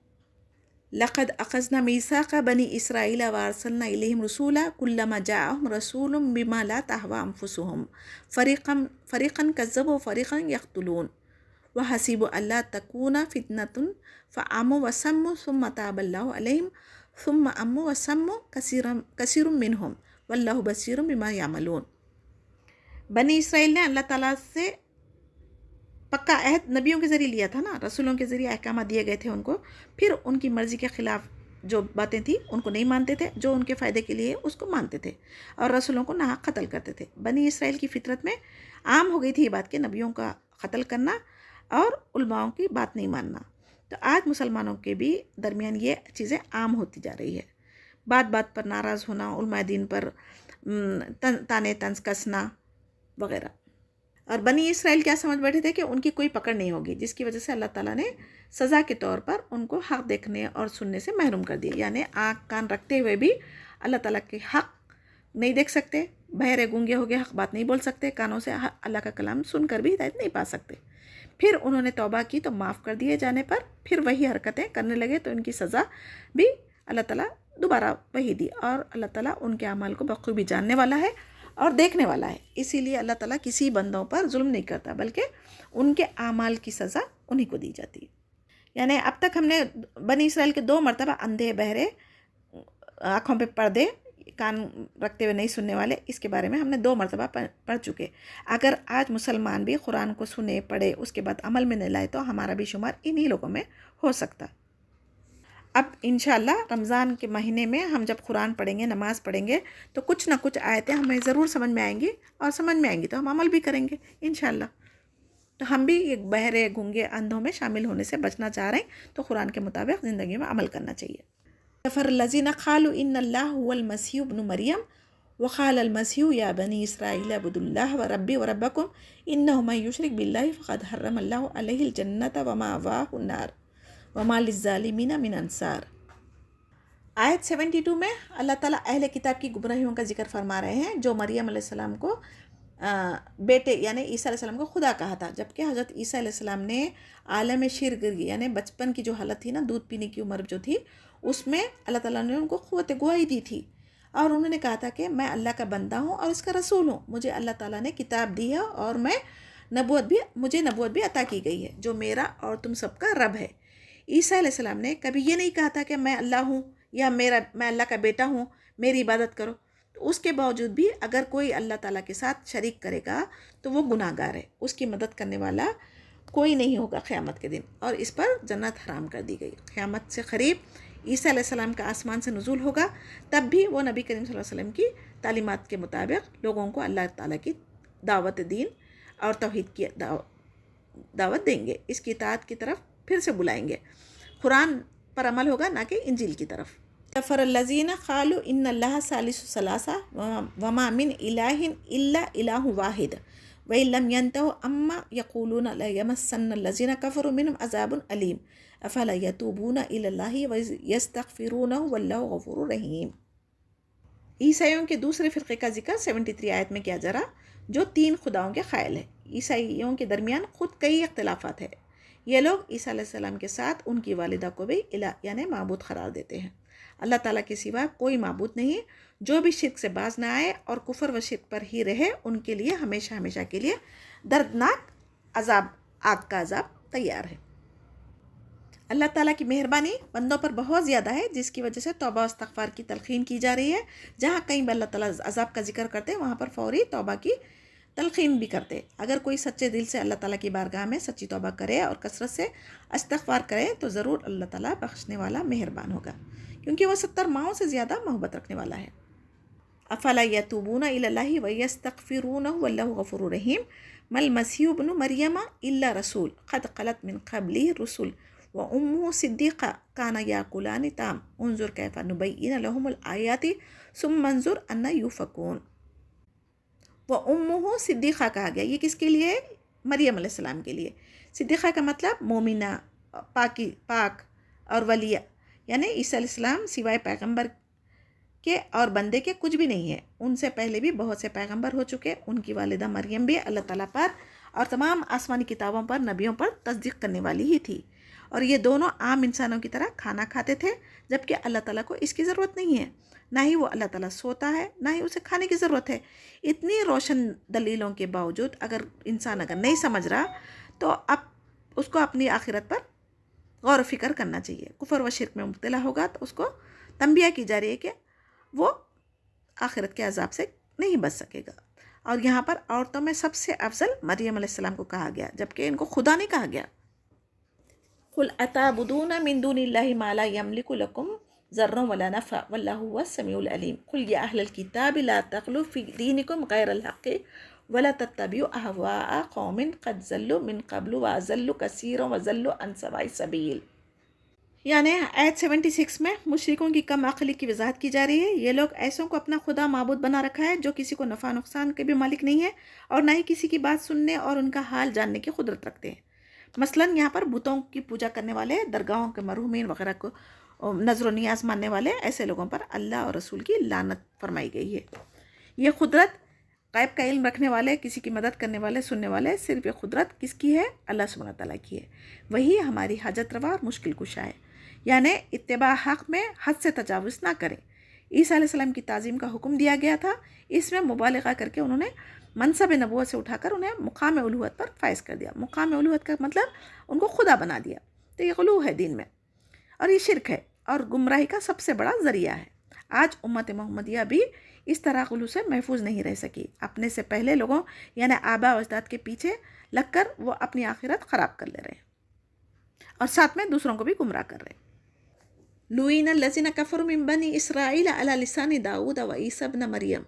لقد اخذنا میثاق بنی اسرائیل وارسلنا الیہم رسولا کلما جاءہم رسول بما لا تہوی انفسہم فریقا کذبوا وفریقا یقتلون وحسبوا الا تکون فتنۃ فعموا وصموا ثم تاب اللہ علیہم ثم عموا وصموا کثیر منہم واللہ بصیر بما یعملون. بنی اسرائیل نے اللہ تعالیٰ سے پکا عہد نبیوں کے ذریعے لیا تھا نا، رسولوں کے ذریعے احکامات دیے گئے تھے ان کو، پھر ان کی مرضی کے خلاف جو باتیں تھیں ان کو نہیں مانتے تھے، جو ان کے فائدے کے لیے اس کو مانتے تھے اور رسولوں کو ناحق قتل کرتے تھے. بنی اسرائیل کی فطرت میں عام ہو گئی تھی یہ بات کہ نبیوں کا قتل کرنا اور علماؤں کی بات نہیں ماننا. تو آج مسلمانوں کے بھی درمیان یہ چیزیں عام ہوتی جا رہی ہے، بات بات پر ناراض ہونا، علماء دین پر تانے طنز کسنا وغیرہ. اور بنی اسرائیل کیا سمجھ بیٹھے تھے کہ ان کی کوئی پکڑ نہیں ہوگی، جس کی وجہ سے اللہ تعالیٰ نے سزا کے طور پر ان کو حق دیکھنے اور سننے سے محروم کر دیا. یعنی آنکھ کان رکھتے ہوئے بھی اللہ تعالیٰ کے حق نہیں دیکھ سکتے، بہرے گونگے ہو گئے، حق بات نہیں بول سکتے، کانوں سے اللہ کا کلام سن کر بھی ہدایت نہیں پا سکتے. پھر انہوں نے توبہ کی تو معاف کر دیے جانے پر پھر وہی حرکتیں کرنے لگے تو ان کی سزا بھی اللہ تعالیٰ دوبارہ وہی دی. اور اللہ تعالیٰ ان کے اعمال کو بخوبی جاننے والا ہے اور دیکھنے والا ہے، اسی لیے اللہ تعالیٰ کسی بندوں پر ظلم نہیں کرتا بلکہ ان کے اعمال کی سزا انہی کو دی جاتی ہے. یعنی اب تک ہم نے بنی اسرائیل کے 2 مرتبہ اندھے، بہرے، آنکھوں پہ پردے، کان رکھتے ہوئے نہیں سننے والے، اس کے بارے میں ہم نے 2 مرتبہ پڑھ چکے. اگر آج مسلمان بھی قرآن کو سنے، پڑھے، اس کے بعد عمل میں نہیں لائے تو ہمارا بھی شمار انہی لوگوں میں ہو سکتا. اب انشاءاللہ رمضان کے مہینے میں ہم جب قرآن پڑھیں گے، نماز پڑھیں گے تو کچھ نہ کچھ آیتیں ہمیں ضرور سمجھ میں آئیں گی، اور سمجھ میں آئیں گی تو ہم عمل بھی کریں گے انشاءاللہ. تو ہم بھی ایک بہرے، گونگے، اندھوں میں شامل ہونے سے بچنا چاہ رہے ہیں تو قرآن کے مطابق زندگی میں عمل کرنا چاہیے. کفر الذین قالوا ان اللہ هو المسیح ابن مریم وقال المسیح یا بنی اسرائیل اعبدوا اللہ وربی وربکم انہ من یشرک باللہ فقد حرم اللہ علیہ الجنۃ ومأواہ النار وما للظالمین من انصار. آیت 72 میں اللہ تعالیٰ اہل کتاب کی گمراہیوں کا ذکر فرما رہے ہیں، جو مریم علیہ السلام کو بیٹے یعنی عیسیٰ علیہ السلام کو خدا کہا تھا، جبکہ حضرت عیسیٰ علیہ السلام نے عالم شرگرگی یعنی بچپن کی جو حالت تھی نا، دودھ پینے کی عمر جو تھی، اس میں اللہ تعالیٰ نے ان کو قوت گواہی دی تھی اور انہوں نے کہا تھا کہ میں اللہ کا بندہ ہوں اور اس کا رسول ہوں، مجھے اللہ تعالیٰ نے کتاب دی ہے اور مجھے نبوت بھی عطا کی گئی ہے جو میرا اور تم سب کا رب ہے. عیسیٰ علیہ السلام نے کبھی یہ نہیں کہا تھا کہ میں اللہ ہوں یا میں اللہ کا بیٹا ہوں، میری عبادت کرو. تو اس کے باوجود بھی اگر کوئی اللہ تعالیٰ کے ساتھ شریک کرے گا تو وہ گناہ گار ہے، اس کی مدد کرنے والا کوئی نہیں ہوگا قیامت کے دن، اور اس پر جنت حرام کر دی گئی. قیامت سے قریب عیسیٰ علیہ السلام کا آسمان سے نزول ہوگا، تب بھی وہ نبی کریم صلی اللہ علیہ وسلم کی تعلیمات کے مطابق لوگوں کو اللہ تعالیٰ کی دعوت دین اور توحید کی دعوت دیں گے، اس کی اطاعت کی طرف پھر سے بلائیں گے. قرآن پر عمل ہوگا نہ کہ انجیل کی طرف. کفر الذین قالوا ان اللہ ثالث ثلاثہ وما من الہ الا الہ واحد وان لم ينتهوا عما یقولون لیمسن الذین کفروا منهم عذاب علیم افلا یتوبون الی اللہ ویستغفرونہ واللہ غفور رحیم. عیسائیوں کے دوسرے فرقے کا ذکر 73 آیت میں کیا جا رہا، جو 3 خداؤں کے قائل ہے. عیسائیوں کے درمیان خود کئی اختلافات ہیں. یہ لوگ عیسیٰ علیہ السلام کے ساتھ ان کی والدہ کو بھی الہ یعنی معبود قرار دیتے ہیں. اللہ تعالیٰ کے سوا کوئی معبود نہیں. جو بھی شرک سے باز نہ آئے اور کفر و شرک پر ہی رہے، ان کے لیے ہمیشہ ہمیشہ کے لیے دردناک عذاب، آگ کا عذاب تیار ہے. اللہ تعالیٰ کی مہربانی بندوں پر بہت زیادہ ہے، جس کی وجہ سے توبہ و استغفار کی تلقین کی جا رہی ہے. جہاں کہیں بھی اللہ تعالیٰ عذاب کا ذکر کرتے ہیں وہاں پر فوری توبہ کی تلقین بھی کرتے. اگر کوئی سچے دل سے اللہ تعالیٰ کی بارگاہ میں سچی توبہ کرے اور کثرت سے استغفار کرے تو ضرور اللہ تعالیٰ بخشنے والا، مہربان ہوگا، کیونکہ وہ 70 ماؤں سے زیادہ محبت رکھنے والا ہے. افلا یتوبون الی اللہ ویستغفرونہ واللہ غفور رحیم. ما المسیح ابن مریم الا رسول قد خلت من قبلہ الرسل وأمه صدیقہ کانا یاکلان طعام انظر کیف نبین لهم الآیات ثم انظر انا یؤفکون۔ وأمه صدیقہ کہا گیا، یہ کس کے لیے؟ مریم علیہ السلام کے لیے۔ صدیقہ کا مطلب مومنہ، پاک اور ولیہ، یعنی عیسیٰ علیہ السلام سوائے پیغمبر کے اور بندے کے کچھ بھی نہیں ہے، ان سے پہلے بھی بہت سے پیغمبر ہو چکے، ان کی والدہ مریم بھی اللہ تعالیٰ پر اور تمام آسمانی کتابوں پر، نبیوں پر تصدیق کرنے والی ہی تھی، اور یہ دونوں عام انسانوں کی طرح کھانا کھاتے تھے، جبکہ اللہ تعالیٰ کو اس کی ضرورت نہیں ہے، نہ ہی وہ اللہ تعالیٰ سوتا ہے، نہ ہی اسے کھانے کی ضرورت ہے۔ اتنی روشن دلیلوں کے باوجود اگر انسان نہیں سمجھ رہا تو اب اس کو اپنی آخرت پر غور و فکر کرنا چاہیے۔ کفر و شرک میں مبتلا ہوگا تو اس کو تنبیہ کی جا رہی ہے کہ وہ آخرت کے عذاب سے نہیں بچ سکے گا۔ اور یہاں پر عورتوں میں سب سے افضل مریم علیہ السلام کو کہا گیا، جبکہ ان کو خدا نہیں کہا گیا۔ قل اتعبدون من دون اللہ ما لا یملک لکم ضرا ولا نفع واللہ هو السمیع العلیم قل یا اہل الکتاب لا تغلوا فی دینکم غیر الحق ولا تتبعوا اہواء قوم قد ضلوا من قبل واضلوا کثیرا وضلوا عن سواء السبیل۔ یعنی آیت 76 میں مشرکوں کی کم عقلی کی وضاحت کی جا رہی ہے۔ یہ لوگ ایسوں کو اپنا خدا معبود بنا رکھا ہے جو کسی کو نفع نقصان کے بھی مالک نہیں ہے اور نہ ہی کسی کی بات سننے اور ان کا حال جاننے کی قدرت رکھتے ہیں۔ مثلاً یہاں پر بتوں کی پوجا کرنے والے، درگاہوں کے مرحومین وغیرہ کو نظر و نیاز ماننے والے ایسے لوگوں پر اللہ اور رسول کی لعنت فرمائی گئی ہے۔ یہ قدرت غیب کا علم رکھنے والے، کسی کی مدد کرنے والے، سننے والے، صرف یہ قدرت کس کی ہے؟ اللہ سبحانہ تعالیٰ کی ہے۔ وہی ہماری حاجت روا اور مشکل کشا ہے، یعنی اتباع حق میں حد سے تجاوز نہ کریں۔ عیسیٰ علیہ السلام کی تعظیم کا حکم دیا گیا تھا، اس میں مبالغہ کر کے انہوں نے منصب نبوت سے اٹھا کر انہیں مقام الوہیت پر فائز کر دیا۔ مقام الوہیت کا مطلب ان کو خدا بنا دیا، تو یہ غلو ہے دین میں، اور یہ شرک ہے اور گمراہی کا سب سے بڑا ذریعہ ہے۔ آج امت محمدیہ بھی اس طرح غلو سے محفوظ نہیں رہ سکی۔ اپنے سے پہلے لوگوں یعنی آباء و اجداد کے پیچھے لگ کر وہ اپنی آخرت خراب کر لے رہے ہیں اور ساتھ میں دوسروں کو بھی گمراہ کر رہے ہیں۔ لُعِنَ الَّذِينَ كَفَرُوا مِن بَنِي إِسْرَائِيلَ عَلَى لِسَانِ داؤد وعیسی ابن مریم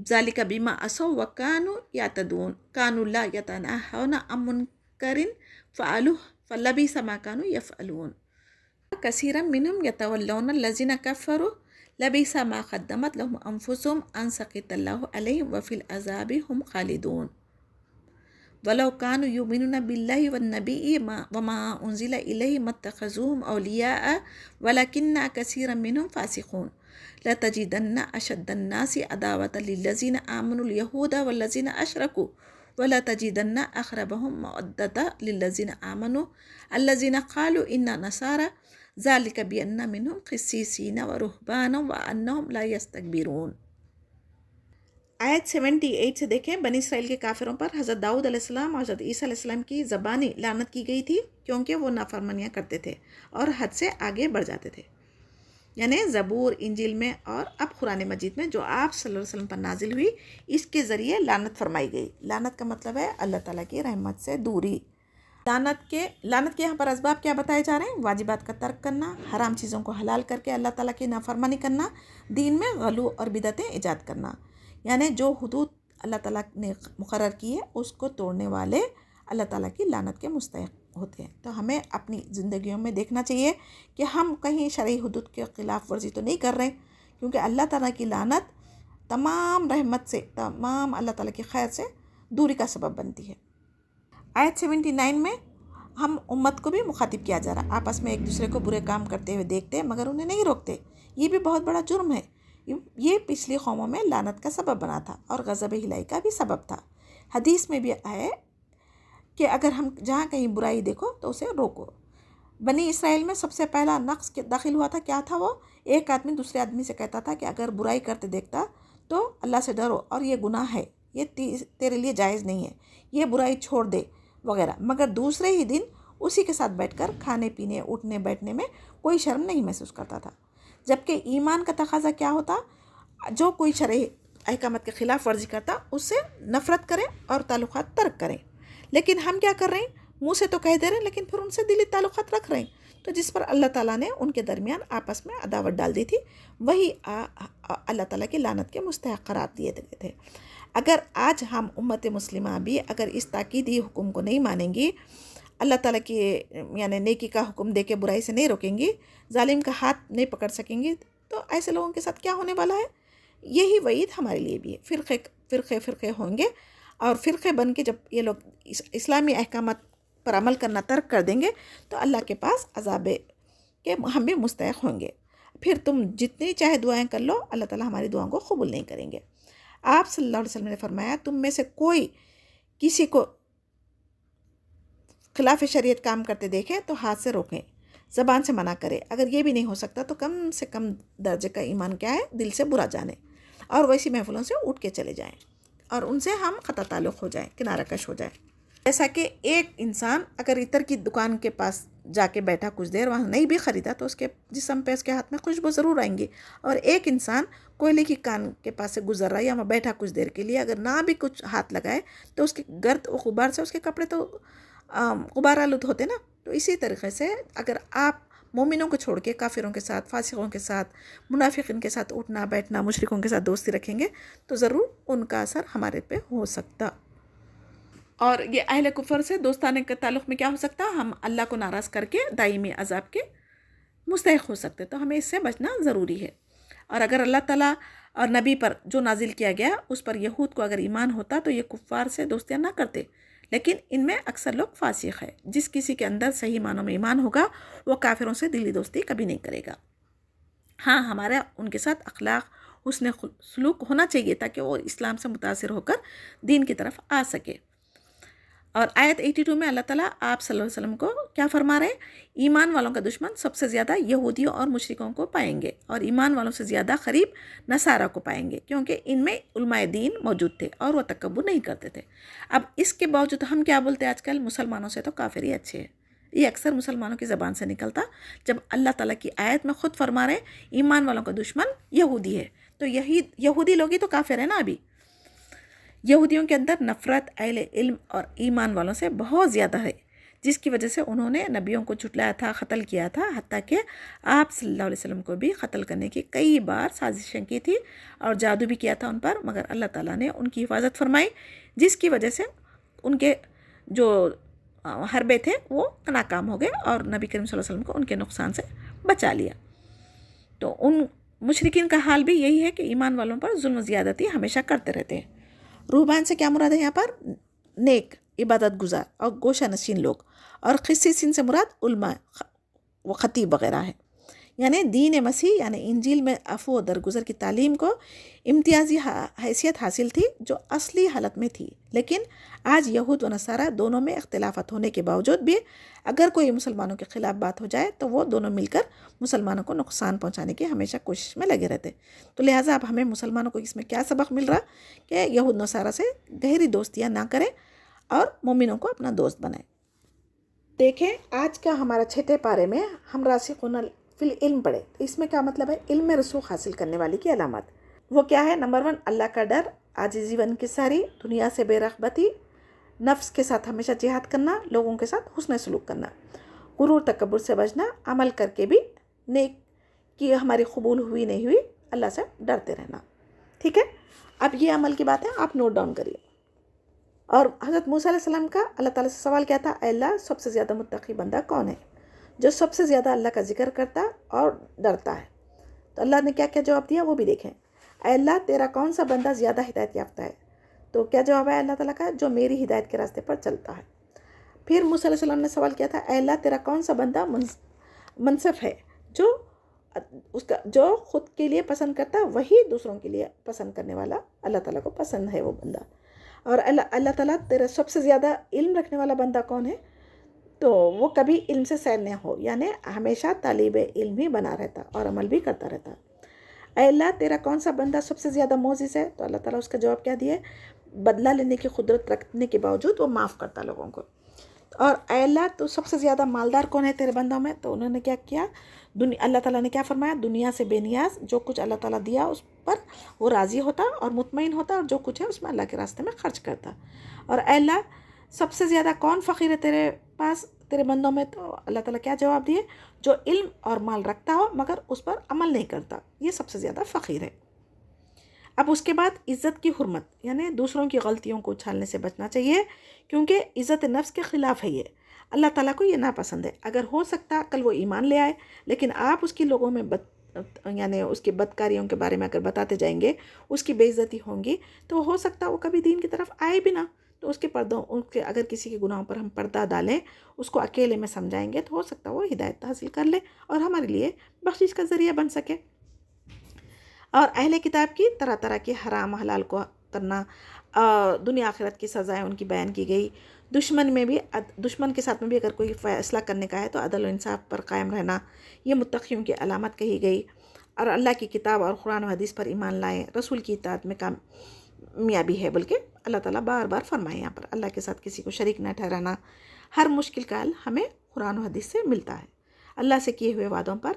ذَلِكَ بِمَا عَصَوْا وَكَانُوا يَعْتَدُونَ كَانُوا لَا يَتَنَاهَوْنَ عَن مُنكَرٍ فَعَلُوهُ فَلَبِئْسَ مَا كَانُوا يَفْعَلُونَ كَثِيرًا مِّنْهُمْ يَتَوَلَّوْنَ الَّذِينَ كَفَرُوا لَبِئْسَ مَا قَدَّمَتْ لَهُمْ أَنفُسُهُمْ أَن سَخِطَ اللَّهُ عَلَيْهِمْ وَفِي الْعَذَابِ هُمْ خَالِدُونَ وَلَوْ كَانُوا يُؤْمِنُونَ بِاللَّهِ وَالنَّبِيِّ وَمَا أُنزِلَ إِلَيْهِ مَا اتَّخَذُوهُمْ أَوْلِيَاءَ وَلَكِنَّ كَثِيرًا مِّنْهُمْ فَاسِقُونَ لَتَجِدَنَّ أَشَدَّ النَّاسِ عَدَاوَةً لِلَّذِينَ آمَنُوا الْيَهُودَ وَالَّذِينَ أَشْرَكُوا وَلَتَجِدَنَّ أَقْرَبَهُمْ مَوَدَّةً لِلَّذِينَ آمَنُوا الَّذِينَ قَالُوا إِنَّا نَصَارَى ذَلِكَ بِأَنَّ مِنْهُمْ قِسِّيسِينَ وَرُهْبَانًا وَأَنَّهُمْ لَا يَسْتَكْبِرُونَ۔ آیت 78 سے دیکھیں، بنی اسرائیل کے کافروں پر حضرت داؤد علیہ السلام اور حضرت عیسیٰ علیہ السلام کی زبانی لعنت کی گئی تھی، کیونکہ وہ نافرمانیاں کرتے تھے اور حد سے آگے بڑھ جاتے تھے۔ یعنی زبور، انجیل میں اور اب قرآن مجید میں جو آپ صلی اللہ علیہ وسلم پر نازل ہوئی، اس کے ذریعے لعنت فرمائی گئی۔ لعنت کا مطلب ہے اللہ تعالیٰ کی رحمت سے دوری۔ لعنت کے یہاں پر اسباب کیا بتائے جا رہے ہیں؟ واجبات کا ترک کرنا، حرام چیزوں کو حلال کر کے اللہ تعالیٰ کی نافرمانی کرنا، دین میں غلو اور بدعتیں ایجاد کرنا، یعنی جو حدود اللہ تعالیٰ نے مقرر کی ہے اس کو توڑنے والے اللہ تعالیٰ کی لعنت کے مستحق ہوتے ہیں۔ تو ہمیں اپنی زندگیوں میں دیکھنا چاہیے کہ ہم کہیں شرعی حدود کے خلاف ورزی تو نہیں کر رہے، کیونکہ اللہ تعالیٰ کی لعنت تمام رحمت سے، تمام اللہ تعالیٰ کی خیر سے دوری کا سبب بنتی ہے۔ آیت 79 میں ہم امت کو بھی مخاطب کیا جا رہا، آپس میں ایک دوسرے کو برے کام کرتے ہوئے دیکھتے مگر انہیں نہیں روکتے، یہ بھی بہت بڑا جرم ہے۔ یہ پچھلی قوموں میں لعنت کا سبب بنا تھا اور غضب الہی کا بھی سبب تھا۔ حدیث میں بھی ہے کہ اگر ہم جہاں کہیں برائی دیکھو تو اسے روکو۔ بنی اسرائیل میں سب سے پہلا نقص داخل ہوا تھا، کیا تھا وہ؟ ایک آدمی دوسرے آدمی سے کہتا تھا کہ اگر برائی کرتے دیکھتا تو اللہ سے ڈرو اور یہ گناہ ہے، یہ تیرے لیے جائز نہیں ہے، یہ برائی چھوڑ دے وغیرہ، مگر دوسرے ہی دن اسی کے ساتھ بیٹھ کر کھانے پینے، اٹھنے بیٹھنے میں کوئی شرم نہیں محسوس کرتا تھا۔ جبکہ ایمان کا تقاضا کیا ہوتا؟ جو کوئی شرعی احکامات کے خلاف ورزی کرتا اس سے نفرت کریں اور تعلقات ترک کریں، لیکن ہم کیا کر رہے ہیں؟ منہ سے تو کہہ دے رہے ہیں لیکن پھر ان سے دلی تعلقات رکھ رہے ہیں، تو جس پر اللہ تعالیٰ نے ان کے درمیان آپس میں عداوت ڈال دی تھی، وہی اللہ تعالیٰ کی لعنت کے مستحق قرار دیے گئے تھے۔ اگر آج ہم امت مسلمہ بھی اگر اس تاکیدی حکم کو نہیں مانیں گی، اللہ تعالیٰ کی یعنی نیکی کا حکم دے کے برائی سے نہیں روکیں گی، ظالم کا ہاتھ نہیں پکڑ سکیں گی، تو ایسے لوگوں کے ساتھ کیا ہونے والا ہے؟ یہی وعید ہمارے لیے بھی ہے۔ فرقے ہوں گے، اور فرقے بن کے جب یہ لوگ اسلامی احکامات پر عمل کرنا ترک کر دیں گے تو اللہ کے پاس عذاب کے ہم بھی مستحق ہوں گے۔ پھر تم جتنی چاہے دعائیں کر لو، اللہ تعالیٰ ہماری دعاؤں کو قبول نہیں کریں گے۔ آپ صلی اللہ علیہ وسلم نے فرمایا، تم میں سے کوئی کسی کو خلاف شریعت کام کرتے دیکھیں تو ہاتھ سے روکیں، زبان سے منع کرے، اگر یہ بھی نہیں ہو سکتا تو کم سے کم درجے کا ایمان کیا ہے، دل سے برا جانے، اور ویسی محفلوں سے اٹھ کے چلے جائیں اور ان سے ہم قطع تعلق ہو جائیں، کنارہ کش ہو جائیں۔ جیسا کہ ایک انسان اگر عطر کی دکان کے پاس جا کے بیٹھا کچھ دیر، وہاں نہیں بھی خریدا تو اس کے جسم پہ اس کے ہاتھ میں خوشبو ضرور آئیں گی، اور ایک انسان کوئلے کی کان کے پاس سے گزر رہا ہے یا وہاں بیٹھا کچھ دیر کے لیے، اگر نہ بھی کچھ ہاتھ لگائے تو اس کے گرد و غبار سے اس کے کپڑے تو غبار آلود ہوتے نا۔ تو اسی طریقے سے اگر آپ مومنوں کو چھوڑ کے کافروں کے ساتھ، فاسقوں کے ساتھ، منافقین کے ساتھ اٹھنا بیٹھنا، مشرکوں کے ساتھ دوستی رکھیں گے تو ضرور ان کا اثر ہمارے پہ ہو سکتا، اور یہ اہل کفر سے دوستانے کے تعلق میں کیا ہو سکتا، ہم اللہ کو ناراض کر کے دائمی عذاب کے مستحق ہو سکتے۔ تو ہمیں اس سے بچنا ضروری ہے۔ اور اگر اللہ تعالیٰ اور نبی پر جو نازل کیا گیا اس پر یہود کو اگر ایمان ہوتا تو یہ کفار سے دوستیاں نہ کرتے، لیکن ان میں اکثر لوگ فاسق ہے۔ جس کسی کے اندر صحیح معنوں میں ایمان ہوگا وہ کافروں سے دلی دوستی کبھی نہیں کرے گا۔ ہاں، ہمارا ان کے ساتھ اخلاق، حسن سلوک ہونا چاہیے تاکہ وہ اسلام سے متاثر ہو کر دین کی طرف آ سکے۔ اور آیت 82 میں اللہ تعالیٰ آپ صلی اللہ علیہ وسلم کو کیا فرما رہے ہیں؟ ایمان والوں کا دشمن سب سے زیادہ یہودیوں اور مشرکوں کو پائیں گے، اور ایمان والوں سے زیادہ قریب نصارہ کو پائیں گے، کیونکہ ان میں علماء دین موجود تھے اور وہ تکبر نہیں کرتے تھے۔ اب اس کے باوجود ہم کیا بولتے ہیں آج کل؟ مسلمانوں سے تو کافر ہی اچھے ہیں۔ یہ اکثر مسلمانوں کی زبان سے نکلتا، جب اللہ تعالیٰ کی آیت میں خود فرما رہے ہیں ایمان والوں کا دشمن یہودی ہے، تو یہودی لوگ ہی تو کافر ہیں نا۔ ابھی یہودیوں کے اندر نفرت اہل علم اور ایمان والوں سے بہت زیادہ ہے، جس کی وجہ سے انہوں نے نبیوں کو جھٹلایا تھا، قتل کیا تھا، حتیٰ کہ آپ صلی اللہ علیہ وسلم کو بھی قتل کرنے کی کئی بار سازشیں کی تھی اور جادو بھی کیا تھا ان پر، مگر اللہ تعالیٰ نے ان کی حفاظت فرمائی، جس کی وجہ سے ان کے جو حربے تھے وہ ناکام ہو گئے اور نبی کریم صلی اللہ علیہ وسلم کو ان کے نقصان سے بچا لیا۔ تو ان مشرکین کا حال بھی یہی ہے کہ ایمان والوں پر ظلم و زیادتی ہمیشہ کرتے رہتے ہیں۔ روحبان سے کیا مراد ہے یہاں پر؟ نیک، عبادت گزار اور گوشہ نشین لوگ، اور قسیسین سے مراد علماء و خطیب وغیرہ ہے۔ یعنی دین مسیح یعنی انجیل میں عفو و درگزر کی تعلیم کو امتیازی حیثیت حاصل تھی جو اصلی حالت میں تھی، لیکن آج یہود و نصارہ دونوں میں اختلافات ہونے کے باوجود بھی اگر کوئی مسلمانوں کے خلاف بات ہو جائے تو وہ دونوں مل کر مسلمانوں کو نقصان پہنچانے کی ہمیشہ کوشش میں لگے رہتے۔ تو لہٰذا اب ہمیں مسلمانوں کو اس میں کیا سبق مل رہا کہ یہود نصارہ سے گہری دوستیاں نہ کریں اور مومنوں کو اپنا دوست بنائیں۔ دیکھیں آج کا ہمارا 6 پارے میں ہم راسخون فی العلم پڑھے، تو اس میں کیا مطلب ہے؟ علم میں رسوخ حاصل کرنے والی کی علامات وہ کیا ہے؟ نمبر 1 اللہ کا ڈر، عاجزی و انکساری، دنیا سے بے رغبتی، نفس کے ساتھ ہمیشہ جہاد کرنا، لوگوں کے ساتھ حسن سلوک کرنا، غرور تکبر سے بچنا، عمل کر کے بھی نیک کی ہماری قبول ہوئی نہیں ہوئی اللہ سے ڈرتے رہنا۔ ٹھیک ہے، اب یہ عمل کی بات ہے، آپ نوٹ ڈاؤن کریے۔ اور حضرت موسیٰ علیہ السلام کا اللہ تعالیٰ سے سوال کیا تھا؟ اے اللہ سب سے زیادہ متقی بندہ کون ہے؟ جو سب سے زیادہ اللہ کا ذکر کرتا اور ڈرتا ہے۔ تو اللہ نے کیا کیا جواب دیا وہ بھی دیکھیں۔ اے اللہ تیرا کون سا بندہ زیادہ ہدایت یافتہ ہے؟ تو کیا جواب ہے اللہ تعالیٰ کا؟ جو میری ہدایت کے راستے پر چلتا ہے۔ پھر موسیٰ علیہ السلام نے سوال کیا تھا، اے اللہ تیرا کون سا بندہ منصف ہے، جو خود کے لیے پسند کرتا وہی دوسروں کے لیے پسند کرنے والا اللہ تعالیٰ کو پسند ہے وہ بندہ۔ اور اللہ تعالیٰ تیرا سب سے زیادہ علم رکھنے والا بندہ کون ہے؟ تو وہ کبھی علم سے سیر نہ ہو، یعنی ہمیشہ طالب علم ہی بنا رہتا اور عمل بھی کرتا رہتا۔ اے اللہ تیرا کون سا بندہ سب سے زیادہ معزز ہے؟ تو اللہ تعالیٰ اس کا جواب کیا دیے؟ بدلہ لینے کی قدرت رکھنے کے باوجود وہ معاف کرتا لوگوں کو۔ اور اے اللہ تو سب سے زیادہ مالدار کون ہے تیرے بندوں میں؟ تو انہوں نے کیا کیا؟ اللہ تعالیٰ نے کیا فرمایا؟ دنیا سے بے نیاز، جو کچھ اللہ تعالیٰ دیا اس پر وہ راضی ہوتا اور مطمئن ہوتا، اور جو کچھ ہے اس میں اللہ کے راستے میں خرچ کرتا۔ اور اے اللہ سب سے زیادہ کون فقیر ہے تیرے پاس تیرے بندوں میں؟ تو اللہ تعالیٰ کیا جواب دیے؟ جو علم اور مال رکھتا ہو مگر اس پر عمل نہیں کرتا، یہ سب سے زیادہ فقیر ہے۔ اب اس کے بعد عزت کی حرمت، یعنی دوسروں کی غلطیوں کو اچھالنے سے بچنا چاہیے، کیونکہ عزت نفس کے خلاف ہے یہ، اللہ تعالیٰ کو یہ ناپسند ہے۔ اگر ہو سکتا کل وہ ایمان لے آئے، لیکن آپ اس کی لوگوں میں یعنی اس کی بدکاریوں کے بارے میں اگر بتاتے جائیں گے، اس کی بے عزتی ہوں گی، تو ہو سکتا وہ کبھی دین کی طرف آئے بھی نہ۔ تو اس کے اگر کسی کے گناہوں پر ہم پردہ ڈالیں، اس کو اکیلے میں سمجھائیں گے، تو ہو سکتا وہ ہدایت حاصل کر لے اور ہمارے لیے بخشش کا ذریعہ بن سکے۔ اور اہل کتاب کی طرح طرح کے حرام حلال کو کرنا، دنیا آخرت کی سزائیں ان کی بیان کی گئی۔ دشمن کے ساتھ میں بھی اگر کوئی فیصلہ کرنے کا ہے تو عدل و انصاف پر قائم رہنا، یہ متقیوں کی علامت کہی گئی۔ اور اللہ کی کتاب اور قرآن و حدیث پر ایمان لائیں، رسول کی اطاعت میں کامیابی ہے، بلکہ اللہ تعالیٰ بار بار فرمائے یہاں پر اللہ کے ساتھ کسی کو شریک نہ ٹھہرانا۔ ہر مشکل کا حل ہمیں قرآن و حدیث سے ملتا ہے۔ اللہ سے کیے ہوئے وعدوں پر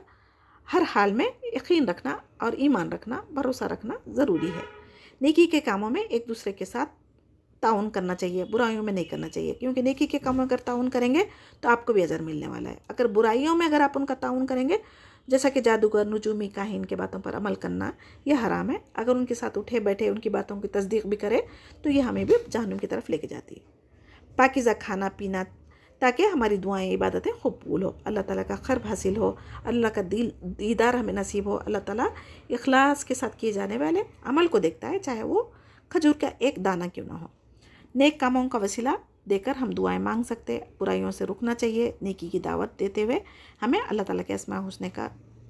ہر حال میں یقین رکھنا اور ایمان رکھنا، بھروسہ رکھنا ضروری ہے۔ نیکی کے کاموں میں ایک دوسرے کے ساتھ تعاون کرنا چاہیے، برائیوں میں نہیں کرنا چاہیے، کیونکہ نیکی کے کاموں میں اگر تعاون کریں گے تو آپ کو بھی اجر ملنے والا ہے۔ اگر برائیوں میں اگر آپ ان کا تعاون کریں گے، جیسا کہ جادوگر، نجومی، کاہن کے باتوں پر عمل کرنا، یہ حرام ہے۔ اگر ان کے ساتھ اٹھے بیٹھے ان کی باتوں کی تصدیق بھی کرے تو یہ ہمیں بھی جہنم کی طرف لے کے جاتی ہے۔ پاکیزہ کھانا پینا تاکہ ہماری دعائیں عبادتیں قبول ہو، اللہ تعالیٰ کا قرب حاصل ہو، اللہ کا دیدار ہمیں نصیب ہو۔ اللہ تعالیٰ اخلاص کے ساتھ کیے جانے والے عمل کو دیکھتا ہے، چاہے وہ کھجور کا ایک دانہ کیوں نہ ہو۔ نیک کاموں کا وسیلہ دے کر ہم دعائیں مانگ سکتے، برائیوں سے رکنا چاہیے۔ نیکی کی دعوت دیتے ہوئے ہمیں اللہ تعالیٰ کے اسماء حسنے کا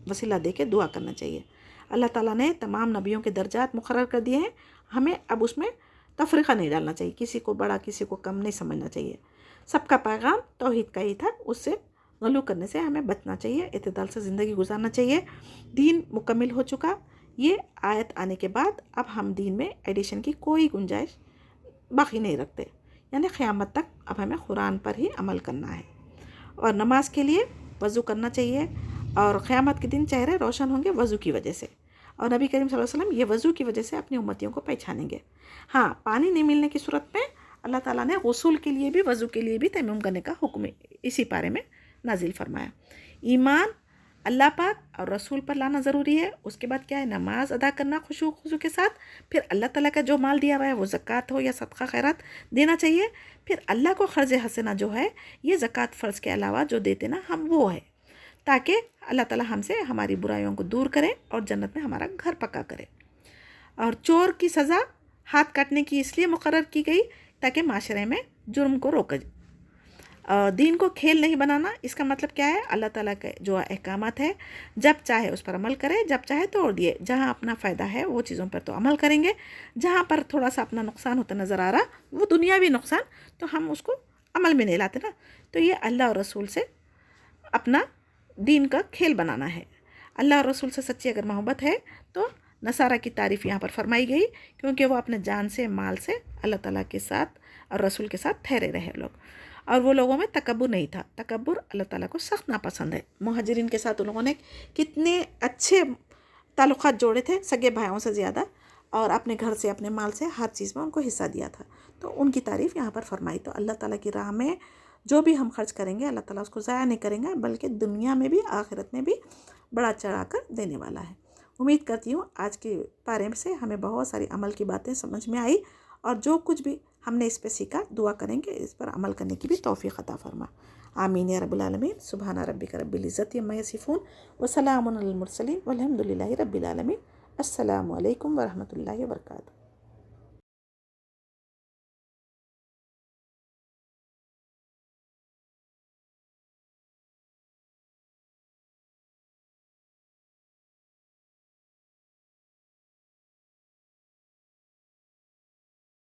وسیلہ دے کے دعا کرنا چاہیے۔ اللہ تعالیٰ نے تمام نبیوں کے درجات مقرر کر دیے ہیں، ہمیں اب اس میں تفریقہ نہیں ڈالنا چاہیے، کسی کو بڑا کسی کو کم نہیں سمجھنا چاہیے۔ سب کا پیغام توحید کا ہی تھا، اس سے غلو کرنے سے ہمیں بچنا چاہیے، اعتدال سے زندگی گزارنا چاہیے۔ دین مکمل ہو چکا، یہ آیت آنے کے بعد اب ہم دین میں ایڈیشن کی کوئی گنجائش باقی نہیں رکھتے، یعنی قیامت تک اب ہمیں قرآن پر ہی عمل کرنا ہے۔ اور نماز کے لیے وضو کرنا چاہیے، اور قیامت کے دن چہرے روشن ہوں گے وضو کی وجہ سے، اور نبی کریم صلی اللہ علیہ وسلم یہ وضو کی وجہ سے اپنی امتیوں کو پہچانیں گے۔ ہاں، پانی نہیں ملنے کی صورت میں اللہ تعالیٰ نے غسل کے لیے بھی، وضو کے لیے بھی تیمم کرنے کا حکم اسی پارے میں نازل فرمایا۔ ایمان اللہ پاک اور رسول پر لانا ضروری ہے۔ اس کے بعد کیا ہے؟ نماز ادا کرنا خشوع کے ساتھ، پھر اللہ تعالیٰ کا جو مال دیا ہوا ہے وہ زکوٰۃ ہو یا صدقہ خیرات دینا چاہیے، پھر اللہ کو قرض حسنہ جو ہے، یہ زکوٰۃ فرض کے علاوہ جو دیتے نا ہم، وہ ہے، تاکہ اللہ تعالیٰ ہم سے ہماری برائیوں کو دور کرے اور جنت میں ہمارا گھر پکا کرے۔ اور چور کی سزا ہاتھ کاٹنے کی اس لیے مقرر کی گئی تاکہ معاشرے میں جرم کو روکا جائے۔ دین کو کھیل نہیں بنانا، اس کا مطلب کیا ہے؟ اللہ تعالیٰ کے جو احکامات ہے جب چاہے اس پر عمل کرے، جب چاہے توڑ دیے۔ جہاں اپنا فائدہ ہے وہ چیزوں پر تو عمل کریں گے، جہاں پر تھوڑا سا اپنا نقصان ہوتا نظر آ رہا، وہ دنیاوی نقصان، تو ہم اس کو عمل میں نہیں لاتے نا۔ تو یہ اللہ اور رسول سے اپنا دین کا کھیل بنانا ہے۔ اللہ اور رسول سے سچی اگر محبت ہے تو نصارہ کی تعریف یہاں پر فرمائی گئی، کیونکہ وہ اپنے جان سے، مال سے اللہ تعالیٰ کے ساتھ اور رسول کے ساتھ ٹھہرے رہے لوگ، اور وہ لوگوں میں تکبر نہیں تھا۔ تکبر اللہ تعالیٰ کو سخت ناپسند ہے۔ مہاجرین کے ساتھ ان لوگوں نے کتنے اچھے تعلقات جوڑے تھے، سگے بھائیوں سے زیادہ، اور اپنے گھر سے، اپنے مال سے، ہر چیز میں ان کو حصہ دیا تھا، تو ان کی تعریف یہاں پر فرمائی۔ تو اللہ تعالیٰ کی راہ میں جو بھی ہم خرچ کریں گے، اللہ تعالیٰ اس کو ضائع نہیں کریں گے، بلکہ دنیا میں بھی آخرت میں بھی بڑا چڑھا کر دینے والا ہے۔ امید کرتی ہوں آج کے پارے سے ہمیں بہت ساری عمل کی باتیں سمجھ میں آئی، اور جو کچھ بھی ہم نے اس پہ سیکھا، دعا کریں گے اس پر عمل کرنے کی بھی توفیق عطا فرما۔ آمین یا رب العالمین۔ سبحان ربک رب العزت عما یصفون وسلام علی المرسلین والحمد للہ رب العالمین۔ السلام علیکم ورحمۃ اللہ وبرکاتہ۔